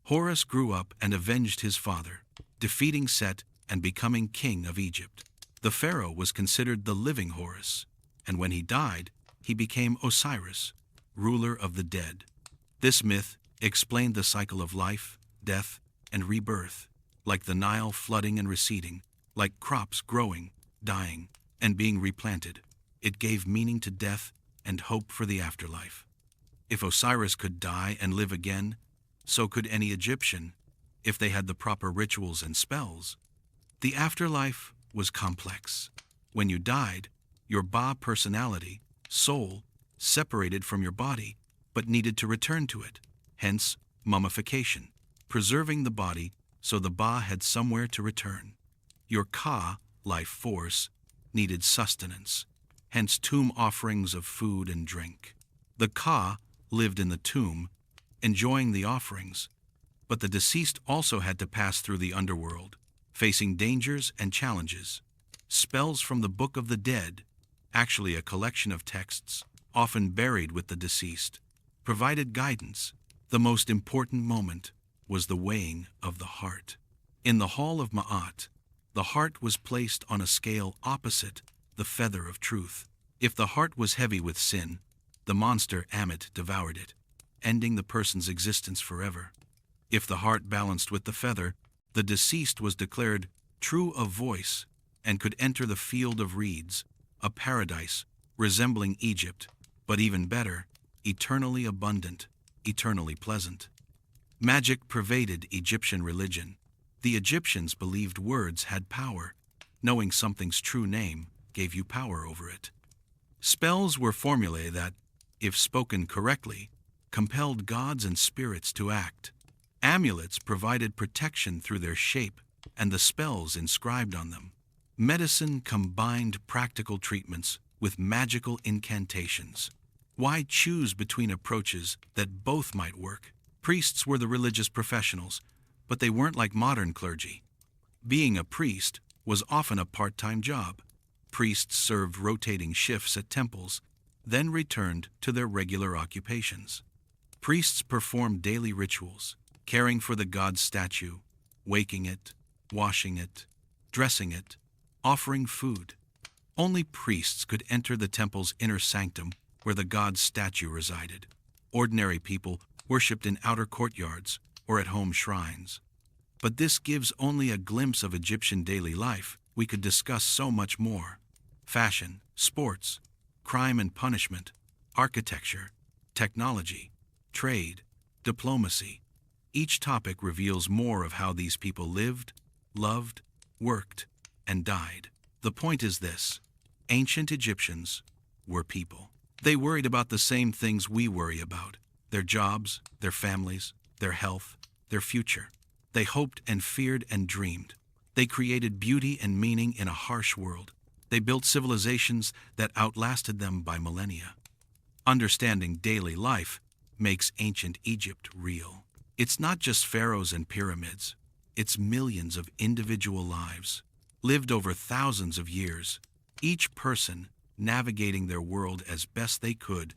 A: Horus grew up and avenged his father, defeating Set and becoming king of Egypt. The pharaoh was considered the living Horus, and when he died, he became Osiris, ruler of the dead. This myth explained the cycle of life, death, and rebirth, like the Nile flooding and receding, like crops growing, dying, and being replanted. It gave meaning to death and hope for the afterlife. If Osiris could die and live again, so could any Egyptian, if they had the proper rituals and spells. The afterlife was complex. When you died, your Ba personality, soul, separated from your body, but needed to return to it, hence mummification, preserving the body so the Ba had somewhere to return. Your Ka, life force, needed sustenance, hence tomb offerings of food and drink. The Ka lived in the tomb, enjoying the offerings, but the deceased also had to pass through the underworld, facing dangers and challenges. Spells from the Book of the Dead, actually a collection of texts, often buried with the deceased, provided guidance. The most important moment was the weighing of the heart. In the Hall of Ma'at, the heart was placed on a scale opposite the feather of truth. If the heart was heavy with sin, the monster Ammit devoured it, ending the person's existence forever. If the heart balanced with the feather, the deceased was declared true of voice and could enter the field of reeds, a paradise resembling Egypt, but even better, eternally abundant, eternally pleasant. Magic pervaded Egyptian religion. The Egyptians believed words had power. Knowing something's true name gave you power over it. Spells were formulae that, if spoken correctly, compelled gods and spirits to act. Amulets provided protection through their shape and the spells inscribed on them. Medicine combined practical treatments with magical incantations. Why choose between approaches that both might work? Priests were the religious professionals, but they weren't like modern clergy. Being a priest was often a part-time job. Priests served rotating shifts at temples, then returned to their regular occupations. Priests performed daily rituals, caring for the god's statue, waking it, washing it, dressing it, offering food. Only priests could enter the temple's inner sanctum where the god's statue resided. Ordinary people worshipped in outer courtyards or at home shrines. But this gives only a glimpse of Egyptian daily life. We could discuss so much more. Fashion, sports, crime and punishment, architecture, technology, trade, diplomacy. Each topic reveals more of how these people lived, loved, worked, and died. The point is this: ancient Egyptians were people. They worried about the same things we worry about: their jobs, their families, their health, their future. They hoped and feared and dreamed. They created beauty and meaning in a harsh world. They built civilizations that outlasted them by millennia. Understanding daily life makes ancient Egypt real. It's not just pharaohs and pyramids. It's millions of individual lives, lived over thousands of years, each person navigating their world as best they could,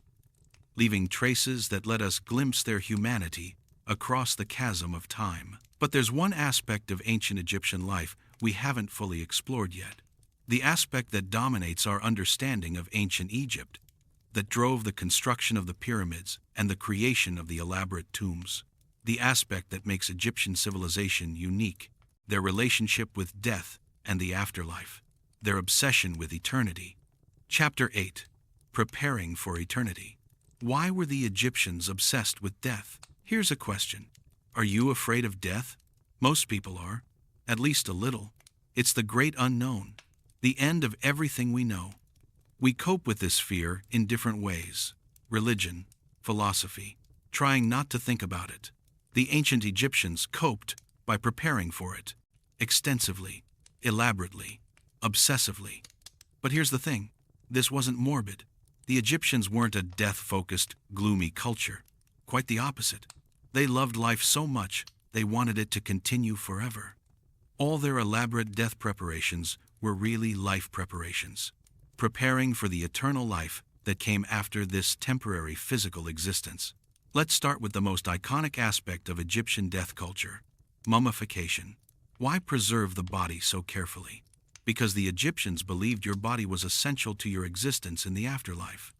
A: leaving traces that let us glimpse their humanity across the chasm of time. But there's one aspect of ancient Egyptian life we haven't fully explored yet. The aspect that dominates our understanding of ancient Egypt, that drove the construction of the pyramids and the creation of the elaborate tombs. The aspect that makes Egyptian civilization unique, their relationship with death and the afterlife, their obsession with eternity. Chapter 8. Preparing for Eternity. Why were the Egyptians obsessed with death? Here's a question. Are you afraid of death? Most people are, at least a little. It's the great unknown, the end of everything we know. We cope with this fear in different ways: religion, philosophy, trying not to think about it. The ancient Egyptians coped by preparing for it, extensively, elaborately, obsessively. But here's the thing: this wasn't morbid. The Egyptians weren't a death-focused, gloomy culture. Quite the opposite. They loved life so much, they wanted it to continue forever. All their elaborate death preparations were really life preparations, preparing for the eternal life that came after this temporary physical existence. Let's start with the most iconic aspect of Egyptian death culture: mummification. Why preserve the body so carefully? Because the Egyptians believed your body was essential to your existence in the afterlife.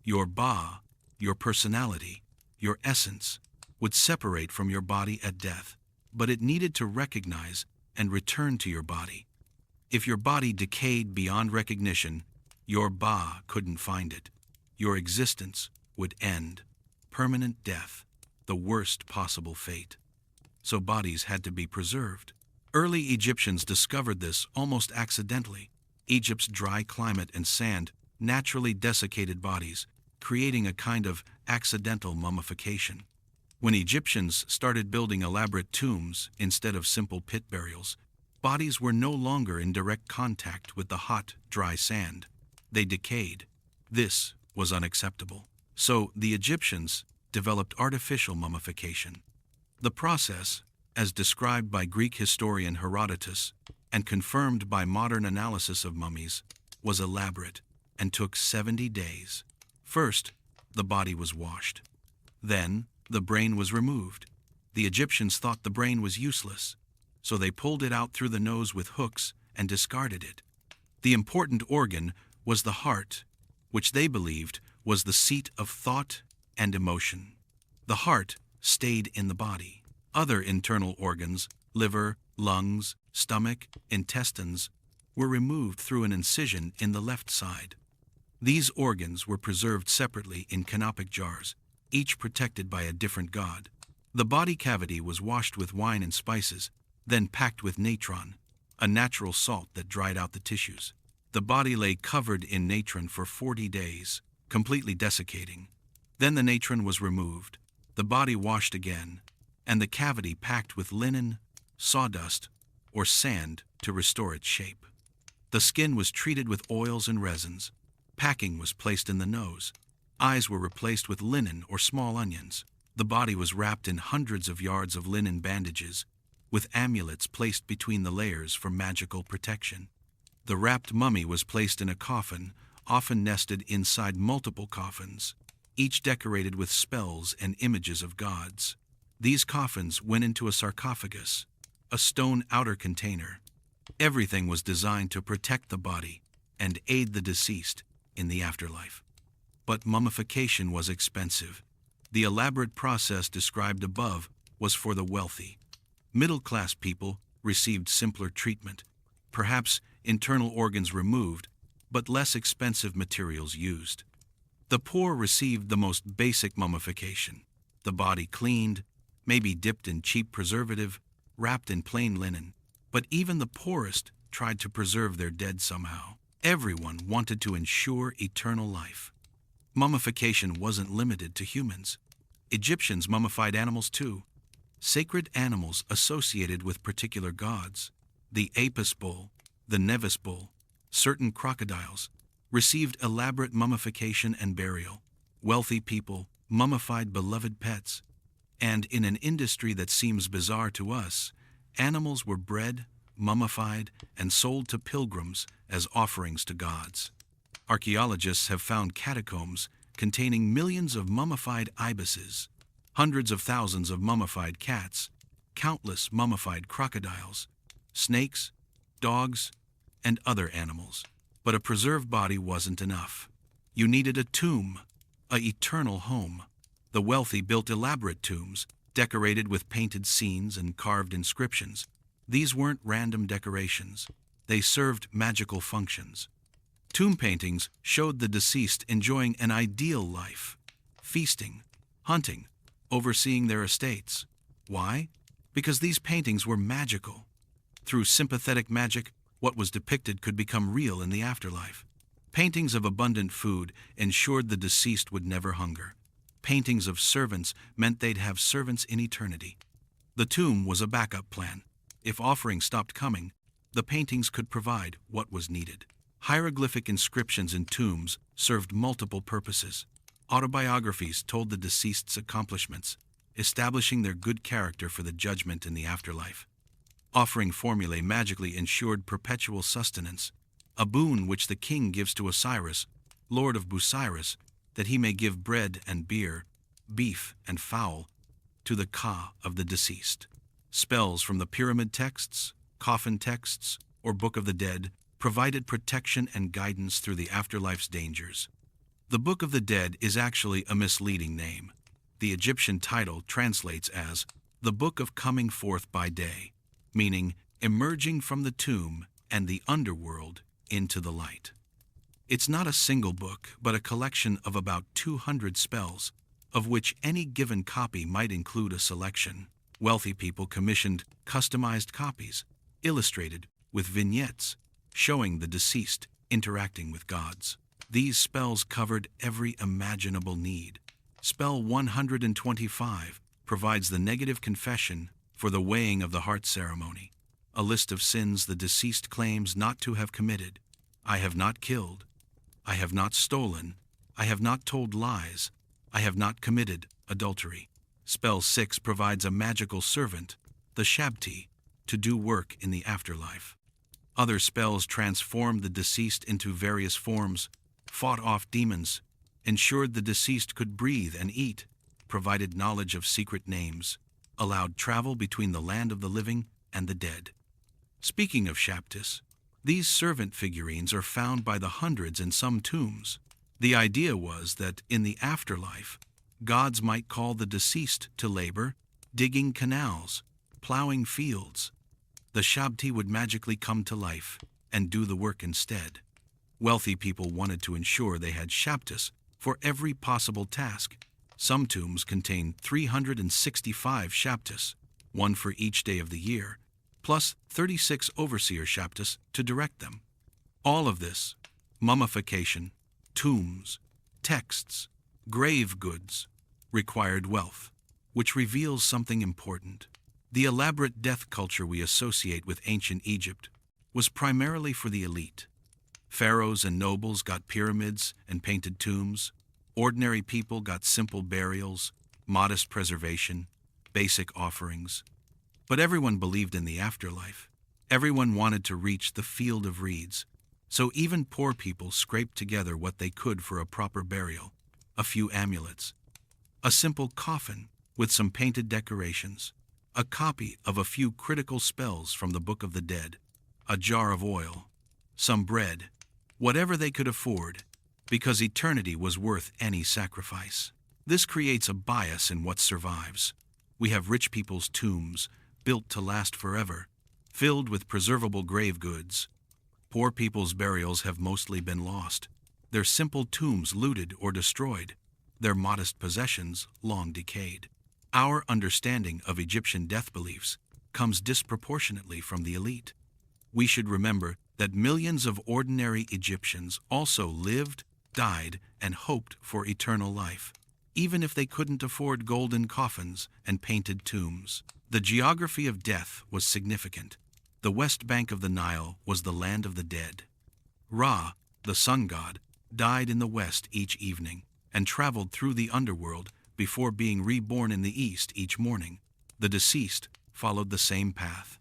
A: Your ba, your personality, your essence, would separate from your body at death, but it needed to recognize and return to your body. If your body decayed beyond recognition, your ba couldn't find it. Your existence would end. Permanent death, the worst possible fate. So bodies had to be preserved. Early Egyptians discovered this almost accidentally. Egypt's dry climate and sand naturally desiccated bodies, creating a kind of accidental mummification. When Egyptians started building elaborate tombs instead of simple pit burials, bodies were no longer in direct contact with the hot, dry sand. They decayed. This was unacceptable. So the Egyptians developed artificial mummification. The process, as described by Greek historian Herodotus and confirmed by modern analysis of mummies, was elaborate and took 70 days. First, the body was washed. Then, the brain was removed. The Egyptians thought the brain was useless, so they pulled it out through the nose with hooks and discarded it. The important organ was the heart. which they believed was the seat of thought and emotion. The heart stayed in the body. Other internal organs, liver, lungs, stomach, intestines, were removed through an incision in the left side. These organs were preserved separately in canopic jars, each protected by a different god. The body cavity was washed with wine and spices, then packed with natron, a natural salt that dried out the tissues. The body lay covered in natron for 40 days, completely desiccating. Then the natron was removed, the body washed again, and the cavity packed with linen, sawdust, or sand to restore its shape. The skin was treated with oils and resins. Packing was placed in the nose. Eyes were replaced with linen or small onions. The body was wrapped in hundreds of yards of linen bandages, with amulets placed between the layers for magical protection. The wrapped mummy was placed in a coffin, often nested inside multiple coffins, each decorated with spells and images of gods. These coffins went into a sarcophagus, a stone outer container. Everything was designed to protect the body and aid the deceased in the afterlife. But mummification was expensive. The elaborate process described above was for the wealthy. Middle-class people received simpler treatment, perhaps internal organs removed, but less expensive materials used. The poor received the most basic mummification, the body cleaned, maybe dipped in cheap preservative, wrapped in plain linen. But even the poorest tried to preserve their dead somehow. Everyone wanted to ensure eternal life. Mummification wasn't limited to humans. Egyptians mummified animals too. Sacred animals associated with particular gods, the Apis bull, the Nevis bull, certain crocodiles, received elaborate mummification and burial. Wealthy people mummified beloved pets. And in an industry that seems bizarre to us, animals were bred, mummified, and sold to pilgrims as offerings to gods. Archaeologists have found catacombs containing millions of mummified ibises, hundreds of thousands of mummified cats, countless mummified crocodiles, snakes, dogs, and other animals. But a preserved body wasn't enough. You needed a tomb, an eternal home. The wealthy built elaborate tombs, decorated with painted scenes and carved inscriptions. These weren't random decorations. They served magical functions. Tomb paintings showed the deceased enjoying an ideal life, feasting, hunting, overseeing their estates. Why? Because these paintings were magical. Through sympathetic magic, what was depicted could become real in the afterlife. Paintings of abundant food ensured the deceased would never hunger. Paintings of servants meant they'd have servants in eternity. The tomb was a backup plan. If offerings stopped coming, the paintings could provide what was needed. Hieroglyphic inscriptions in tombs served multiple purposes. Autobiographies told the deceased's accomplishments, establishing their good character for the judgment in the afterlife. Offering formulae magically ensured perpetual sustenance, a boon which the king gives to Osiris, lord of Busiris, that he may give bread and beer, beef and fowl, to the Ka of the deceased. Spells from the pyramid texts, coffin texts, or Book of the Dead provided protection and guidance through the afterlife's dangers. The Book of the Dead is actually a misleading name. The Egyptian title translates as the Book of Coming Forth by Day, meaning emerging from the tomb and the underworld into the light. It's not a single book, but a collection of about 200 spells, of which any given copy might include a selection. Wealthy people commissioned customized copies, illustrated with vignettes, showing the deceased interacting with gods. These spells covered every imaginable need. Spell 125 provides the negative confession for the weighing of the heart ceremony, a list of sins the deceased claims not to have committed. I have not killed. I have not stolen. I have not told lies. I have not committed adultery. Spell 6 provides a magical servant, the Shabti, to do work in the afterlife. Other spells transformed the deceased into various forms, fought off demons, ensured the deceased could breathe and eat, provided knowledge of secret names, allowed travel between the land of the living and the dead. Speaking of Shabtis, these servant figurines are found by the hundreds in some tombs. The idea was that in the afterlife, gods might call the deceased to labor, digging canals, plowing fields. The Shabti would magically come to life and do the work instead. Wealthy people wanted to ensure they had Shabtis for every possible task. Some tombs contained 365 Shabtis, one for each day of the year, plus 36 overseer Shabtis to direct them. All of this, mummification, tombs, texts, grave goods, required wealth, which reveals something important. The elaborate death culture we associate with ancient Egypt was primarily for the elite. Pharaohs and nobles got pyramids and painted tombs. Ordinary people got simple burials, modest preservation, basic offerings. But everyone believed in the afterlife. Everyone wanted to reach the field of reeds. So even poor people scraped together what they could for a proper burial, a few amulets, a simple coffin with some painted decorations, a copy of a few critical spells from the Book of the Dead, a jar of oil, some bread, whatever they could afford, because eternity was worth any sacrifice. This creates a bias in what survives. We have rich people's tombs, built to last forever, filled with preservable grave goods. Poor people's burials have mostly been lost, their simple tombs looted or destroyed, their modest possessions long decayed. Our understanding of Egyptian death beliefs comes disproportionately from the elite. We should remember that millions of ordinary Egyptians also lived, died, and hoped for eternal life, even if they couldn't afford golden coffins and painted tombs. The geography of death was significant. The west bank of the Nile was the land of the dead. Ra, the sun god, died in the west each evening and traveled through the underworld before being reborn in the east each morning. The deceased followed the same path.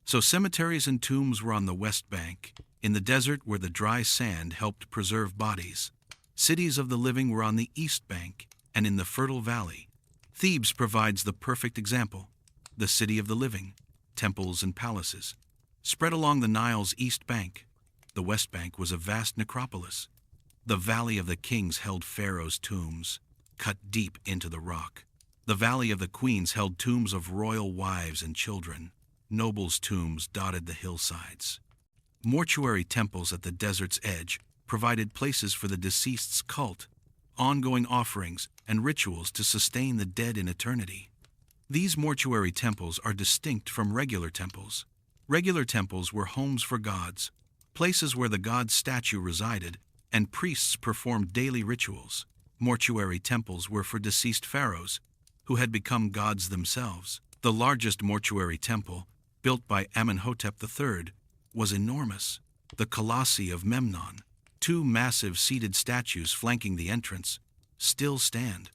A: So cemeteries and tombs were on the west bank, in the desert where the dry sand helped preserve bodies. Cities of the living were on the east bank and in the fertile valley. Thebes provides the perfect example. The city of the living, temples and palaces, spread along the Nile's east bank. The west bank was a vast necropolis. The Valley of the Kings held pharaohs' tombs, cut deep into the rock. The Valley of the Queens held tombs of royal wives and children. Nobles' tombs dotted the hillsides. Mortuary temples at the desert's edge provided places for the deceased's cult, ongoing offerings, and rituals to sustain the dead in eternity. These mortuary temples are distinct from regular temples. Regular temples were homes for gods, places where the god's statue resided, and priests performed daily rituals. Mortuary temples were for deceased pharaohs, who had become gods themselves. The largest mortuary temple, built by Amenhotep III, was enormous. The Colossi of Memnon, two massive seated statues flanking the entrance, still stand.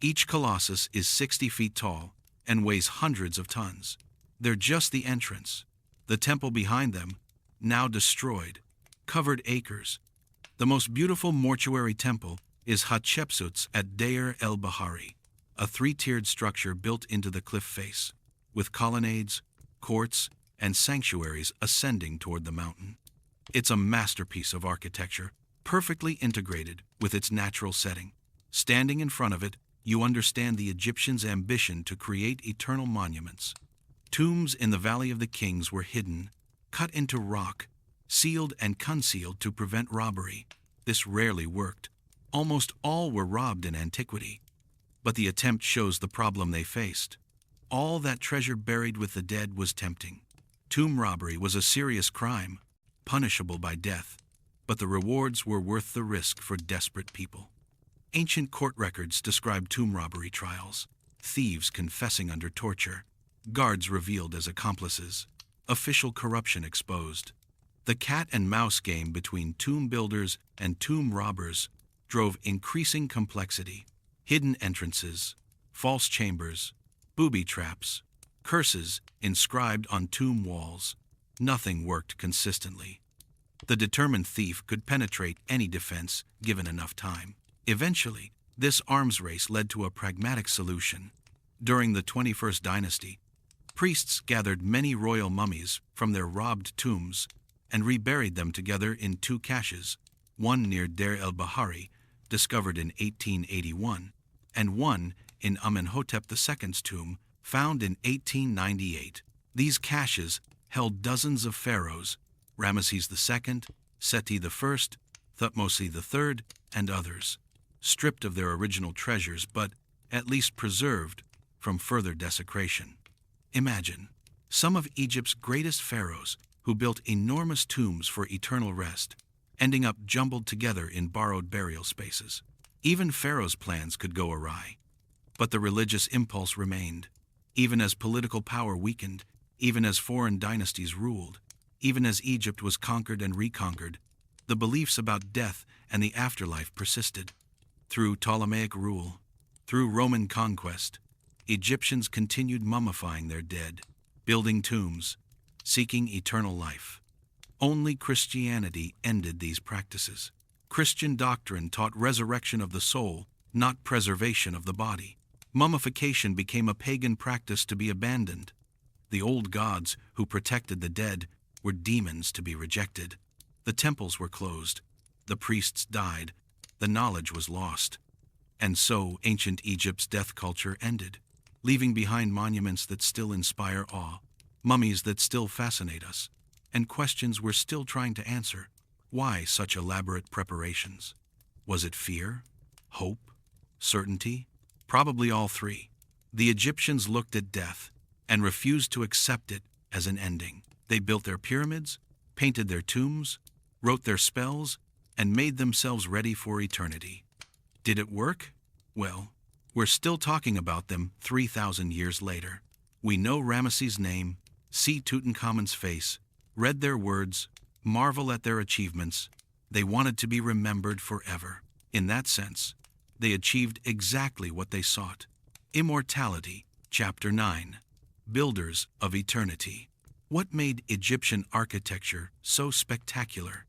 A: Each colossus is 60 feet tall and weighs hundreds of tons. They're just the entrance. The temple behind them, now destroyed, covered acres. The most beautiful mortuary temple is Hatshepsut's at Deir el-Bahari, a three-tiered structure built into the cliff face, with colonnades, courts, and sanctuaries ascending toward the mountain. It's a masterpiece of architecture, perfectly integrated with its natural setting. Standing in front of it, you understand the Egyptians' ambition to create eternal monuments. Tombs in the Valley of the Kings were hidden, cut into rock, sealed and concealed to prevent robbery. This rarely worked. Almost all were robbed in antiquity. But the attempt shows the problem they faced. All that treasure buried with the dead was tempting. Tomb robbery was a serious crime, punishable by death, but the rewards were worth the risk for desperate people. Ancient court records describe tomb robbery trials, thieves confessing under torture, guards revealed as accomplices, official corruption exposed. The cat and mouse game between tomb builders and tomb robbers drove increasing complexity. Hidden entrances, false chambers, booby traps, curses inscribed on tomb walls. Nothing worked consistently. The determined thief could penetrate any defense given enough time. Eventually, this arms race led to a pragmatic solution. During the 21st dynasty, priests gathered many royal mummies from their robbed tombs and reburied them together in two caches, one near Deir el-Bahari discovered in 1881, and one in Amenhotep II's tomb, found in 1898. These caches held dozens of pharaohs, Ramesses II, Seti I, Thutmose III, and others, stripped of their original treasures but at least preserved from further desecration. Imagine, some of Egypt's greatest pharaohs who built enormous tombs for eternal rest, ending up jumbled together in borrowed burial spaces. Even Pharaoh's plans could go awry. But the religious impulse remained, even as political power weakened, even as foreign dynasties ruled, even as Egypt was conquered and reconquered. The beliefs about death and the afterlife persisted. Through Ptolemaic rule, through Roman conquest, Egyptians continued mummifying their dead, building tombs, seeking eternal life. Only Christianity ended these practices. Christian doctrine taught resurrection of the soul, not preservation of the body. Mummification became a pagan practice to be abandoned. The old gods who protected the dead were demons to be rejected. The temples were closed. The priests died. The knowledge was lost. And so ancient Egypt's death culture ended, leaving behind monuments that still inspire awe, mummies that still fascinate us, and questions we're still trying to answer. Why such elaborate preparations? Was it fear? Hope? Certainty? Probably all three. The Egyptians looked at death and refused to accept it as an ending. They built their pyramids, painted their tombs, wrote their spells, and made themselves ready for eternity. Did it work? Well, we're still talking about them 3,000 years later. We know Ramesses' name, see Tutankhamun's face, read their words, marvel at their achievements. They wanted to be remembered forever. In that sense, they achieved exactly what they sought. Immortality, Chapter 9. Builders of Eternity. What made Egyptian architecture so spectacular?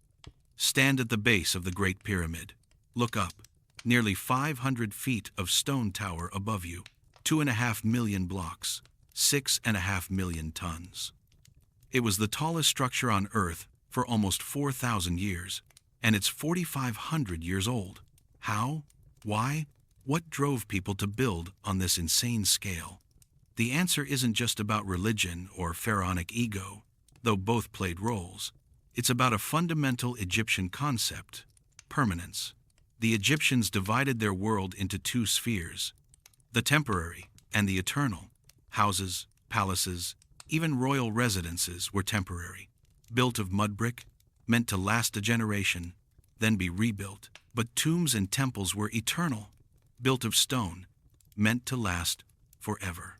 A: Stand at the base of the Great Pyramid. Look up. Nearly 500 feet of stone tower above you. 2.5 million blocks. 6.5 million tons. It was the tallest structure on Earth for almost 4,000 years, and it's 4,500 years old. How? Why? What drove people to build on this insane scale? The answer isn't just about religion or pharaonic ego, though both played roles. It's about a fundamental Egyptian concept: permanence. The Egyptians divided their world into two spheres, the temporary and the eternal. Houses, palaces, even royal residences were temporary, built of mud brick, meant to last a generation, then be rebuilt. But tombs and temples were eternal, built of stone, meant to last forever.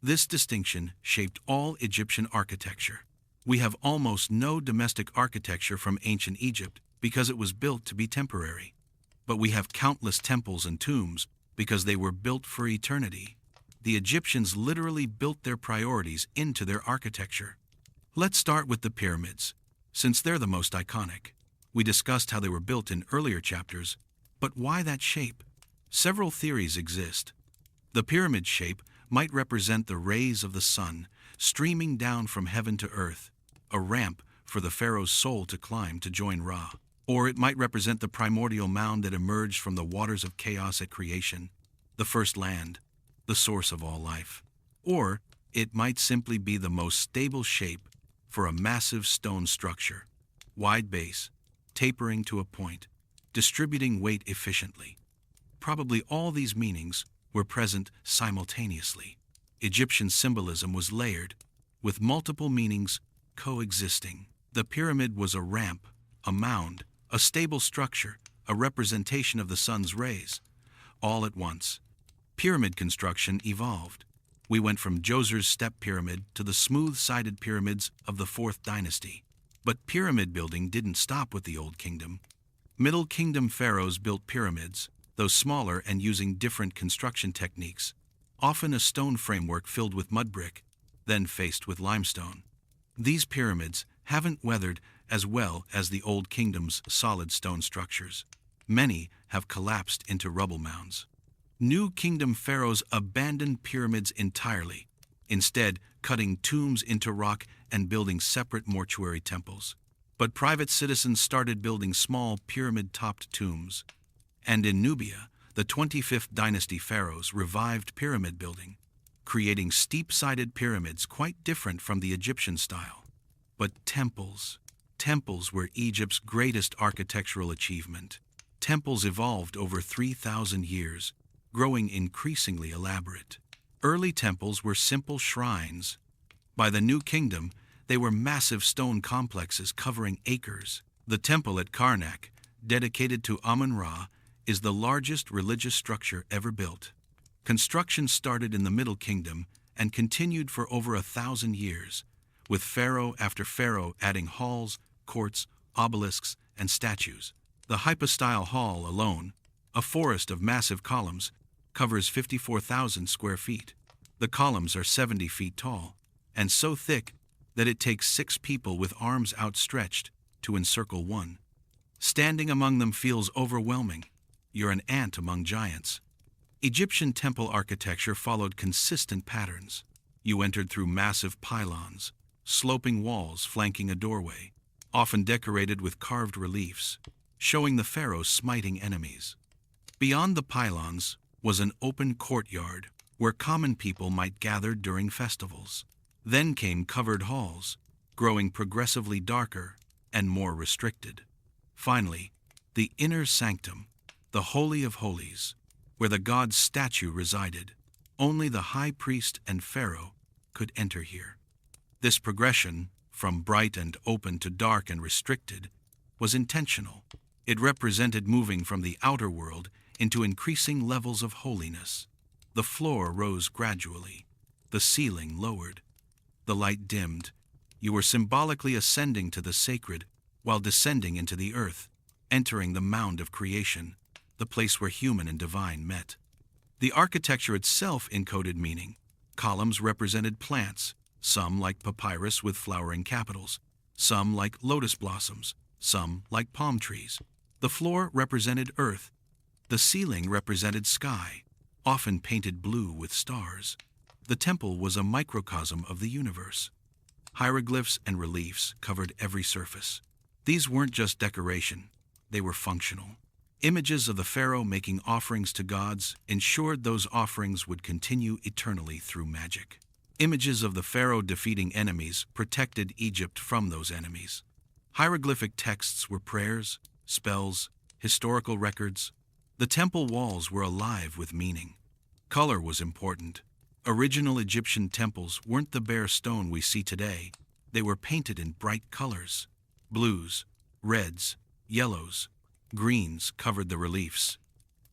A: This distinction shaped all Egyptian architecture. We have almost no domestic architecture from ancient Egypt because it was built to be temporary. But we have countless temples and tombs because they were built for eternity. The Egyptians literally built their priorities into their architecture. Let's start with the pyramids, since they're the most iconic. We discussed how they were built in earlier chapters, but why that shape? Several theories exist. The pyramid shape might represent the rays of the sun streaming down from heaven to earth, a ramp for the pharaoh's soul to climb to join Ra. Or it might represent the primordial mound that emerged from the waters of chaos at creation, the first land, the source of all life. Or it might simply be the most stable shape for a massive stone structure: wide base, tapering to a point, distributing weight efficiently. Probably all these meanings were present simultaneously. Egyptian symbolism was layered, with multiple meanings coexisting. The pyramid was a ramp, a mound, a stable structure, a representation of the sun's rays. All at once, pyramid construction evolved. We went from Djoser's step pyramid to the smooth-sided pyramids of the 4th dynasty. But pyramid building didn't stop with the Old Kingdom. Middle Kingdom pharaohs built pyramids, though smaller and using different construction techniques, often a stone framework filled with mud brick, then faced with limestone. These pyramids haven't weathered as well as the Old Kingdom's solid stone structures. Many have collapsed into rubble mounds. New Kingdom pharaohs abandoned pyramids entirely, instead cutting tombs into rock and building separate mortuary temples. But private citizens started building small pyramid-topped tombs. And in Nubia, the 25th dynasty pharaohs revived pyramid building, creating steep-sided pyramids quite different from the Egyptian style. But temples were Egypt's greatest architectural achievement. Temples evolved over 3,000 years, growing increasingly elaborate. Early temples were simple shrines. By the New Kingdom, they were massive stone complexes covering acres. The temple at Karnak, dedicated to Amun-Ra, is the largest religious structure ever built. Construction started in the Middle Kingdom and continued for over 1,000 years, with pharaoh after pharaoh adding halls, courts, obelisks, and statues. The hypostyle hall alone, a forest of massive columns, covers 54,000 square feet. The columns are 70 feet tall, and so thick that it takes 6 people with arms outstretched to encircle one. Standing among them feels overwhelming. You're an ant among giants. Egyptian temple architecture followed consistent patterns. You entered through massive pylons, sloping walls flanking a doorway, often decorated with carved reliefs, showing the pharaohs smiting enemies. Beyond the pylons was an open courtyard where common people might gather during festivals. Then came covered halls, growing progressively darker and more restricted. Finally, the inner sanctum, the Holy of Holies, where the god's statue resided. Only the high priest and pharaoh could enter here. This progression, from bright and open to dark and restricted, was intentional. It represented moving from the outer world into increasing levels of holiness. The floor rose gradually, the ceiling lowered, the light dimmed. You were symbolically ascending to the sacred while descending into the earth, entering the mound of creation, the place where human and divine met. The architecture itself encoded meaning. Columns represented plants, some like papyrus with flowering capitals, some like lotus blossoms, some like palm trees. The floor represented earth. The ceiling represented sky, often painted blue with stars. The temple was a microcosm of the universe. Hieroglyphs and reliefs covered every surface. These weren't just decoration, they were functional. Images of the pharaoh making offerings to gods ensured those offerings would continue eternally through magic. Images of the pharaoh defeating enemies protected Egypt from those enemies. Hieroglyphic texts were prayers, spells, historical records. The temple walls were alive with meaning. Color was important. Original Egyptian temples weren't the bare stone we see today. They were painted in bright colors. Blues, reds, yellows, greens covered the reliefs.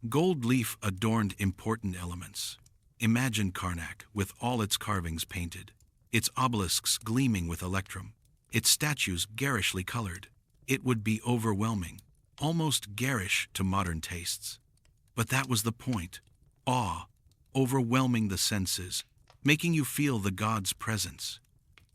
A: Gold leaf adorned important elements. Imagine Karnak with all its carvings painted, its obelisks gleaming with electrum, its statues garishly colored. It would be overwhelming, almost garish to modern tastes. But that was the point. Awe, overwhelming the senses, making you feel the god's presence.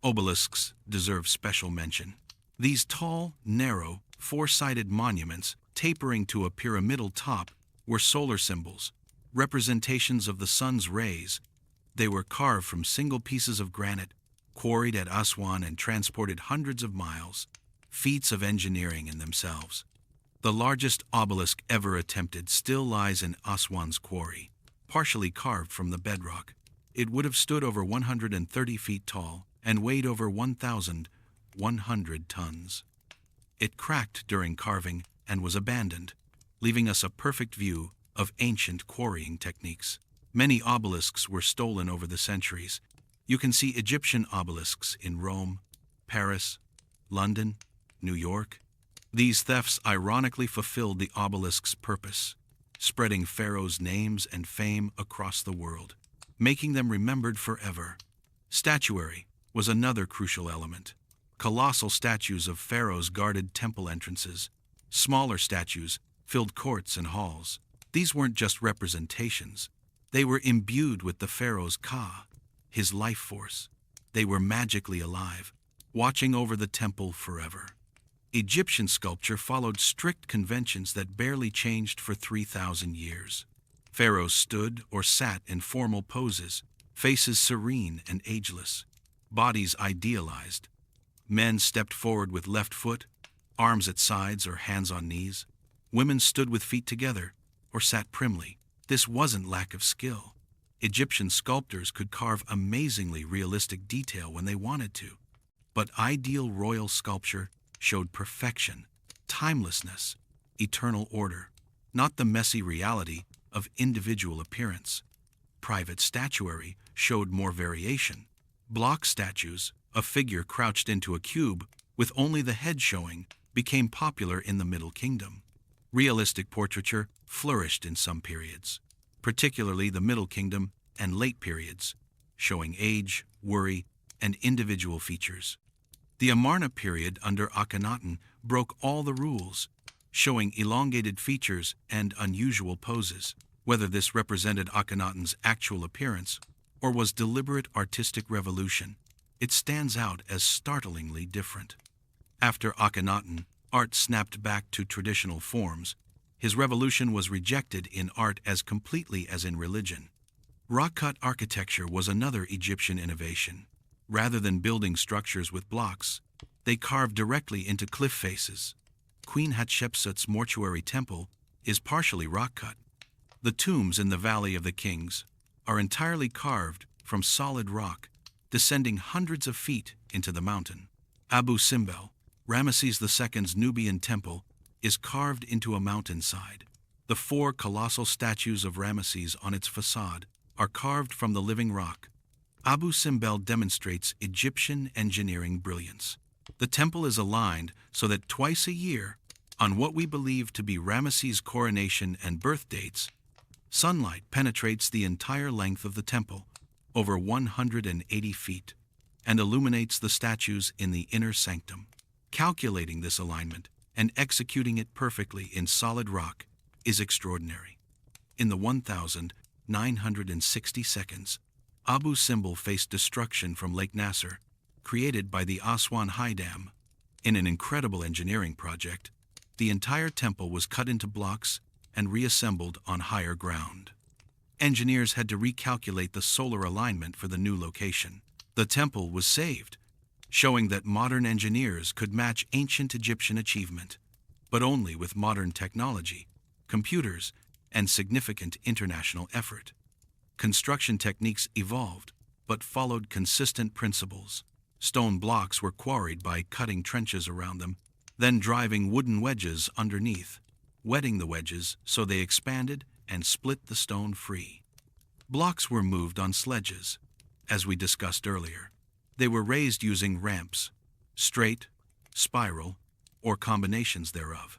A: Obelisks deserve special mention. These tall, narrow, four-sided monuments tapering to a pyramidal top were solar symbols, representations of the sun's rays. They were carved from single pieces of granite, quarried at Aswan and transported hundreds of miles, feats of engineering in themselves. The largest obelisk ever attempted still lies in Aswan's quarry, partially carved from the bedrock. It would have stood over 130 feet tall and weighed over 1,100 tons. It cracked during carving and was abandoned, leaving us a perfect view of ancient quarrying techniques. Many obelisks were stolen over the centuries. You can see Egyptian obelisks in Rome, Paris, London, New York. These thefts ironically fulfilled the obelisk's purpose, spreading pharaohs' names and fame across the world, making them remembered forever. Statuary was another crucial element. Colossal statues of pharaohs guarded temple entrances. Smaller statues filled courts and halls. These weren't just representations. They were imbued with the pharaoh's ka, his life force. They were magically alive, watching over the temple forever. Egyptian sculpture followed strict conventions that barely changed for 3,000 years. Pharaohs stood or sat in formal poses, faces serene and ageless, bodies idealized. Men stepped forward with left foot, arms at sides or hands on knees. Women stood with feet together, or sat primly. This wasn't lack of skill. Egyptian sculptors could carve amazingly realistic detail when they wanted to. But ideal royal sculpture showed perfection, timelessness, eternal order, not the messy reality of individual appearance. Private statuary showed more variation. Block statues, a figure crouched into a cube with only the head showing, became popular in the Middle Kingdom. Realistic portraiture flourished in some periods, particularly the Middle Kingdom and late periods, showing age, worry, and individual features. The Amarna period under Akhenaten broke all the rules, showing elongated features and unusual poses. Whether this represented Akhenaten's actual appearance or was deliberate artistic revolution, it stands out as startlingly different. After Akhenaten, art snapped back to traditional forms. His revolution was rejected in art as completely as in religion. Rock-cut architecture was another Egyptian innovation. Rather than building structures with blocks, they carved directly into cliff faces. Queen Hatshepsut's mortuary temple is partially rock-cut. The tombs in the Valley of the Kings are entirely carved from solid rock, descending hundreds of feet into the mountain. Abu Simbel, Ramesses II's Nubian temple, is carved into a mountainside. The 4 colossal statues of Ramesses on its facade are carved from the living rock. Abu Simbel demonstrates Egyptian engineering brilliance. The temple is aligned so that twice a year, on what we believe to be Ramesses' coronation and birth dates, sunlight penetrates the entire length of the temple, over 180 feet, and illuminates the statues in the inner sanctum. Calculating this alignment and executing it perfectly in solid rock is extraordinary. In the 1,960 seconds, Abu Simbel faced destruction from Lake Nasser, created by the Aswan High Dam. In an incredible engineering project, the entire temple was cut into blocks and reassembled on higher ground. Engineers had to recalculate the solar alignment for the new location. The temple was saved, showing that modern engineers could match ancient Egyptian achievement, but only with modern technology, computers, and significant international effort. Construction techniques evolved, but followed consistent principles. Stone blocks were quarried by cutting trenches around them, then driving wooden wedges underneath, wetting the wedges so they expanded and split the stone free. Blocks were moved on sledges, as we discussed earlier. They were raised using ramps, straight, spiral, or combinations thereof.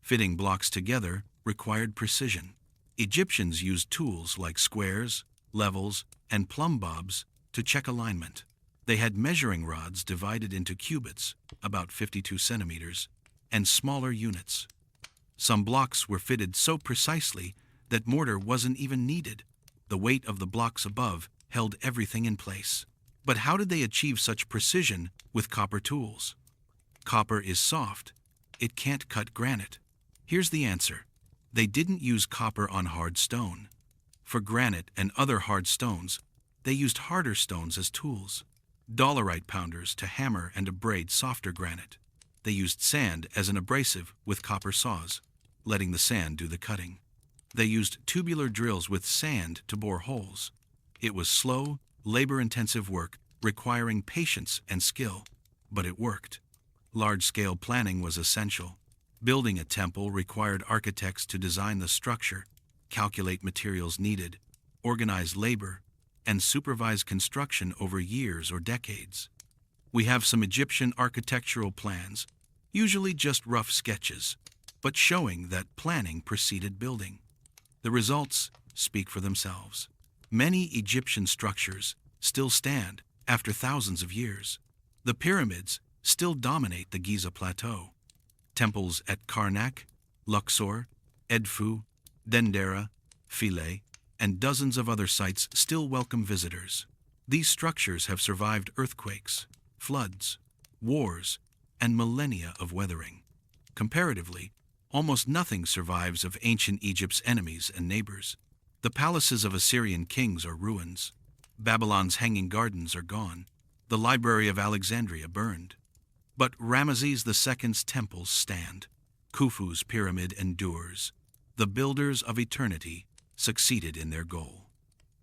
A: Fitting blocks together required precision. Egyptians used tools like squares, levels, and plumb bobs to check alignment. They had measuring rods divided into cubits, about 52 centimeters, and smaller units. Some blocks were fitted so precisely that mortar wasn't even needed. The weight of the blocks above held everything in place. But how did they achieve such precision with copper tools? Copper is soft. It can't cut granite. Here's the answer. They didn't use copper on hard stone. For granite and other hard stones, they used harder stones as tools. Dolerite pounders to hammer and abrade softer granite. They used sand as an abrasive with copper saws, letting the sand do the cutting. They used tubular drills with sand to bore holes. It was slow, labor-intensive work requiring patience and skill, but it worked. Large-scale planning was essential. Building a temple required architects to design the structure, calculate materials needed, organize labor, and supervise construction over years or decades. We have some Egyptian architectural plans, usually just rough sketches, but showing that planning preceded building. The results speak for themselves. Many Egyptian structures still stand after thousands of years. The pyramids still dominate the Giza Plateau. Temples at Karnak, Luxor, Edfu, Dendera, Philae, and dozens of other sites still welcome visitors. These structures have survived earthquakes, floods, wars, and millennia of weathering. Comparatively, almost nothing survives of ancient Egypt's enemies and neighbors. The palaces of Assyrian kings are ruins. Babylon's hanging gardens are gone. The Library of Alexandria burned. But Ramesses II's temples stand. Khufu's pyramid endures. the builders of eternity, succeeded in their goal.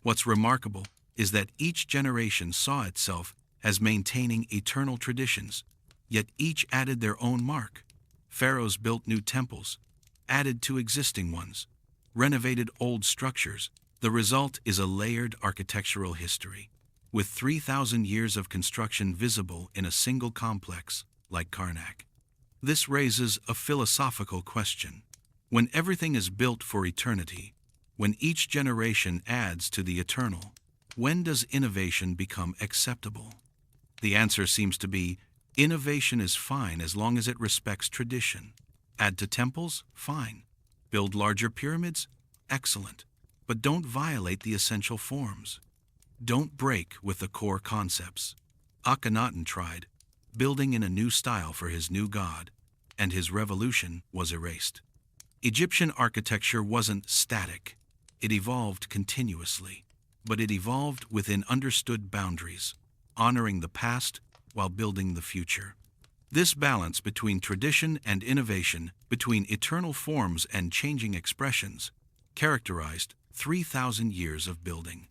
A: What's remarkable is that each generation saw itself as maintaining eternal traditions, yet each added their own mark. Pharaohs built new temples, added to existing ones, renovated old structures. The result is a layered architectural history, with 3,000 years of construction visible in a single complex, like Karnak. This raises a philosophical question. When everything is built for eternity, when each generation adds to the eternal, when does innovation become acceptable? The answer seems to be, innovation is fine as long as it respects tradition. Add to temples? Fine. Build larger pyramids? Excellent. But don't violate the essential forms. Don't break with the core concepts. Akhenaten tried, building in a new style for his new god, and his revolution was erased. Egyptian architecture wasn't static. It evolved continuously, but it evolved within understood boundaries, honoring the past while building the future. This balance between tradition and innovation, between eternal forms and changing expressions, characterized 3,000 years of building.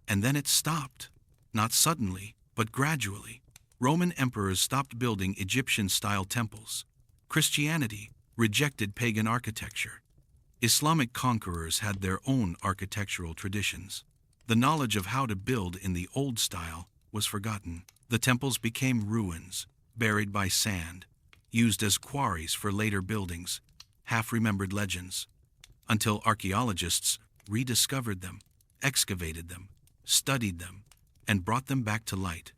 A: And then it stopped. Not suddenly, but gradually. Roman emperors stopped building Egyptian-style temples. Christianity rejected pagan architecture. Islamic conquerors had their own architectural traditions. The knowledge of how to build in the old style was forgotten. The temples became ruins, buried by sand, used as quarries for later buildings, half-remembered legends, until archaeologists rediscovered them, excavated them, studied them, and brought them back to light.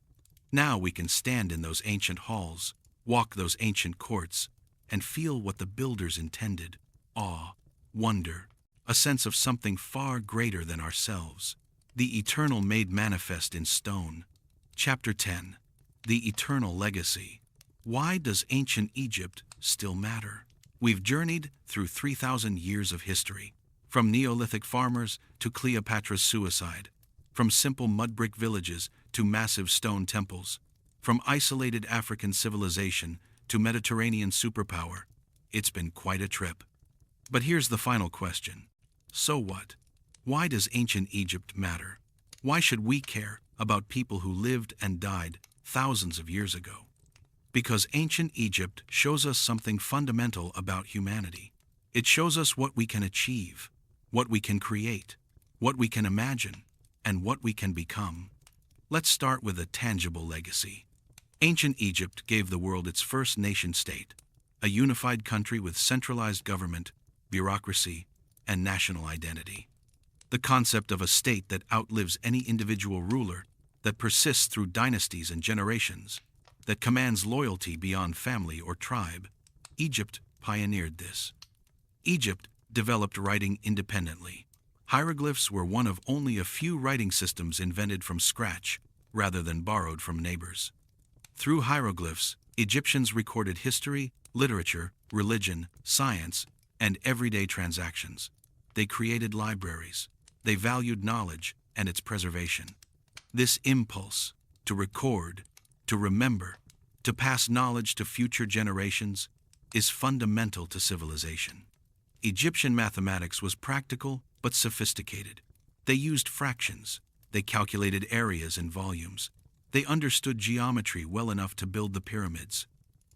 A: Now we can stand in those ancient halls, walk those ancient courts, and feel what the builders intended: awe, wonder, a sense of something far greater than ourselves. The eternal made manifest in stone. Chapter 10. The Eternal Legacy. Why does ancient Egypt still matter? We've journeyed through 3,000 years of history, from Neolithic farmers to Cleopatra's suicide, from simple mud brick villages to massive stone temples, from isolated African civilization to Mediterranean superpower. It's been quite a trip. But here's the final question. So what? Why does ancient Egypt matter? Why should we care about people who lived and died thousands of years ago? Because ancient Egypt shows us something fundamental about humanity. It shows us what we can achieve, what we can create, what we can imagine, and what we can become. Let's start with a tangible legacy. Ancient Egypt gave the world its first nation-state, a unified country with centralized government, bureaucracy, and national identity. The concept of a state that outlives any individual ruler, that persists through dynasties and generations, that commands loyalty beyond family or tribe. Egypt pioneered this. Egypt developed writing independently. Hieroglyphs were one of only a few writing systems invented from scratch, rather than borrowed from neighbors. Through hieroglyphs, Egyptians recorded history, literature, religion, science, and everyday transactions. They created libraries. They valued knowledge and its preservation. This impulse to record, to remember, to pass knowledge to future generations is fundamental to civilization. Egyptian mathematics was practical but sophisticated. They used fractions. They calculated areas and volumes. They understood geometry well enough to build the pyramids.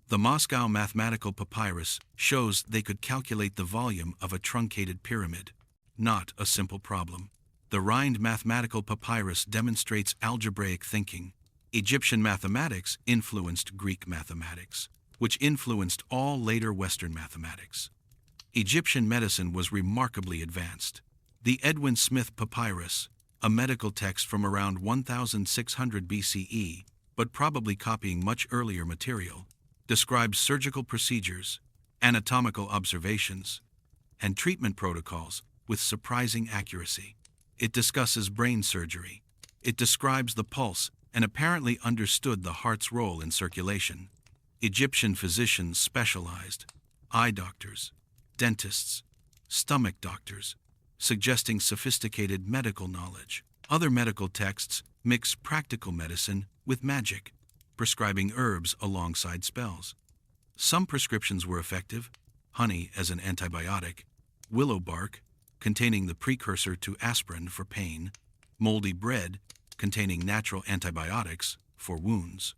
A: The Moscow mathematical papyrus shows they could calculate the volume of a truncated pyramid. Not a simple problem. The Rhind mathematical papyrus demonstrates algebraic thinking. Egyptian mathematics influenced Greek mathematics, which influenced all later Western mathematics. Egyptian medicine was remarkably advanced. The Edwin Smith Papyrus, a medical text from around 1600 BCE, but probably copying much earlier material, describes surgical procedures, anatomical observations, and treatment protocols with surprising accuracy. It discusses brain surgery. It describes the pulse and apparently understood the heart's role in circulation. Egyptian physicians specialized: eye doctors, dentists, stomach doctors, suggesting sophisticated medical knowledge. Other medical texts mix practical medicine with magic, prescribing herbs alongside spells. Some prescriptions were effective, honey as an antibiotic, willow bark, containing the precursor to aspirin for pain, moldy bread, containing natural antibiotics for wounds.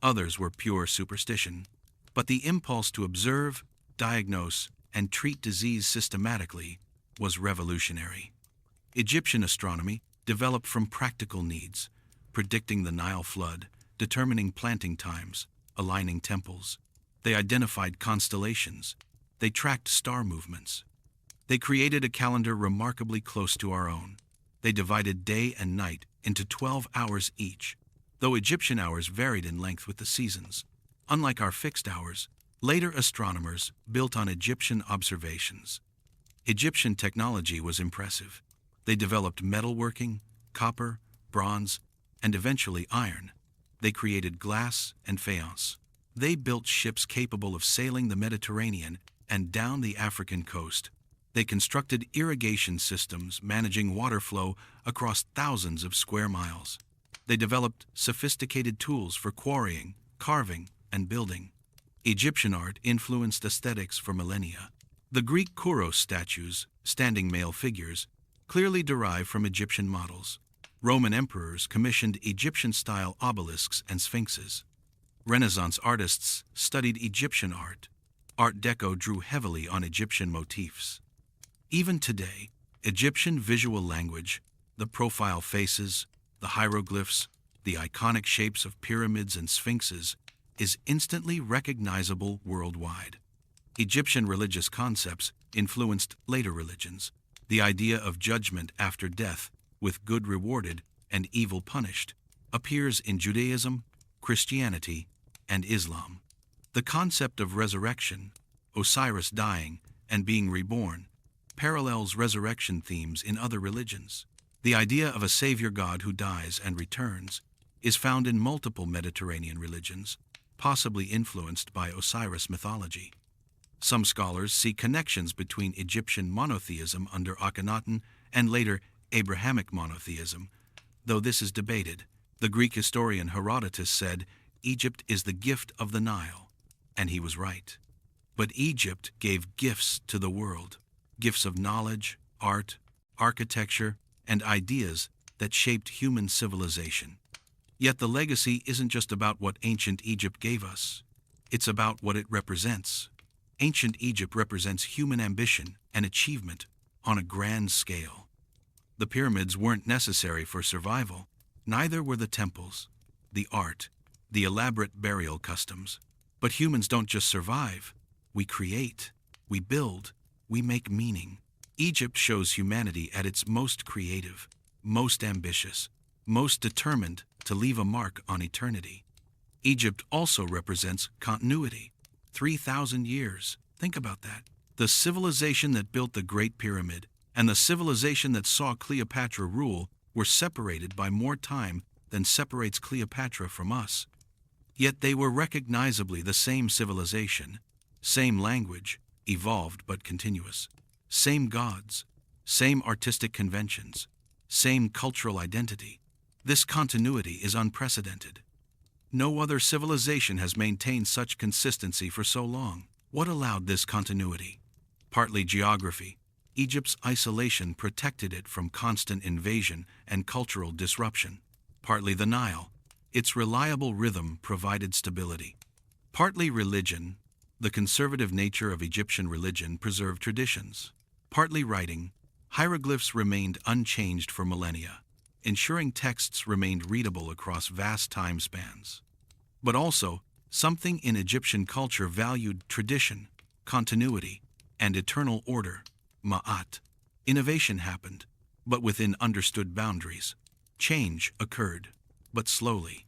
A: Others were pure superstition, but the impulse to observe, diagnose, and treat disease systematically was revolutionary. Egyptian astronomy developed from practical needs, predicting the Nile flood, determining planting times, aligning temples. They identified constellations. They tracked star movements. They created a calendar remarkably close to our own. They divided day and night into 12 hours each, though Egyptian hours varied in length with the seasons. Unlike our fixed hours, later astronomers built on Egyptian observations. Egyptian technology was impressive. They developed metalworking, copper, bronze, and eventually iron. They created glass and faience. They built ships capable of sailing the Mediterranean and down the African coast. They constructed irrigation systems managing water flow across thousands of square miles. They developed sophisticated tools for quarrying, carving, and building. Egyptian art influenced aesthetics for millennia. The Greek Kouros statues, standing male figures, clearly derive from Egyptian models. Roman emperors commissioned Egyptian-style obelisks and sphinxes. Renaissance artists studied Egyptian art. Art Deco drew heavily on Egyptian motifs. Even today, Egyptian visual language, the profile faces, the hieroglyphs, the iconic shapes of pyramids and sphinxes, is instantly recognizable worldwide. Egyptian religious concepts influenced later religions. The idea of judgment after death, with good rewarded and evil punished, appears in Judaism, Christianity, and Islam. The concept of resurrection, Osiris dying and being reborn, parallels resurrection themes in other religions. The idea of a savior god who dies and returns is found in multiple Mediterranean religions, possibly influenced by Osiris mythology. Some scholars see connections between Egyptian monotheism under Akhenaten and later Abrahamic monotheism, though this is debated. The Greek historian Herodotus said, "Egypt is the gift of the Nile," and he was right. But Egypt gave gifts to the world, gifts of knowledge, art, architecture, and ideas that shaped human civilization. Yet the legacy isn't just about what ancient Egypt gave us. It's about what it represents. Ancient Egypt represents human ambition and achievement on a grand scale. The pyramids weren't necessary for survival. Neither were the temples, the art, the elaborate burial customs. But humans don't just survive. We create, we build, we make meaning. Egypt shows humanity at its most creative, most ambitious, most determined to leave a mark on eternity. Egypt also represents continuity. 3,000 years. Think about that. The civilization that built the Great Pyramid and the civilization that saw Cleopatra rule were separated by more time than separates Cleopatra from us. Yet they were recognizably the same civilization, same language, evolved but continuous, same gods, same artistic conventions, same cultural identity. This continuity is unprecedented. No other civilization has maintained such consistency for so long. What allowed this continuity? Partly geography. Egypt's isolation protected it from constant invasion and cultural disruption. Partly the Nile. Its reliable rhythm provided stability. Partly religion. The conservative nature of Egyptian religion preserved traditions. Partly writing. Hieroglyphs remained unchanged for millennia, ensuring texts remained readable across vast time spans. But also, something in Egyptian culture valued tradition, continuity, and eternal order, ma'at. Innovation happened, but within understood boundaries. Change occurred, but slowly.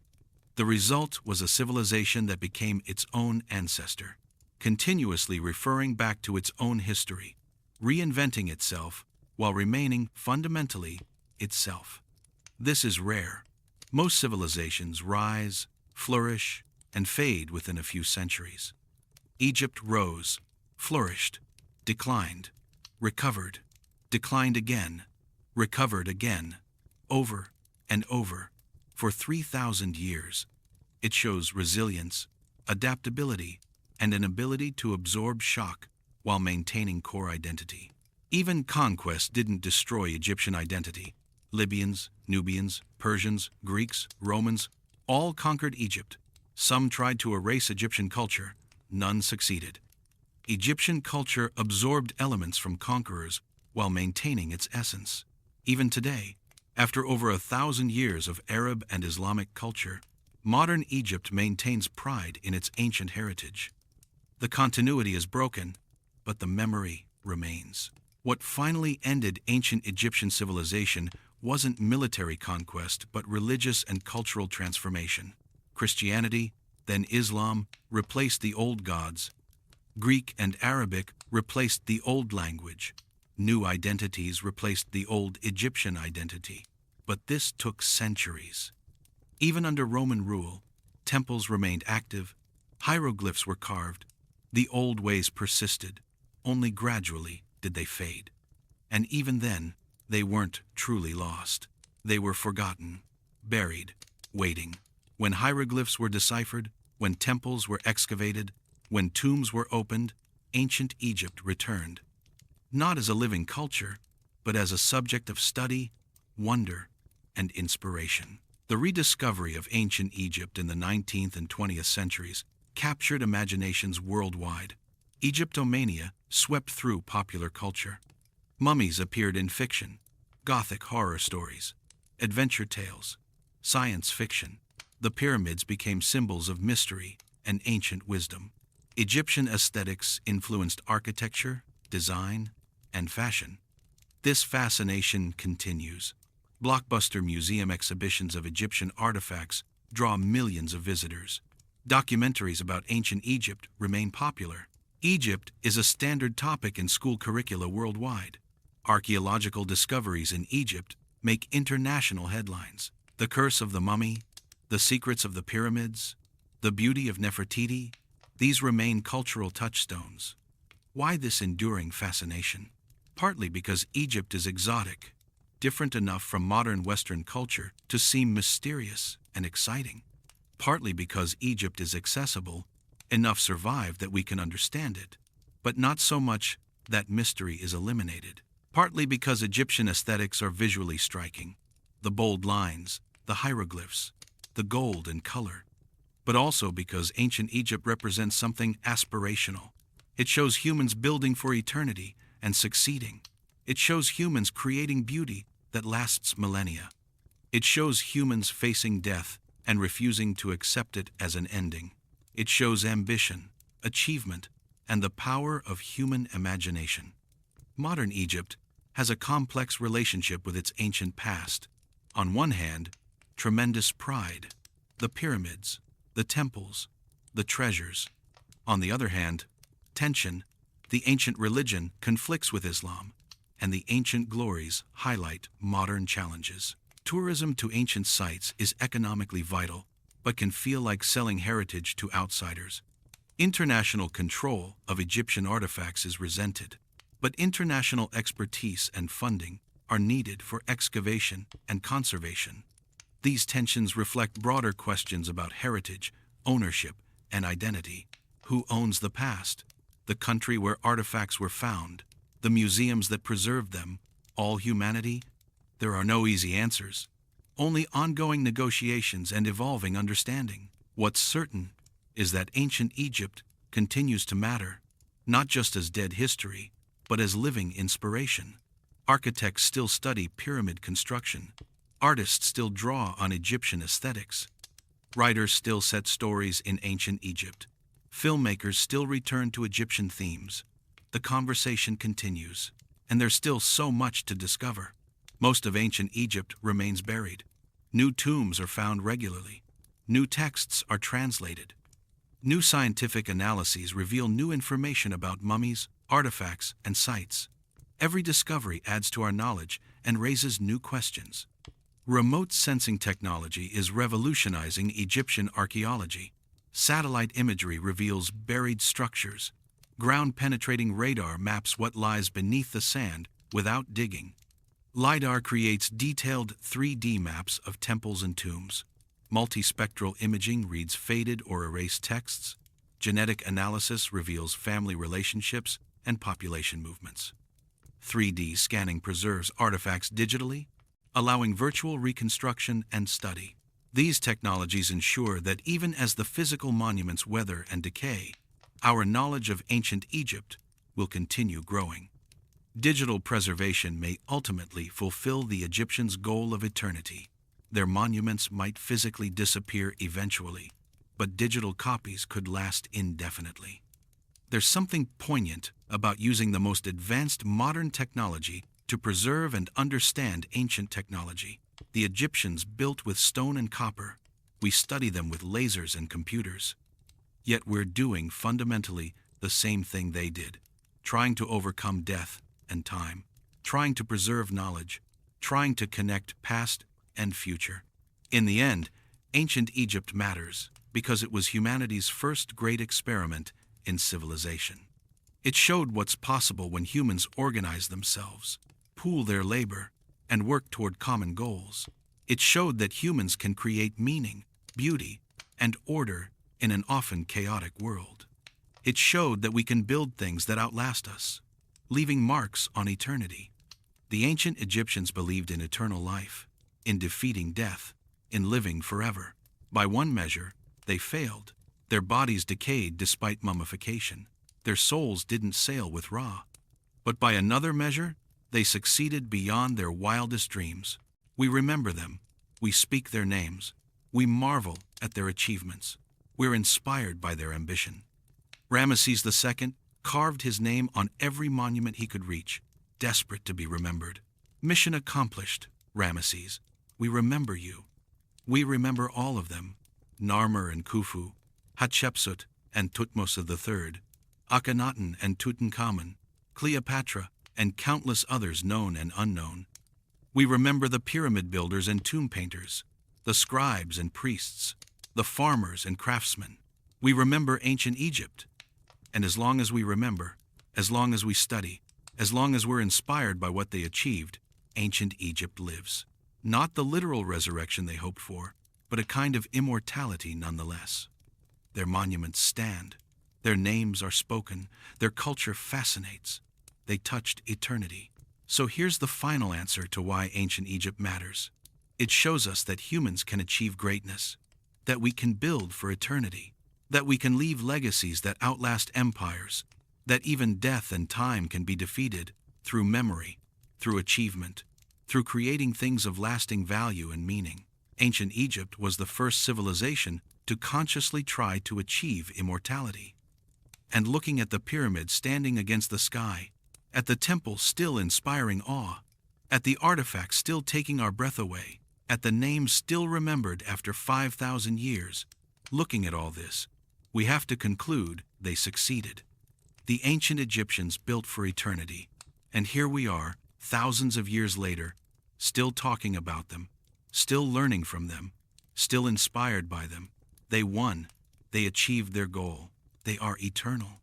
A: The result was a civilization that became its own ancestor, continuously referring back to its own history, reinventing itself while remaining fundamentally itself. This is rare. Most civilizations rise, flourish, and fade within a few centuries. Egypt rose, flourished, declined, recovered, declined again, recovered again, over and over. For 3,000 years, it shows resilience, adaptability, and an ability to absorb shock while maintaining core identity. Even conquest didn't destroy Egyptian identity. Libyans, Nubians, Persians, Greeks, Romans, all conquered Egypt. Some tried to erase Egyptian culture, none succeeded. Egyptian culture absorbed elements from conquerors while maintaining its essence. Even today, after over 1,000 years of Arab and Islamic culture, modern Egypt maintains pride in its ancient heritage. The continuity is broken, but the memory remains. What finally ended ancient Egyptian civilization wasn't military conquest, but religious and cultural transformation. Christianity, then Islam, replaced the old gods. Greek and Arabic replaced the old language. New identities replaced the old Egyptian identity. But this took centuries. Even under Roman rule, temples remained active, hieroglyphs were carved, the old ways persisted. Only gradually did they fade. And even then, they weren't truly lost. They were forgotten, buried, waiting. When hieroglyphs were deciphered, when temples were excavated, when tombs were opened, ancient Egypt returned. Not as a living culture, but as a subject of study, wonder, and inspiration. The rediscovery of ancient Egypt in the 19th and 20th centuries captured imaginations worldwide. Egyptomania swept through popular culture. Mummies appeared in fiction, Gothic horror stories, adventure tales, science fiction. The pyramids became symbols of mystery and ancient wisdom. Egyptian aesthetics influenced architecture, design, and fashion. This fascination continues. Blockbuster museum exhibitions of Egyptian artifacts draw millions of visitors. Documentaries about ancient Egypt remain popular. Egypt is a standard topic in school curricula worldwide. Archaeological discoveries in Egypt make international headlines. The curse of the mummy, the secrets of the pyramids, the beauty of Nefertiti, these remain cultural touchstones. Why this enduring fascination? Partly because Egypt is exotic, different enough from modern Western culture to seem mysterious and exciting. Partly because Egypt is accessible, enough survived that we can understand it, but not so much that mystery is eliminated. Partly because Egyptian aesthetics are visually striking, the bold lines, the hieroglyphs, the gold and color, but also because ancient Egypt represents something aspirational. It shows humans building for eternity and succeeding. It shows humans creating beauty that lasts millennia. It shows humans facing death and refusing to accept it as an ending. It shows ambition, achievement, and the power of human imagination. Modern Egypt has a complex relationship with its ancient past. On one hand, tremendous pride, the pyramids, the temples, the treasures. On the other hand, tension, the ancient religion conflicts with Islam, and the ancient glories highlight modern challenges. Tourism to ancient sites is economically vital, but can feel like selling heritage to outsiders. International control of Egyptian artifacts is resented, but international expertise and funding are needed for excavation and conservation. These tensions reflect broader questions about heritage, ownership, and identity. Who owns the past? The country where artifacts were found? The museums that preserved them? All humanity? There are no easy answers. Only ongoing negotiations and evolving understanding. What's certain is that ancient Egypt continues to matter, not just as dead history, but as living inspiration. Architects still study pyramid construction. Artists still draw on Egyptian aesthetics. Writers still set stories in ancient Egypt. Filmmakers still return to Egyptian themes. The conversation continues, and there's still so much to discover. Most of ancient Egypt remains buried. New tombs are found regularly. New texts are translated. New scientific analyses reveal new information about mummies, artifacts, and sites. Every discovery adds to our knowledge and raises new questions. Remote sensing technology is revolutionizing Egyptian archaeology. Satellite imagery reveals buried structures. Ground-penetrating radar maps what lies beneath the sand without digging. LiDAR creates detailed 3D maps of temples and tombs. Multispectral imaging reads faded or erased texts. Genetic analysis reveals family relationships and population movements. 3D scanning preserves artifacts digitally, allowing virtual reconstruction and study. These technologies ensure that even as the physical monuments weather and decay, our knowledge of ancient Egypt will continue growing. Digital preservation may ultimately fulfill the Egyptians' goal of eternity. Their monuments might physically disappear eventually, but digital copies could last indefinitely. There's something poignant about using the most advanced modern technology to preserve and understand ancient technology. The Egyptians built with stone and copper. We study them with lasers and computers. Yet we're doing fundamentally the same thing they did, trying to overcome death and time, trying to preserve knowledge, trying to connect past and future. In the end, ancient Egypt matters because it was humanity's first great experiment in civilization. It showed what's possible when humans organize themselves, pool their labor, and work toward common goals. It showed that humans can create meaning, beauty, and order in an often chaotic world. It showed that we can build things that outlast us, leaving marks on eternity. The ancient Egyptians believed in eternal life, in defeating death, in living forever. By one measure, they failed. Their bodies decayed despite mummification. Their souls didn't sail with Ra. But by another measure, they succeeded beyond their wildest dreams. We remember them. We speak their names. We marvel at their achievements. We're inspired by their ambition. Ramesses II carved his name on every monument he could reach, desperate to be remembered. Mission accomplished, Ramesses. We remember you. We remember all of them. Narmer and Khufu, Hatshepsut and Thutmose III, Akhenaten and Tutankhamun, Cleopatra, and countless others known and unknown. We remember the pyramid builders and tomb painters, the scribes and priests, the farmers and craftsmen. We remember ancient Egypt. And as long as we remember, as long as we study, as long as we're inspired by what they achieved, ancient Egypt lives. Not the literal resurrection they hoped for, but a kind of immortality nonetheless. Their monuments stand. Their names are spoken. Their culture fascinates. They touched eternity. So here's the final answer to why ancient Egypt matters. It shows us that humans can achieve greatness, that we can build for eternity, that we can leave legacies that outlast empires, that even death and time can be defeated through memory, through achievement, through creating things of lasting value and meaning. Ancient Egypt was the first civilization to consciously try to achieve immortality. And looking at the pyramids standing against the sky, at the temple still inspiring awe, at the artifacts still taking our breath away, at the names still remembered after 5,000 years, looking at all this, we have to conclude they succeeded. The ancient Egyptians built for eternity, and here we are, thousands of years later, still talking about them, still learning from them, still inspired by them. They won. They achieved their goal. They are eternal.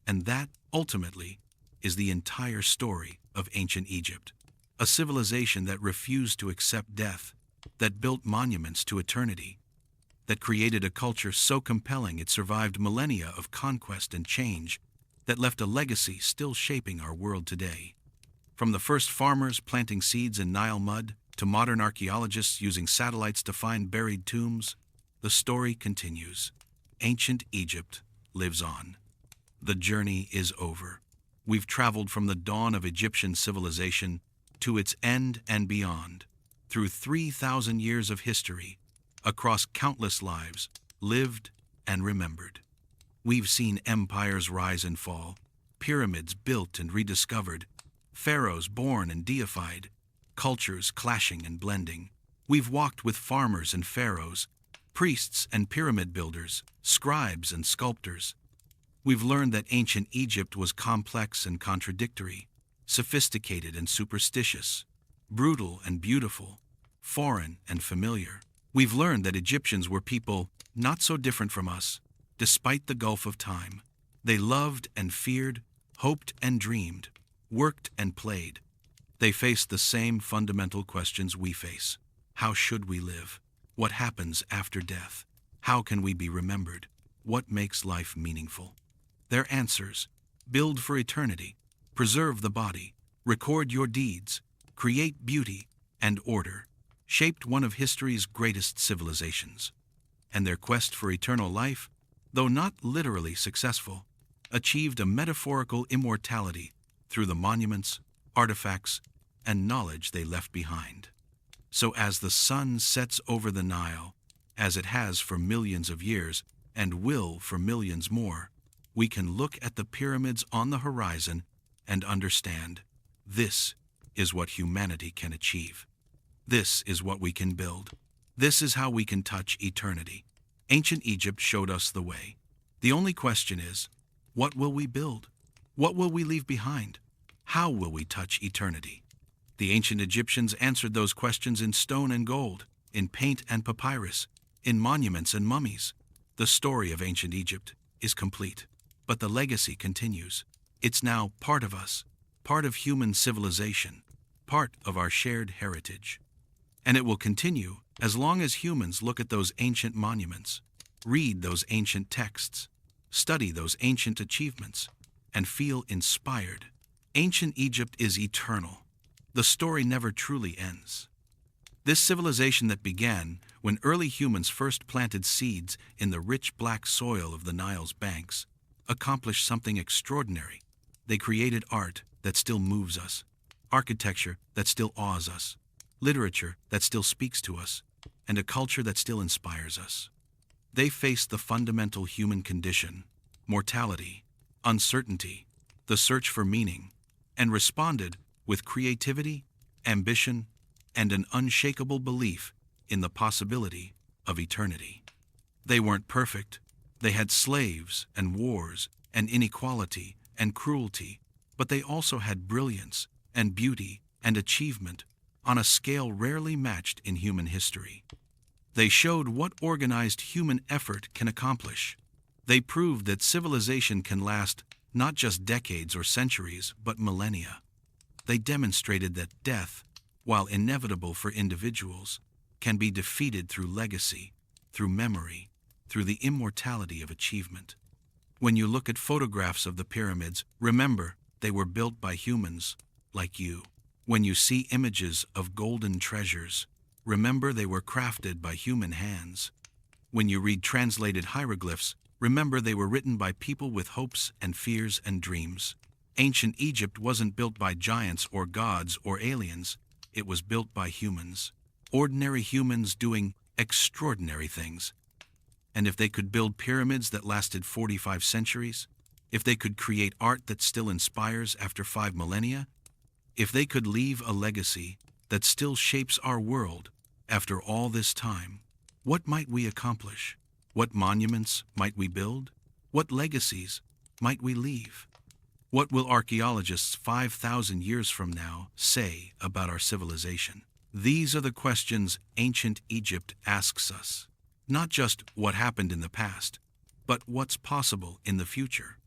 A: And that, ultimately, is the entire story of ancient Egypt. A civilization that refused to accept death, that built monuments to eternity, that created a culture so compelling it survived millennia of conquest and change, that left a legacy still shaping our world today. From the first farmers planting seeds in Nile mud to modern archaeologists using satellites to find buried tombs, the story continues. Ancient Egypt lives on. The journey is over. We've traveled from the dawn of Egyptian civilization to its end and beyond, through 3,000 years of history, across countless lives, lived and remembered. We've seen empires rise and fall, pyramids built and rediscovered, pharaohs born and deified, cultures clashing and blending. We've walked with farmers and pharaohs, priests and pyramid builders, scribes and sculptors. We've learned that ancient Egypt was complex and contradictory, sophisticated and superstitious, brutal and beautiful, foreign and familiar. We've learned that Egyptians were people not so different from us, despite the gulf of time. They loved and feared, hoped and dreamed, worked and played. They faced the same fundamental questions we face. How should we live? What happens after death? How can we be remembered? What makes life meaningful? Their answers: build for eternity, preserve the body, record your deeds, create beauty and order, shaped one of history's greatest civilizations. And their quest for eternal life, though not literally successful, achieved a metaphorical immortality through the monuments, artifacts, and knowledge they left behind. So as the sun sets over the Nile, as it has for millions of years and will for millions more, we can look at the pyramids on the horizon and understand this is what humanity can achieve. This is what we can build. This is how we can touch eternity. Ancient Egypt showed us the way. The only question is, what will we build? What will we leave behind? How will we touch eternity? The ancient Egyptians answered those questions in stone and gold, in paint and papyrus, in monuments and mummies. The story of ancient Egypt is complete, but the legacy continues. It's now part of us, part of human civilization, part of our shared heritage. And it will continue as long as humans look at those ancient monuments, read those ancient texts, study those ancient achievements, and feel inspired. Ancient Egypt is eternal. The story never truly ends. This civilization that began when early humans first planted seeds in the rich black soil of the Nile's banks accomplished something extraordinary. They created art that still moves us, architecture that still awes us, literature that still speaks to us, and a culture that still inspires us. They faced the fundamental human condition, mortality, uncertainty, the search for meaning, and responded with creativity, ambition, and an unshakable belief in the possibility of eternity. They weren't perfect. They had slaves and wars and inequality and cruelty, but they also had brilliance and beauty and achievement on a scale rarely matched in human history. They showed what organized human effort can accomplish. They proved that civilization can last not just decades or centuries, but millennia. They demonstrated that death, while inevitable for individuals, can be defeated through legacy, through memory, through the immortality of achievement. When you look at photographs of the pyramids, remember they were built by humans like you. When you see images of golden treasures, remember they were crafted by human hands. When you read translated hieroglyphs, remember they were written by people with hopes and fears and dreams. Ancient Egypt wasn't built by giants or gods or aliens. It was built by humans. Ordinary humans doing extraordinary things. And if they could build pyramids that lasted 45 centuries, if they could create art that still inspires after 5 millennia, if they could leave a legacy that still shapes our world after all this time, what might we accomplish? What monuments might we build? What legacies might we leave? What will archaeologists 5,000 years from now say about our civilization? These are the questions ancient Egypt asks us. Not just what happened in the past, but what's possible in the future.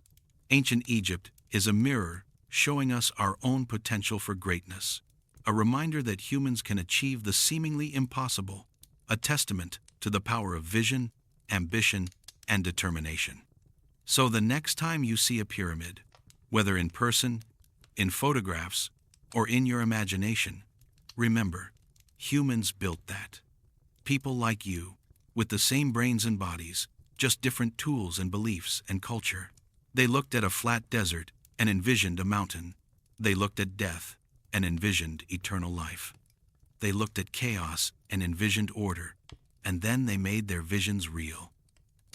A: Ancient Egypt is a mirror showing us our own potential for greatness, a reminder that humans can achieve the seemingly impossible, a testament to the power of vision, ambition, and determination. So the next time you see a pyramid, whether in person, in photographs, or in your imagination, remember, humans built that. People like you, with the same brains and bodies, just different tools and beliefs and culture. They looked at a flat desert and envisioned a mountain. They looked at death and envisioned eternal life. They looked at chaos and envisioned order, and then they made their visions real.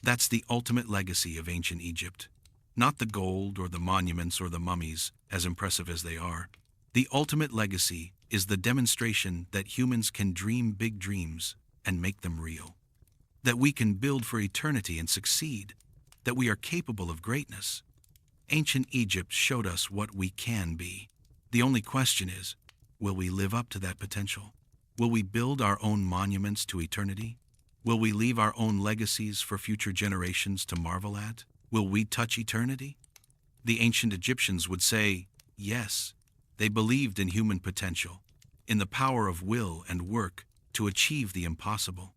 A: That's the ultimate legacy of ancient Egypt. Not the gold or the monuments or the mummies, as impressive as they are. The ultimate legacy is the demonstration that humans can dream big dreams and make them real. That we can build for eternity and succeed. That we are capable of greatness. Ancient Egypt showed us what we can be. The only question is, will we live up to that potential? Will we build our own monuments to eternity? Will we leave our own legacies for future generations to marvel at? Will we touch eternity? The ancient Egyptians would say, yes. They believed in human potential, in the power of will and work to achieve the impossible.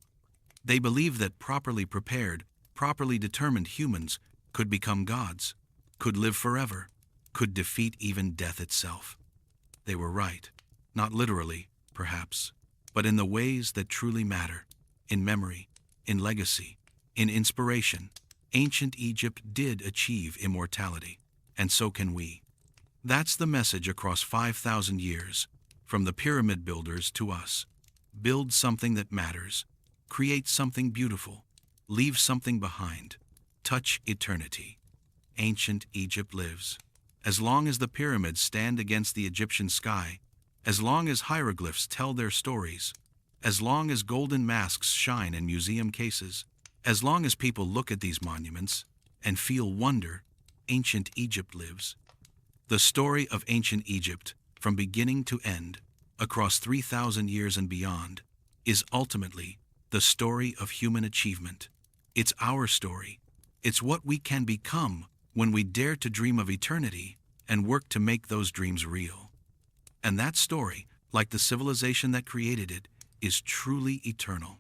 A: They believed that properly prepared, properly determined humans could become gods, could live forever, could defeat even death itself. they were right. Not literally, perhaps, but in the ways that truly matter. In memory, in legacy, in inspiration. Ancient Egypt did achieve immortality, and so can we. That's the message across 5,000 years, from the pyramid builders to us. Build something that matters. Create something beautiful. Leave something behind. Touch eternity. Ancient Egypt lives. As long as the pyramids stand against the Egyptian sky, as long as hieroglyphs tell their stories, as long as golden masks shine in museum cases, as long as people look at these monuments and feel wonder, ancient Egypt lives. The story of ancient Egypt, from beginning to end, across 3,000 years and beyond, is ultimately the story of human achievement. It's our story. It's what we can become when we dare to dream of eternity and work to make those dreams real. And that story, like the civilization that created it, is truly eternal.